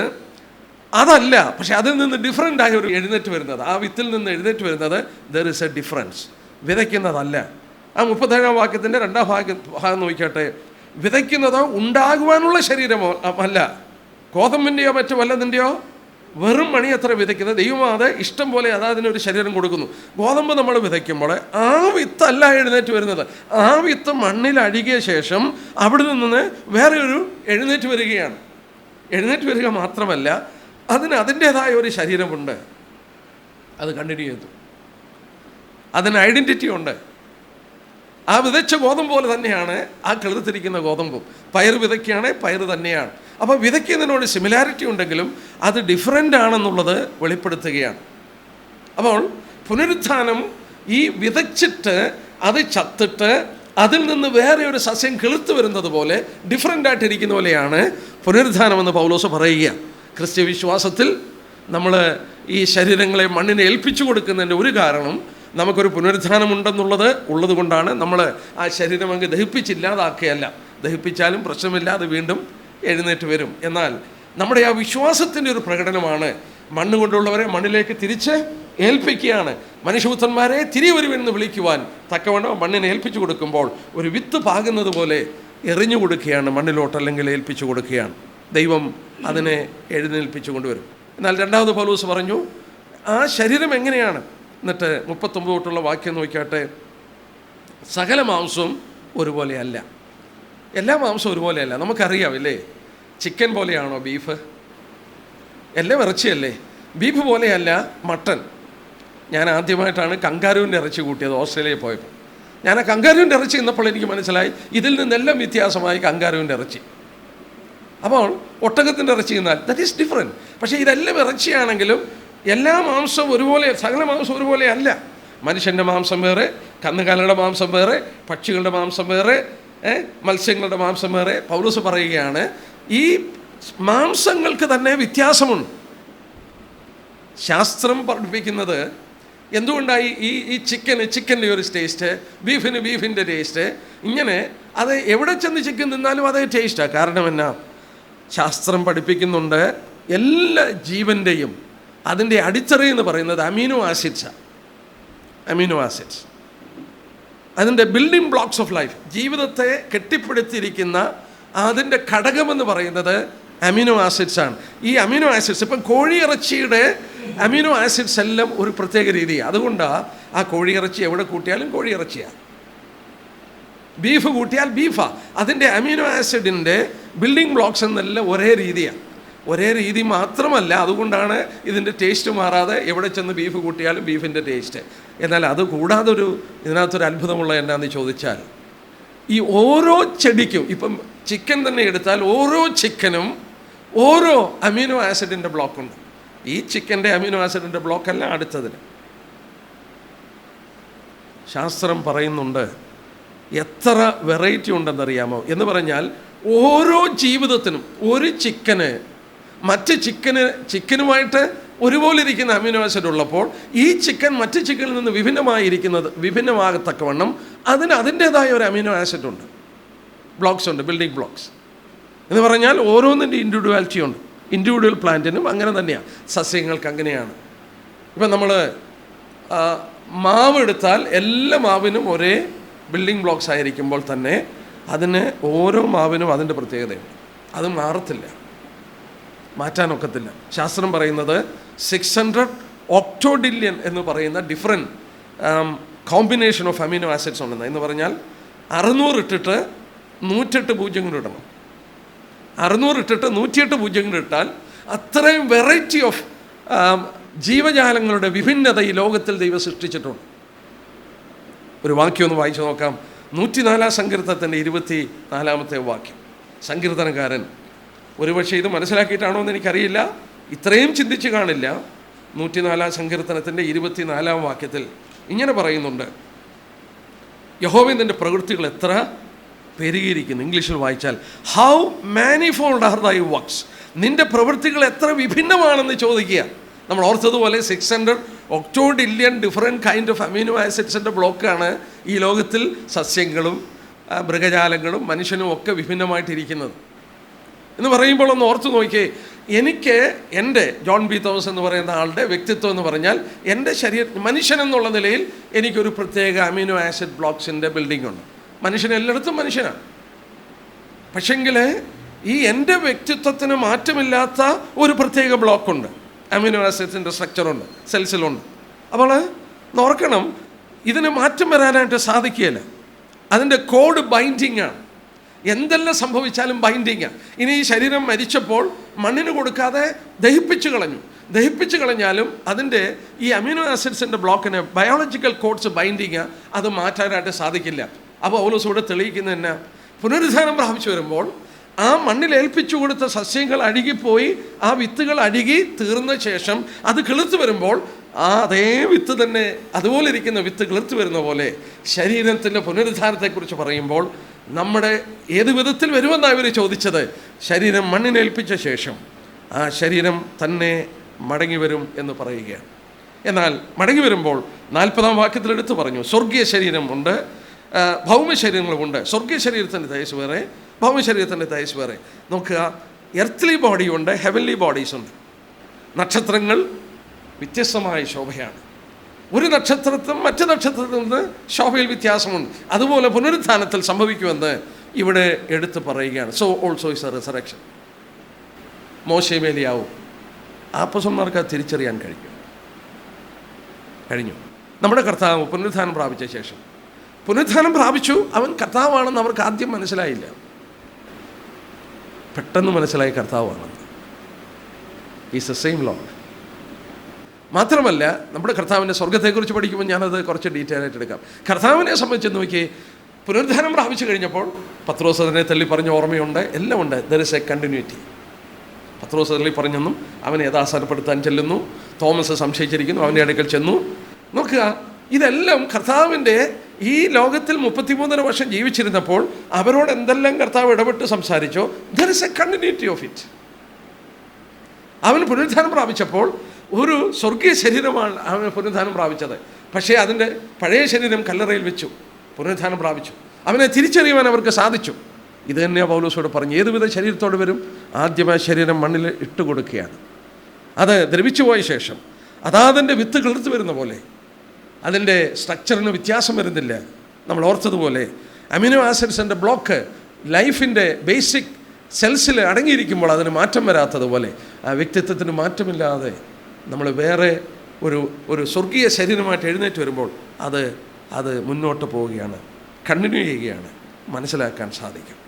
അതല്ല, പക്ഷെ അതിൽ നിന്ന് ഡിഫറൻ്റ് ആയ ഒരു എഴുന്നേറ്റ് വരുന്നത്, ആ വിത്തിൽ നിന്ന് എഴുന്നേറ്റ് വരുന്നത് ദർ ഇസ് എ ഡിഫറൻസ്. വിതയ്ക്കുന്നതല്ല. ആ 37-ാം വാക്യത്തിൻ്റെ 2ാം ഭാഗം നോക്കിയാട്ടെ. വിതയ്ക്കുന്നത് ഉണ്ടാകുവാനുള്ള ശരീരമോ അല്ല, ഗോതമ്പിൻ്റെയോ മറ്റു വല്ലതിൻ്റെയോ വെറും മണി എത്ര വിതയ്ക്കുന്നത്. ദൈവം അത് ഇഷ്ടം പോലെ അതിനൊരു ശരീരം കൊടുക്കുന്നു. ഗോതമ്പ് നമ്മൾ വിതയ്ക്കുമ്പോൾ ആ വിത്തല്ല എഴുന്നേറ്റ് വരുന്നത്, ആ വിത്ത് മണ്ണിൽ അഴുകിയ ശേഷം അവിടെ നിന്ന് വേറെ ഒരു എഴുന്നേറ്റ് വരികയാണ്. എഴുന്നേറ്റ് വരിക മാത്രമല്ല, അതിന് അതിൻ്റേതായ ഒരു ശരീരമുണ്ട്, അത് കണ്ടിന്യൂ ചെയ്തു, അതിന് ഐഡൻറ്റിറ്റി ഉണ്ട്. ആ വിതച്ച ഗോതമ്പ് പോലെ തന്നെയാണ് ആ കിളിർത്തിരിക്കുന്ന ഗോതമ്പും. പയർ വിതയ്ക്കുകയാണ്, പയർ തന്നെയാണ്. അപ്പോൾ വിതയ്ക്കുന്നതിനോട് സിമിലാരിറ്റി ഉണ്ടെങ്കിലും അത് ഡിഫറൻ്റ് ആണെന്നുള്ളത് വെളിപ്പെടുത്തുകയാണ്. അപ്പോൾ പുനരുത്ഥാനം ഈ വിതച്ചിട്ട് അത് ചത്തിട്ട് അതിൽ നിന്ന് വേറെ ഒരു സസ്യം കിളിർത്ത് വരുന്നത് പോലെ ഡിഫറൻ്റ് ആയിട്ടിരിക്കുന്ന പോലെയാണ് പുനരുത്ഥാനമെന്ന് പൗലോസ് പറയുക. ക്രിസ്ത്യ വിശ്വാസത്തിൽ നമ്മൾ ഈ ശരീരങ്ങളെ മണ്ണിനെ ഏൽപ്പിച്ചു കൊടുക്കുന്നതിൻ്റെ ഒരു കാരണം നമുക്കൊരു പുനരുത്ഥാനമുണ്ടെന്നുള്ളത് കൊണ്ടാണ്. നമ്മൾ ആ ശരീരം അങ്ങ് ദഹിപ്പിച്ചില്ലാതാക്കുകയല്ല, ദഹിപ്പിച്ചാലും പ്രശ്നമില്ല, അത് വീണ്ടും എഴുന്നേറ്റ് വരും. എന്നാൽ നമ്മുടെ ആ വിശ്വാസത്തിൻ്റെ ഒരു പ്രകടനമാണ് മണ്ണ് കൊണ്ടുള്ളവരെ മണ്ണിലേക്ക് തിരിച്ച് ഏൽപ്പിക്കുകയാണ്. മനുഷ്യപുത്രന്മാരെ തിരികെ വരുമെന്ന് വിളിക്കുവാൻ തക്കവണ്ണം മണ്ണിനെ ഏൽപ്പിച്ചു കൊടുക്കുമ്പോൾ ഒരു വിത്ത് പാകുന്നത് പോലെ എറിഞ്ഞു കൊടുക്കുകയാണ് മണ്ണിലോട്ട്, അല്ലെങ്കിൽ ഏൽപ്പിച്ചു കൊടുക്കുകയാണ്. ദൈവം അതിനെ എഴുന്നേൽപ്പിച്ചു കൊണ്ടുവരും. എന്നാൽ 2ാമത് പൗലോസ് പറഞ്ഞു ആ ശരീരം എങ്ങനെയാണ്. എന്നിട്ട് 39 തൊട്ടുള്ള വാക്യം നോക്കിയാട്ടെ. സകല മാംസവും ഒരുപോലെയല്ല, എല്ലാ മാംസവും ഒരുപോലെയല്ല. നമുക്കറിയാം ഇല്ലേ, ചിക്കൻ പോലെയാണോ ബീഫ്? എല്ലാം ഇറച്ചിയല്ലേ. ബീഫ് പോലെയല്ല മട്ടൻ. ഞാൻ ആദ്യമായിട്ടാണ് കങ്കാരുവിൻ്റെ ഇറച്ചി കൂട്ടിയത് ഓസ്ട്രേലിയയിൽ പോയപ്പോൾ. ഞാൻ ആ കങ്കാരുവിൻ്റെ ഇറച്ചി ഇന്നപ്പോൾ എനിക്ക് മനസ്സിലായി ഇതിൽ നിന്നെല്ലാം വ്യത്യാസമായി കങ്കാരുവിൻ്റെ ഇറച്ചി. അപ്പോൾ ഒട്ടകത്തിൻ്റെ ഇറച്ചി എന്നാൽ ദറ്റ് ഈസ് ഡിഫറെൻറ്റ്. പക്ഷേ ഇതെല്ലാം ഇറച്ചിയാണെങ്കിലും എല്ലാ മാംസവും ഒരുപോലെ, സകല മാംസം ഒരുപോലെ അല്ല. മനുഷ്യൻ്റെ മാംസം വേറെ, കന്നുകാലികളുടെ മാംസം വേറെ, പക്ഷികളുടെ മാംസം വേറെ, മത്സ്യങ്ങളുടെ മാംസം വേറെ. പൗലോസ് പറയുകയാണ് ഈ മാംസങ്ങൾക്ക് തന്നെ വ്യത്യാസമുണ്ട്. ശാസ്ത്രം പഠിപ്പിക്കുന്നത് എന്തുകൊണ്ടായി ഈ ചിക്കൻ്റെ ഒരു ടേസ്റ്റ്, ബീഫിൻ്റെ ടേസ്റ്റ്, ഇങ്ങനെ അത് എവിടെ ചെന്ന് ചിക്കൻ തിന്നാലും അതേ ടേസ്റ്റാണ്. കാരണം എന്നാ? ശാസ്ത്രം പഠിപ്പിക്കുന്നുണ്ട് എല്ലാ ജീവൻ്റെയും അതിൻ്റെ അടിത്തറയെന്ന് പറയുന്നത് അമീനോ ആസിഡ്സാണ്. അമീനോ ആസിഡ്സ് അതിൻ്റെ ബിൽഡിംഗ് ബ്ലോക്സ് ഓഫ് ലൈഫ്, ജീവിതത്തെ കെട്ടിപ്പടുത്തിയിരിക്കുന്ന അതിൻ്റെ ഘടകമെന്ന് പറയുന്നത് അമീനോ ആസിഡ്സാണ്. ഈ അമീനോ ആസിഡ്സ് ഇപ്പം കോഴിയിറച്ചിയുടെ അമീനോ ആസിഡ്സ് എല്ലാം ഒരു പ്രത്യേക രീതിയാണ്. അതുകൊണ്ടാണ് ആ കോഴിയിറച്ചി എവിടെ കൂട്ടിയാലും കോഴിയിറച്ചിയാണ്, ബീഫ് കൂട്ടിയാൽ ബീഫാണ്. അതിൻ്റെ അമീനോ ആസിഡിൻ്റെ ബിൽഡിംഗ് ബ്ലോക്സ് എന്നെല്ലാം ഒരേ രീതിയാണ്. ഒരേ രീതി മാത്രമല്ല, അതുകൊണ്ടാണ് ഇതിൻ്റെ ടേസ്റ്റ് മാറാതെ എവിടെ ചെന്ന് ബീഫ് കൂട്ടിയാലും ബീഫിൻ്റെ ടേസ്റ്റ്. എന്നാൽ അത് കൂടാതെ ഇതിനകത്തൊരു അത്ഭുതമുള്ള എന്നാന്ന് ചോദിച്ചാൽ, ഈ ഓരോ ചെടിക്കും, ഇപ്പം ചിക്കൻ തന്നെ എടുത്താൽ ഓരോ ചിക്കനും ഓരോ അമീനോ ആസിഡിൻ്റെ ബ്ലോക്കുണ്ട്. ഈ ചിക്കൻ്റെ അമീനോ ആസിഡിൻ്റെ ബ്ലോക്കല്ല അടുത്തതിന്. ചിത്രം പറയുന്നുണ്ട് എത്ര വെറൈറ്റി ഉണ്ടെന്നറിയാമോ എന്ന് പറഞ്ഞാൽ, ഓരോ ജീവിതത്തിനും ഒരു ചിക്കന് മറ്റ് ചിക്കനുമായിട്ട് ഒരുപോലെ ഇരിക്കുന്ന അമീനോ ആസിഡ് ഉള്ളപ്പോൾ ഈ ചിക്കൻ മറ്റ് ചിക്കനിൽ നിന്ന് വിഭിന്നമാകത്തക്കവണ്ണം അതിന് അതിൻ്റേതായ ഒരു അമീനോ ആസിഡ് ഉണ്ട്, ബ്ലോക്സ് ഉണ്ട്, ബിൽഡിംഗ് ബ്ലോക്സ് എന്ന് പറഞ്ഞാൽ ഓരോന്നിൻ്റെ ഇൻഡിവിജ്വാലിറ്റി ഉണ്ട്. ഇൻഡിവിജ്വൽ പ്ലാന്റിനും അങ്ങനെ തന്നെയാണ്, സസ്യങ്ങൾക്ക് അങ്ങനെയാണ്. ഇപ്പം നമ്മൾ മാവ് എടുത്താൽ എല്ലാ മാവിനും ഒരേ ബിൽഡിംഗ് ബ്ലോക്സ് ആയിരിക്കുമ്പോൾ തന്നെ അതിന് ഓരോ മാവിനും അതിൻ്റെ പ്രത്യേകതയുണ്ട്. അത് മാറത്തില്ല, മാറ്റാനൊക്കത്തില്ല. ശാസ്ത്രം പറയുന്നത് 600 ഒക്ടോഡില്യൺ എന്ന് പറയുന്ന ഡിഫറെൻറ്റ് കോമ്പിനേഷൻ ഓഫ് അമീനോ ആസിഡ്സ് ഉണ്ടെന്ന്. എന്ന് പറഞ്ഞാൽ 600 ഇട്ടിട്ട് 108 പൂജ്യങ്ങൾ ഇടണം. 600 ഇട്ടിട്ട് 108 പൂജ്യങ്ങൾ ഇട്ടാൽ അത്രയും വെറൈറ്റി ഓഫ് ജീവജാലങ്ങളുടെ വിഭിന്നത ഈ ലോകത്തിൽ ദൈവം സൃഷ്ടിച്ചിട്ടുണ്ട്. ഒരു വാക്യം ഒന്ന് വായിച്ചു നോക്കാം. 104 സങ്കീർത്തനത്തിൻ്റെ 24 വാക്യം. സങ്കീർത്തനക്കാരൻ ഒരുപക്ഷെ ഇത് മനസ്സിലാക്കിയിട്ടാണോ എന്ന് എനിക്കറിയില്ല, ഇത്രയും ചിന്തിച്ച് കാണില്ല. 104 സങ്കീർത്തനത്തിൻ്റെ 24 വാക്യത്തിൽ ഇങ്ങനെ പറയുന്നുണ്ട്, യഹോവേ പ്രവൃത്തികൾ എത്ര പെരുകിയിരിക്കുന്നു. ഇംഗ്ലീഷിൽ വായിച്ചാൽ ഹൗ മാനിഫോൾഡ് ആർ ദൈ വർക്ക്സ്. നിൻ്റെ പ്രവൃത്തികൾ എത്ര വിഭിന്നമാണെന്ന് ചോദിക്കുക. നമ്മൾ ഓർത്തതുപോലെ 600 ഒക്ടോഡില്യൺ ഡിഫറെൻറ്റ് കൈൻഡ് ഓഫ് അമീനോ ആസിഡ്സിൻ്റെ ബ്ലോക്കാണ് ഈ ലോകത്തിൽ സസ്യങ്ങളും മൃഗജാലങ്ങളും മനുഷ്യനും ഒക്കെ വിഭിന്നമായിട്ടിരിക്കുന്നത് എന്ന് പറയുമ്പോൾ ഒന്ന് ഓർത്ത് നോക്കിയേ. എനിക്ക് എൻ്റെ ജോൺ ബി തോമസ് എന്ന് പറയുന്ന ആളുടെ വ്യക്തിത്വം എന്ന് പറഞ്ഞാൽ എൻ്റെ മനുഷ്യൻ എന്നുള്ള നിലയിൽ എനിക്കൊരു പ്രത്യേക അമീനോ ആസിഡ് ബ്ലോക്സിൻ്റെ ബിൽഡിംഗ് ഉണ്ട്. മനുഷ്യൻ എല്ലായിടത്തും മനുഷ്യനാണ്. പക്ഷെങ്കിൽ ഈ എൻ്റെ വ്യക്തിത്വത്തിന് മാറ്റമില്ലാത്ത ഒരു പ്രത്യേക ബ്ലോക്കുണ്ട്, അമീനോ ആസിഡ്സിൻ്റെ സ്ട്രക്ചറുണ്ട്, സെൽസിലുണ്ട്. അപ്പോൾ ഓർക്കണം, ഇതിന് മാറ്റം വരാനായിട്ട് സാധിക്കുകയില്ല. അതിൻ്റെ കോഡ് ബൈൻഡിങ് ആണ്. എന്തെല്ലാം സംഭവിച്ചാലും ബൈൻഡിങ്ങാണ്. ഇനി ഈ ശരീരം മരിച്ചപ്പോൾ മണ്ണിന് കൊടുക്കാതെ ദഹിപ്പിച്ച് കളഞ്ഞാലും അതിൻ്റെ ഈ അമീനോ ആസിഡ്സിൻ്റെ ബ്ലോക്കിന് ബയോളജിക്കൽ കോഡ്സ് ബൈൻഡിങ് അത് മാറ്റാനായിട്ട് സാധിക്കില്ല. അപ്പോൾ പൗലോസ് ഇവിടെ തെളിയിക്കുന്നത് തന്നെ, പുനരുദ്ധാനം പ്രാപിച്ചു വരുമ്പോൾ ആ മണ്ണിൽ ഏൽപ്പിച്ചു കൊടുത്ത സസ്യങ്ങൾ അഴുകിപ്പോയി, ആ വിത്തുകൾ അഴുകി തീർന്ന ശേഷം അത് കിളിർത്ത് വരുമ്പോൾ അതേ വിത്ത് തന്നെ, അതുപോലെ ഇരിക്കുന്ന വിത്ത് കിളിർത്ത് വരുന്ന പോലെ ശരീരത്തിൻ്റെ പുനരുദ്ധാനത്തെക്കുറിച്ച് പറയുമ്പോൾ നമ്മുടെ ഏത് വിധത്തിൽ വരുമെന്നാണ് ഇവർ ചോദിച്ചത്. ശരീരം മണ്ണിനേൽപ്പിച്ച ശേഷം ആ ശരീരം തന്നെ മടങ്ങി വരും എന്ന് പറയുകയാണ്. എന്നാൽ മടങ്ങി വരുമ്പോൾ 40 വാക്യത്തിൽ എടുത്തു പറഞ്ഞു, സ്വർഗീയ ശരീരമുണ്ട്, ഭൗമശരീരങ്ങളുമുണ്ട്. സ്വർഗീയ ശരീരത്തിൻ്റെ തേജസ് വേറെ, ഭൗമശരീരത്തിൻ്റെ തേജസ് വേറെ. നോക്കുക, എർത്തലി ബോഡിയുണ്ട്, ഹെവൻലി ബോഡീസ് ഉണ്ട്. നക്ഷത്രങ്ങൾ വ്യത്യസ്തമായ ശോഭയാണ്. ഒരു നക്ഷത്രത്തിൽ മറ്റു നക്ഷത്രത്തിൽ നിന്ന് ശോഭയിൽ വ്യത്യാസമുണ്ട്. അതുപോലെ പുനരുത്ഥാനത്തിൽ സംഭവിക്കുമെന്ന് ഇവിടെ എടുത്തു പറയുകയാണ്. So also is A resurrection. മോശയും ഏലിയാവും അപ്പോസ്തലന്മാർക്ക് അത് തിരിച്ചറിയാൻ കഴിഞ്ഞു. നമ്മുടെ കർത്താവ് പുനരുത്ഥാനം പ്രാപിച്ച ശേഷം, പുനരുത്ഥാനം പ്രാപിച്ചു, അവൻ കർത്താവാണെന്ന് അവർക്ക് ആദ്യം മനസ്സിലായില്ല. പെട്ടെന്ന് മനസ്സിലായി കർത്താവാണെന്ന്. Is the same Lord. മാത്രമല്ല നമ്മുടെ കർത്താവിൻ്റെ സ്വർഗ്ഗത്തെക്കുറിച്ച് പഠിക്കുമ്പോൾ ഞാനത് കുറച്ച് ഡീറ്റെയിൽ ആയിട്ട് എടുക്കാം. കർത്താവിനെ സംബന്ധിച്ച് നോക്കി പുനരുദ്ധാനം പ്രാപിച്ചു കഴിഞ്ഞപ്പോൾ പത്രോസ് അതിനെ തള്ളി പറഞ്ഞ ഓർമ്മയുണ്ട്, എല്ലാം ഉണ്ട്. There is a continuity. പത്രോസ് തള്ളി പറഞ്ഞെന്നും അവനെ യഥാസ്ഥാനപ്പെടുത്താൻ ചെല്ലുന്നു. തോമസ് സംശയിച്ചിരിക്കുന്നു, അവൻ്റെ അടുക്കൽ ചെന്നു. നോക്കുക, ഇതെല്ലാം കർത്താവിൻ്റെ ഈ ലോകത്തിൽ 33 വർഷം ജീവിച്ചിരുന്നപ്പോൾ അവരോട് എന്തെല്ലാം കർത്താവ് ഇടപെട്ട് സംസാരിച്ചോ, there is a continuity of it. അവൻ പുനരുദ്ധാനം പ്രാപിച്ചപ്പോൾ ഒരു സ്വർഗീയ ശരീരമാണ് അവൻ പുനരുദ്ധാനം പ്രാപിച്ചത്. പക്ഷേ അതിൻ്റെ പഴയ ശരീരം കല്ലറയിൽ വെച്ചു, പുനരുദ്ധാനം പ്രാപിച്ചു. അവനെ തിരിച്ചറിയുവാൻ അവർക്ക് സാധിച്ചു. ഇത് തന്നെയാണ് പൗലോസോട് പറഞ്ഞു, ഏതുവിധ ശരീരത്തോട് വരും? ആദ്യമായ ശരീരം മണ്ണിൽ ഇട്ടുകൊടുക്കുകയാണ്. അത് ദ്രവിച്ചു പോയ ശേഷം അതാതിൻ്റെ വിത്ത് കിളിർത്ത് വരുന്ന പോലെ അതിൻ്റെ സ്ട്രക്ചറിന് വ്യത്യാസം വരുന്നില്ല. നമ്മൾ ഓർത്തതുപോലെ അമിനോ ആസിഡ്സിൻ്റെ ബ്ലോക്ക് ലൈഫിൻ്റെ ബേസിക് സെൽസിൽ അടങ്ങിയിരിക്കുമ്പോൾ അതിന് മാറ്റം വരാത്തതുപോലെ ആ വ്യക്തിത്വത്തിന് മാറ്റമില്ലാതെ നമ്മൾ വേറെ ഒരു സ്വർഗീയ ശരീരമായിട്ട് എഴുന്നേറ്റ് വരുമ്പോൾ അത് മുന്നോട്ട് പോവുകയാണ്, കണ്ടിന്യൂ ചെയ്യുകയാണ്, മനസ്സിലാക്കാൻ സാധിക്കും.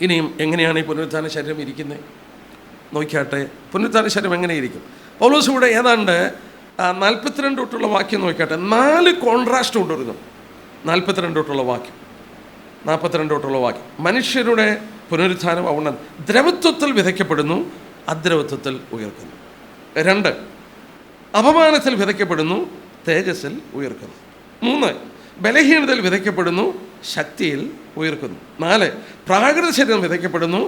ഇനിയും എങ്ങനെയാണ് ഈ പുനരുത്ഥാന ശരീരം ഇരിക്കുന്നത് നോക്കിയാട്ടെ. പുനരുത്ഥാന ശരീരം എങ്ങനെ ഇരിക്കും? പൗലോസ് ഇവിടെ ഏതാണ്ട് 42 തൊട്ടുള്ള വാക്യം നോക്കിയാട്ടെ. 4 കോൺട്രാസ്റ്റ് കൊണ്ടുവരുന്നു. 42 തൊട്ടുള്ള വാക്യം, 42 തൊട്ടുള്ള വാക്യം. മനുഷ്യരുടെ പുനരുത്ഥാനം ഔണ്ണ ദ്രവത്വത്തിൽ വിതയ്ക്കപ്പെടുന്നു, അദ്രവത്വത്തിൽ ഉയർക്കുന്നു. 2, അപമാനത്തിൽ വിതയ്ക്കപ്പെടുന്നു, തേജസ്സിൽ ഉയർക്കുന്നു. 3, ബലഹീനതയിൽ വിതയ്ക്കപ്പെടുന്നു, ശക്തിയിൽ ഉയർക്കുന്നു. 4, പ്രാകൃത ശരീരം വിതയ്ക്കപ്പെടുന്നു,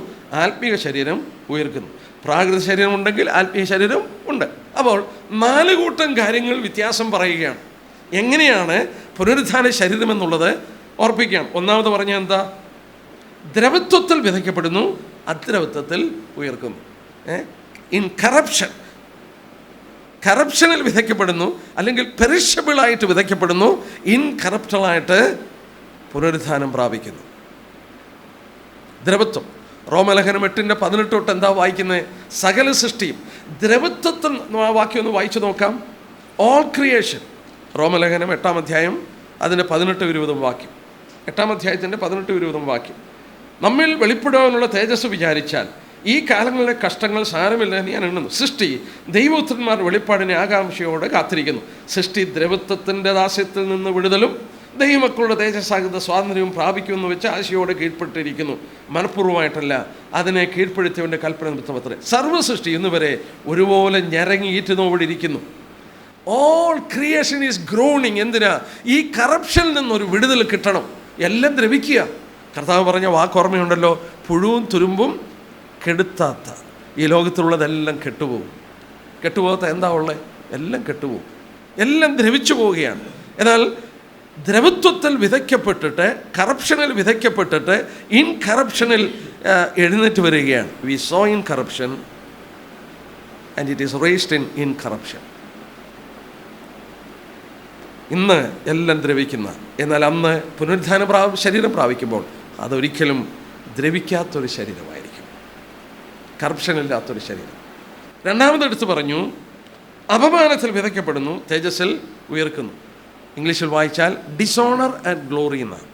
ആത്മീയ ശരീരം ഉയർക്കുന്നു. പ്രാകൃത ശരീരം ഉണ്ടെങ്കിൽ ആത്മീയ ശരീരം ഉണ്ട്. അപ്പോൾ 4 കൂട്ടം കാര്യങ്ങൾ വ്യത്യാസം പറയുകയാണ്. എങ്ങനെയാണ് പുനരുത്ഥാന ശരീരം എന്നുള്ളത് ഓർപ്പിക്കുകയാണ്. ഒന്നാമത് പറഞ്ഞാൽ എന്താ? ദ്രവത്വത്തിൽ വിതയ്ക്കപ്പെടുന്നു, അദ്രവത്വത്തിൽ ഉയർക്കുന്നു. ഇൻ കറപ്ഷനിൽ വിതയ്ക്കപ്പെടുന്നു, അല്ലെങ്കിൽ പെരിഷബിളായിട്ട് വിതയ്ക്കപ്പെടുന്നു, ഇൻകറപ്റ്റബിളായിട്ട് പുനരുത്ഥാനം പ്രാപിക്കുന്നു. ദ്രവത്വം. റോമലേഖനം 8:18 തൊട്ട് എന്താ വായിക്കുന്നത്? സകല സൃഷ്ടിയും ദ്രവത്വത്തിൽ. വാക്യം ഒന്ന് വായിച്ചു നോക്കാം. All creation. റോമലേഖനം 8-ാം അധ്യായം അതിൻ്റെ 18-20 വാക്യം. 8-ാം അധ്യായത്തിൻ്റെ 18-20 വാക്യം. നമ്മിൽ വെളിപ്പെടുവാനുള്ള തേജസ് വിചാരിച്ചാൽ ഈ കാലങ്ങളിലെ കഷ്ടങ്ങൾ സാരമില്ല എന്ന് ഞാൻ എണ്ണുന്നു. സൃഷ്ടി ദൈവപുത്രന്മാർ വെളിപ്പാടിനെ ആകാംക്ഷയോടെ കാത്തിരിക്കുന്നു. സൃഷ്ടി ദ്രവത്വത്തിൻ്റെ ദാസ്യത്തിൽ നിന്ന് വിടുതലും ദൈവമക്കളുടെ തേജസ്സാകുന്ന സ്വാതന്ത്ര്യവും പ്രാപിക്കുമെന്ന് വെച്ച് ആശയോടെ കീഴ്പ്പെട്ടിരിക്കുന്നു. മനഃപൂർവ്വമായിട്ടല്ല, അതിനെ കീഴ്പ്പെടുത്തിയവൻ്റെ കൽപ്പന നിമിത്തമത്രേ. സർവ്വ സൃഷ്ടി ഇന്നുവരെ ഒരുപോലെ ഞരങ്ങി ഈറ്റുന്നോടിരിക്കുന്നു. All creation is groaning. എന്തിനാ? ഈ കറപ്ഷനിൽ നിന്നൊരു വിടുതൽ കിട്ടണം. എല്ലാം ദ്രവിക്കുക. കർത്താവ് പറഞ്ഞ വാക്കോർമ്മയുണ്ടല്ലോ, പുഴുവും തുരുമ്പും കെടുത്താത്ത. ഈ ലോകത്തിലുള്ളതെല്ലാം കെട്ടുപോകും. കെട്ടുപോകാത്ത എന്താ ഉള്ളത്? എല്ലാം കെട്ടുപോകും, എല്ലാം ദ്രവിച്ചു പോവുകയാണ്. എന്നാൽ ദ്രവത്വത്തിൽ വിതയ്ക്കപ്പെട്ടിട്ട്, കറപ്ഷനിൽ വിതയ്ക്കപ്പെട്ടിട്ട് ഇൻകറപ്ഷനിൽ എഴുന്നേറ്റ് വരികയാണ്. We sow in corruption and it is raised in incorruption. ഇന്ന് എല്ലാം ദ്രവിക്കുന്ന, എന്നാൽ അന്ന് പുനരുദ്ധാന ശരീരം പ്രാപിക്കുമ്പോൾ അതൊരിക്കലും ദ്രവിക്കാത്തൊരു ശരീരമായിരിക്കും, കറപ്ഷനില്ലാത്തൊരു ശരീരം. രണ്ടാമതെടുത്ത് പറഞ്ഞു, അപമാനത്തിൽ വിതയ്ക്കപ്പെടുന്നു, തേജസ്സിൽ ഉയർക്കുന്നു. ഇംഗ്ലീഷിൽ വായിച്ചാൽ ഡിസോണർ ആൻഡ് ഗ്ലോറി എന്നാണ്.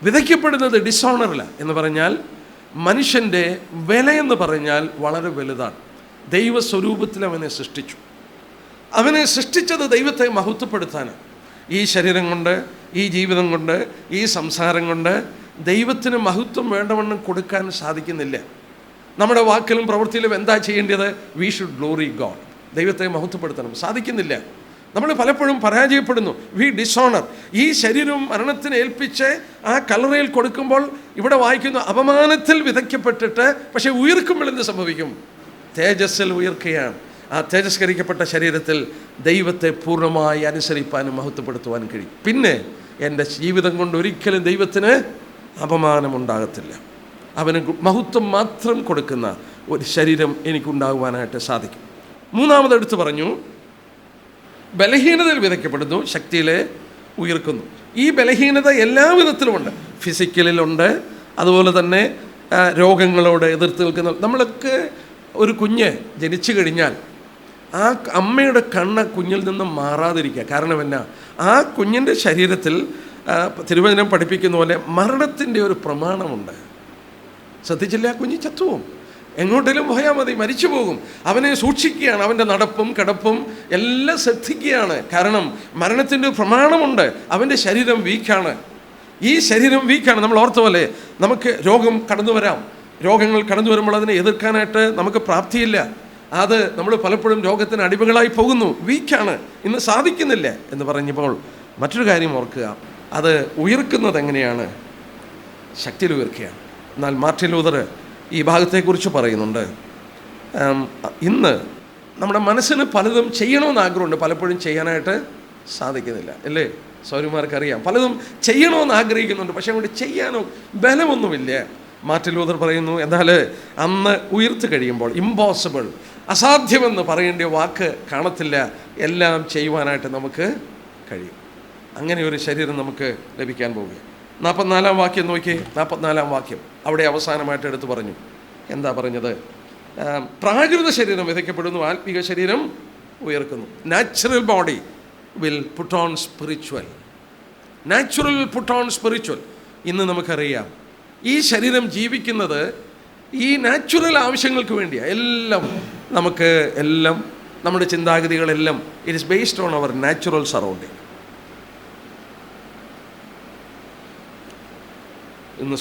വിതയ്ക്കപ്പെടുന്നത് ഡിസോണറില്ല എന്ന് പറഞ്ഞാൽ മനുഷ്യൻ്റെ വിലയെന്ന് പറഞ്ഞാൽ വളരെ വലുതാണ്. ദൈവസ്വരൂപത്തിൽ അവനെ സൃഷ്ടിച്ചു. അവനെ സൃഷ്ടിച്ചത് ദൈവത്തെ മഹത്വപ്പെടുത്താനാണ്. ഈ ശരീരം കൊണ്ട്, ഈ ജീവിതം കൊണ്ട്, ഈ സംസാരം കൊണ്ട് ദൈവത്തിന് മഹത്വം വേണ്ടവണ്ണം കൊടുക്കാൻ സാധിക്കുന്നില്ല. നമ്മുടെ വാക്കിലും പ്രവൃത്തിയിലും എന്താ ചെയ്യേണ്ടത്? We should glory God. ദൈവത്തെ മഹത്വപ്പെടുത്തണം. സാധിക്കുന്നില്ല. നമ്മൾ പലപ്പോഴും പരാജയപ്പെടുന്നു. We dishonour. ഈ ശരീരം മരണത്തിന് ഏൽപ്പിച്ച് ആ കല്ലറയിൽ കൊടുക്കുമ്പോൾ ഇവിടെ വായിക്കുന്നു, അപമാനത്തിൽ വിതയ്ക്കപ്പെട്ടിട്ട് പക്ഷേ ഉയർക്കുമ്പോൾ എന്ത് സംഭവിക്കും? തേജസ്സിൽ ഉയർക്കുകയാണ്. ആ തേജസ്കരിക്കപ്പെട്ട ശരീരത്തിൽ ദൈവത്തെ പൂർണ്ണമായി അനുസരിപ്പാനും മഹത്വപ്പെടുത്തുവാനും കഴിയും. പിന്നെ എൻ്റെ ജീവിതം കൊണ്ട് ഒരിക്കലും ദൈവത്തിന് അപമാനമുണ്ടാകത്തില്ല. അവന് മഹത്വം മാത്രം കൊടുക്കുന്ന ഒരു ശരീരം എനിക്കുണ്ടാകുവാനായിട്ട് സാധിക്കും. മൂന്നാമതെടുത്ത് പറഞ്ഞു, ബലഹീനതയിൽ വിതയ്ക്കപ്പെടുന്നു, ശക്തിയിലെ ഉയർക്കുന്നു. ഈ ബലഹീനത എല്ലാ വിധത്തിലുമുണ്ട്. ഫിസിക്കലിലുണ്ട്, അതുപോലെ തന്നെ രോഗങ്ങളോട് എതിർത്ത് നിൽക്കുന്ന. നമ്മളൊക്കെ ഒരു കുഞ്ഞ് ജനിച്ചു കഴിഞ്ഞാൽ ആ അമ്മയുടെ കണ്ണ് കുഞ്ഞിൽ നിന്നും മാറാതിരിക്കുക. കാരണം എന്നാ? ആ കുഞ്ഞിൻ്റെ ശരീരത്തിൽ തിരുവചനം പഠിപ്പിക്കുന്ന പോലെ മരണത്തിൻ്റെ ഒരു പ്രമാണമുണ്ട്. ശ്രദ്ധിച്ചില്ല? കുഞ്ഞ് ചത്തുവും. എങ്ങോട്ടേലും പോയാൽ മതി, മരിച്ചു പോകും. അവനെ സൂക്ഷിക്കുകയാണ്, അവൻ്റെ നടപ്പും കിടപ്പും എല്ലാം ശ്രദ്ധിക്കുകയാണ്. കാരണം മരണത്തിൻ്റെ പ്രമാണമുണ്ട്. അവൻ്റെ ശരീരം വീക്കാണ്. ഈ ശരീരം വീക്കാണ്. നമ്മൾ ഓർത്ത പോലെ നമുക്ക് രോഗം കടന്നു വരാം. രോഗങ്ങൾ കടന്നു വരുമ്പോൾ അതിനെ എതിർക്കാനായിട്ട് നമുക്ക് പ്രാപ്തിയില്ല. അത് നമ്മൾ പലപ്പോഴും രോഗത്തിന് അടിമകളായി പോകുന്നു. വീക്കാണ്, ഇന്ന് സാധിക്കുന്നില്ല എന്ന് പറഞ്ഞപ്പോൾ മറ്റൊരു കാര്യം ഓർക്കുക, അത് ഉയർക്കുന്നത് എങ്ങനെയാണ്? ശക്തിയിൽ ഉയർക്കുകയാണ്. എന്നാൽ മാർട്ടിൻ ലൂതർ ഈ ഭാഗത്തെക്കുറിച്ച് പറയുന്നുണ്ട്. ഇന്ന് നമ്മുടെ മനസ്സിന് പലതും ചെയ്യണമെന്ന് ആഗ്രഹമുണ്ട്, പലപ്പോഴും ചെയ്യാനായിട്ട് സാധിക്കുന്നില്ല, അല്ലേ? സൗര്യന്മാർക്കറിയാം, പലതും ചെയ്യണമെന്ന് ആഗ്രഹിക്കുന്നുണ്ട്, പക്ഷെ അങ്ങോട്ട് ചെയ്യാനോ ബലമൊന്നുമില്ല. മാർട്ടിൻ ലൂതർ പറയുന്നു, എന്നാൽ അന്ന് ഉയർത്ത് കഴിയുമ്പോൾ ഇമ്പോസിബിൾ, അസാധ്യമെന്ന് പറയേണ്ട വാക്ക് കാണത്തില്ല, എല്ലാം ചെയ്യുവാനായിട്ട് നമുക്ക് കഴിയും. അങ്ങനെ ഒരു ശരീരം നമുക്ക് ലഭിക്കാൻ പോവുക. 44-ാം വാക്യം നോക്കി. 44-ാം വാക്യം അവിടെ അവസാനമായിട്ട് എടുത്തു പറഞ്ഞു. എന്താ പറഞ്ഞത്? പ്രാകൃത ശരീരം വിതയ്ക്കപ്പെടുന്നു, ആത്മീക ശരീരം ഉയർക്കുന്നു. Natural body will put on spiritual. Natural put on spiritual. ഇന്ന് നമുക്കറിയാം ഈ ശരീരം ജീവിക്കുന്നത് ഈ നാച്ചുറൽ ആവശ്യങ്ങൾക്ക് വേണ്ടിയാണ്. എല്ലാം നമ്മുടെ ചിന്താഗതികളെല്ലാം it is based on our natural surrounding. ഇന്ന്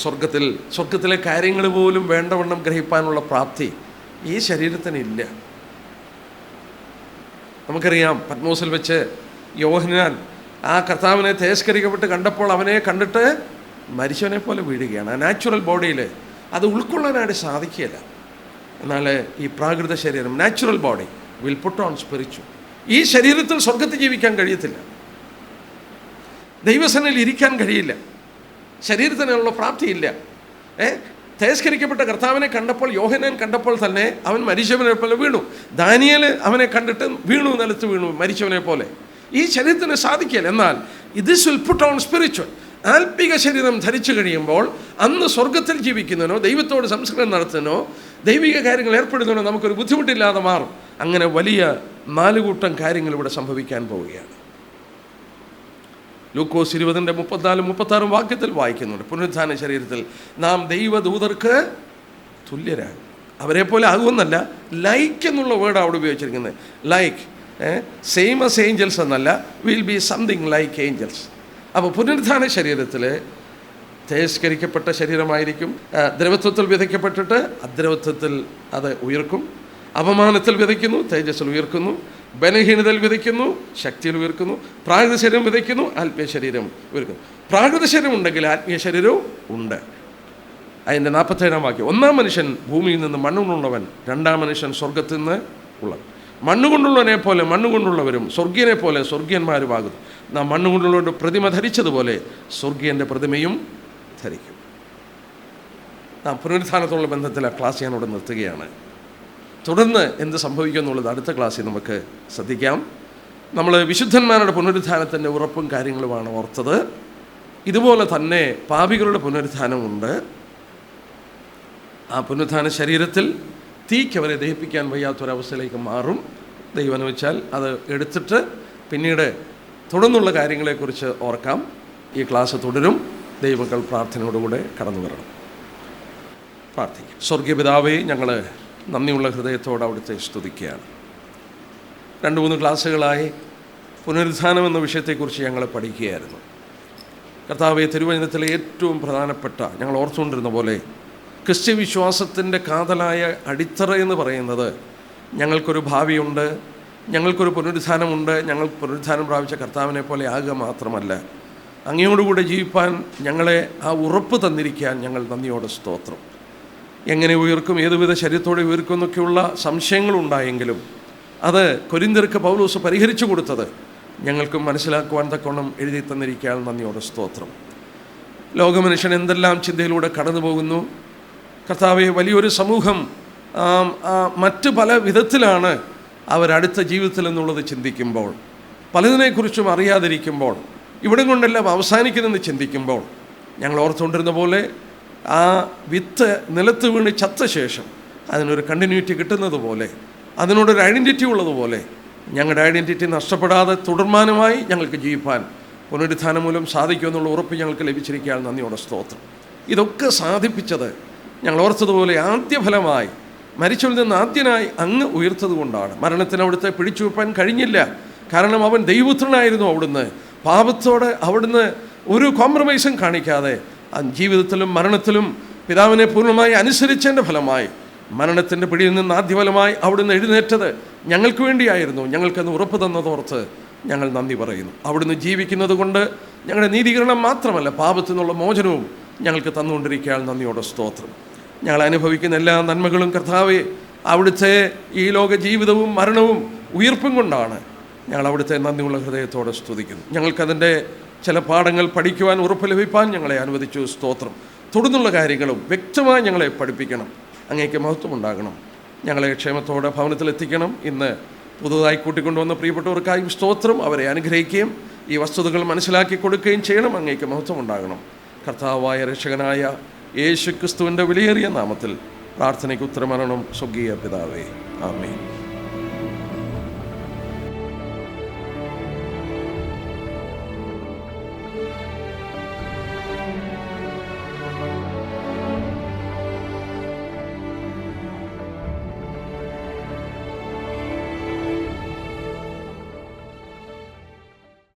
സ്വർഗത്തിലെ കാര്യങ്ങൾ പോലും വേണ്ടവണ്ണം ഗ്രഹിപ്പാനുള്ള പ്രാപ്തി ഈ ശരീരത്തിനില്ല. നമുക്കറിയാം, പത്മോസിൽ വെച്ച് യോഹന്നാൻ ആ കർത്താവിനെ തിരസ്കരിക്കപ്പെട്ട് കണ്ടപ്പോൾ അവനെ കണ്ടിട്ട് മരിച്ചവനെ പോലെ വീഴുകയാണ്. ആ നാച്ചുറൽ ബോഡിയിൽ അത് ഉൾക്കൊള്ളാനായിട്ട് സാധിക്കുകയില്ല. എന്നാൽ ഈ പ്രാകൃത ശരീരം, natural body will put on spiritual. ഈ ശരീരത്തിൽ സ്വർഗത്തിൽ ജീവിക്കാൻ കഴിയത്തില്ല, ദൈവസന്നിധിയിൽ ഇരിക്കാൻ കഴിയില്ല, ശരീരത്തിനുള്ള പ്രാപ്തിയില്ല. തിരസ്കരിക്കപ്പെട്ട കർത്താവിനെ കണ്ടപ്പോൾ, യോഹന്നാൻ കണ്ടപ്പോൾ തന്നെ അവൻ മരിച്ചവനെ പോലെ വീണു. ദാനിയേൽ അവനെ കണ്ടിട്ട് വീണു, നിലത്ത് വീണു മരിച്ചവനെ പോലെ. ഈ ശരീരത്തിന് സാധിക്കില്ല. എന്നാൽ this will put on spiritual. ആത്മിക ശരീരം ധരിച്ചു കഴിയുമ്പോൾ അന്ന് സ്വർഗത്തിൽ ജീവിക്കുന്നതിനോ ദൈവത്തോട് സംസ്കരണം നടത്തുന്നതിനോ ദൈവിക കാര്യങ്ങൾ ഏർപ്പെടുന്നതിനോ നമുക്കൊരു ബുദ്ധിമുട്ടില്ലാതെ മാറും. അങ്ങനെ വലിയ 4 കൂട്ടം കാര്യങ്ങൾ ഇവിടെ സംഭവിക്കാൻ പോവുകയാണ്. ലൂക്കോസ് 20:34-36 വാക്യത്തിൽ വായിക്കുന്നുണ്ട്, പുനരുത്ഥാന ശരീരത്തിൽ നാം ദൈവദൂതർക്ക് തുല്യരാകും. അവരെ പോലെ ആകുമെന്നല്ല, ലൈക്ക് എന്നുള്ള വേർഡ് അവിടെ ഉപയോഗിച്ചിരിക്കുന്നത്. ലൈക്ക്, സെയിം ആസ് ഏഞ്ചൽസ് എന്നല്ല, will be something like angels. അപ്പോൾ പുനരുത്ഥാന ശരീരത്തിൽ തിരസ്കരിക്കപ്പെട്ട ശരീരമായിരിക്കും. ദ്രവത്വത്തിൽ വിതയ്ക്കപ്പെട്ടിട്ട് അദ്രവത്വത്തിൽ അത് ഉയർക്കും. അപമാനത്തിൽ വിതയ്ക്കുന്നു, തേജസ്സിൽ ഉയർക്കുന്നു. ബലഹീനതയിൽ വിതയ്ക്കുന്നു, ശക്തിയിൽ ഉയർക്കുന്നു. പ്രാകൃത ശരീരം വിതയ്ക്കുന്നു, ആത്മീയ ശരീരം ഉയർക്കുന്നു. പ്രാകൃത ശരീരം ഉണ്ടെങ്കിൽ ആത്മീയ ശരീരവും ഉണ്ട്. അതിൻ്റെ 47-ാം വാക്യം, 1-ാം മനുഷ്യൻ ഭൂമിയിൽ നിന്ന് മണ്ണുകൊണ്ടുള്ളവൻ, 2-ാം മനുഷ്യൻ സ്വർഗത്തിൽ നിന്ന് ഉള്ളവൻ. മണ്ണുകൊണ്ടുള്ളവനെ പോലെ മണ്ണുകൊണ്ടുള്ളവരും സ്വർഗീയനെ പോലെ സ്വർഗീയന്മാരുമാകുന്നു. നാം മണ്ണുകൊണ്ടുള്ളവരുടെ പ്രതിമ ധരിച്ചതുപോലെ സ്വർഗീയൻ്റെ പ്രതിമയും ധരിക്കും. നാം പുനരുത്ഥാനത്തോടുള്ള ബന്ധത്തിൽ ആ ക്ലാസ് ഞാനിവിടെ നിർത്തുകയാണ്. തുടർന്ന് എന്ത് സംഭവിക്കും എന്നുള്ളത് അടുത്ത ക്ലാസ്സിൽ നമുക്ക് ശ്രദ്ധിക്കാം. നമ്മൾ വിശുദ്ധന്മാരുടെ പുനരുത്ഥാനത്തിൻ്റെ ഉറപ്പും കാര്യങ്ങളുമാണ് ഓർത്തത്. ഇതുപോലെ തന്നെ പാപികളുടെ പുനരുത്ഥാനമുണ്ട്. ആ പുനരുത്ഥാന ശരീരത്തിൽ തീക്ക് അവരെ ദഹിപ്പിക്കാൻ വയ്യാത്തൊരവസ്ഥയിലേക്ക് മാറും. ദൈവം അനുവദിച്ചാൽ അത് എടുത്തിട്ട് പിന്നീട് തുടർന്നുള്ള കാര്യങ്ങളെക്കുറിച്ച് ഓർക്കാം. ഈ ക്ലാസ് തുടരും. ദൈവമക്കൾ പ്രാർത്ഥനയോടുകൂടെ കടന്നു വരണം. പ്രാർത്ഥിക്കാം. സ്വർഗീയ പിതാവേ, ഞങ്ങൾ നന്ദിയുള്ള ഹൃദയത്തോടെ അവിടുത്തെ സ്തുതിക്കുകയാണ്. 2-3 ക്ലാസ്സുകളായി പുനരുത്ഥാനം എന്ന വിഷയത്തെക്കുറിച്ച് ഞങ്ങൾ പഠിക്കുകയായിരുന്നു. കർത്താവേ, തിരുവചനത്തിലെ ഏറ്റവും പ്രധാനപ്പെട്ട ഞങ്ങൾ ഓർത്തുകൊണ്ടിരുന്ന പോലെ ക്രിസ്ത്യ വിശ്വാസത്തിൻ്റെ കാതലായ അടിത്തറ എന്ന് പറയുന്നത് ഞങ്ങൾക്കൊരു ഭാവിയുണ്ട്, ഞങ്ങൾക്കൊരു പുനരുത്ഥാനമുണ്ട്. ഞങ്ങൾ പുനരുത്ഥാനം പ്രാപിച്ച കർത്താവിനെ പോലെ ആകുക മാത്രമല്ല, അങ്ങയോടുകൂടെ ജീവിപ്പാൻ ഞങ്ങളെ ആ ഉറപ്പ് തന്നിരിക്കാൻ ഞങ്ങൾ നന്ദിയോടെ സ്തോത്രം. എങ്ങനെ ഉയർക്കും, ഏതുവിധ ശരീരത്തോടെ ഉയർക്കും എന്നൊക്കെയുള്ള സംശയങ്ങളുണ്ടായെങ്കിലും അത് കൊരിന്ത്യർക്ക് പൗലോസ് പരിഹരിച്ചു കൊടുത്തത് ഞങ്ങൾക്കും മനസ്സിലാക്കുവാൻ തക്കവണ്ണം എഴുതി തന്നിരിക്കാൻ നന്ദിയോടെ സ്തോത്രം. ലോകമനുഷ്യൻ എന്തെല്ലാം ചിന്തയിലൂടെ കടന്നു പോകുന്നു. കർത്താവെ, വലിയൊരു സമൂഹം മറ്റ് പല വിധത്തിലാണ് അവരടുത്ത ജീവിതത്തിൽ എന്നുള്ളത് ചിന്തിക്കുമ്പോൾ, പലതിനെക്കുറിച്ചും അറിയാതിരിക്കുമ്പോൾ, ഇവിടെ കൊണ്ടെല്ലാം അവസാനിക്കുന്നെന്ന് ചിന്തിക്കുമ്പോൾ, ഞങ്ങൾ ഓർത്തുകൊണ്ടിരുന്ന പോലെ ആ വിത്ത് നിലത്ത് വീണ് ചത്ത ശേഷം അതിനൊരു കണ്ടിന്യൂറ്റി കിട്ടുന്നത് പോലെ, അതിനോടൊരു ഐഡൻറ്റിറ്റി ഉള്ളതുപോലെ ഞങ്ങളുടെ ഐഡൻറ്റിറ്റി നഷ്ടപ്പെടാതെ തുടർമാനമായി ഞങ്ങൾക്ക് ജീവിപ്പാൻ പുനരുത്ഥാനം മൂലം സാധിക്കുമെന്നുള്ള ഉറപ്പ് ഞങ്ങൾക്ക് ലഭിച്ചിരിക്കുകയാണ്. നന്ദിയോടെ സ്തോത്രം. ഇതൊക്കെ സാധിപ്പിച്ചത് ഞങ്ങൾ ഓർത്തതുപോലെ ആദ്യ ഫലമായി മരിച്ചവരിൽ നിന്ന് ആദ്യനായി അങ്ങ് ഉയർത്തതുകൊണ്ടാണ്. മരണത്തിന് അവിടുത്തെ പിടിച്ചു വെപ്പാൻ കഴിഞ്ഞില്ല. കാരണം അവൻ ദൈവപുത്രനായിരുന്നു. അവിടുന്ന് പാപത്തോടെ അവിടുന്ന് ഒരു കോംപ്രമൈസും കാണിക്കാതെ ജീവിതത്തിലും മരണത്തിലും പിതാവിനെ പൂർണ്ണമായി അനുസരിച്ചതിൻ്റെ ഫലമായി മരണത്തിൻ്റെ പിടിയിൽ നിന്ന് ആദ്യഫലമായി അവിടുന്ന് എഴുന്നേറ്റത് ഞങ്ങൾക്ക് വേണ്ടിയായിരുന്നു. ഞങ്ങൾക്കന്ന് ഉറപ്പ് തന്നതോർത്ത് ഞങ്ങൾ നന്ദി പറയുന്നു. അവിടുന്ന് ജീവിക്കുന്നത് കൊണ്ട് ഞങ്ങളുടെ നീതീകരണം മാത്രമല്ല, പാപത്തിൽ നിന്നുള്ള മോചനവും ഞങ്ങൾക്ക് തന്നുകൊണ്ടിരിക്കാൻ നന്ദിയോടെ സ്തോത്രം. ഞങ്ങൾ അനുഭവിക്കുന്ന എല്ലാ നന്മകളും കർത്താവേ അവിടുത്തെ ഈ ലോക ജീവിതവും മരണവും ഉയർപ്പും കൊണ്ടാണ് ഞങ്ങൾ അവിടുത്തെ നന്ദിയുള്ള ഹൃദയത്തോടെ സ്തുതിക്കുന്നു. ഞങ്ങൾക്കതിൻ്റെ ചില പാഠങ്ങൾ പഠിക്കുവാൻ ഉറപ്പ് ലഭിപ്പാൻ ഞങ്ങളെ അനുവദിച്ചു. സ്തോത്രം. തുടർന്നുള്ള കാര്യങ്ങളും വ്യക്തമായി ഞങ്ങളെ പഠിപ്പിക്കണം. അങ്ങേക്ക് മഹത്വമുണ്ടാകണം. ഞങ്ങളെ ക്ഷേമത്തോടെ ഭവനത്തിലെത്തിക്കണം. ഇന്ന് പുതുതായി കൂട്ടിക്കൊണ്ടുവന്ന പ്രിയപ്പെട്ടവർക്കായും സ്തോത്രം. അവരെ അനുഗ്രഹിക്കുകയും ഈ വസ്തുതകൾ മനസ്സിലാക്കി കൊടുക്കുകയും ചെയ്യണം. അങ്ങേക്ക് മഹത്വമുണ്ടാകണം. കർത്താവായ രക്ഷകനായ യേശു ക്രിസ്തുവിൻ്റെ വിലയേറിയ നാമത്തിൽ പ്രാർത്ഥനയ്ക്ക് ഉത്തരമരണം സ്വർഗീയ പിതാവേ. ആമേൻ.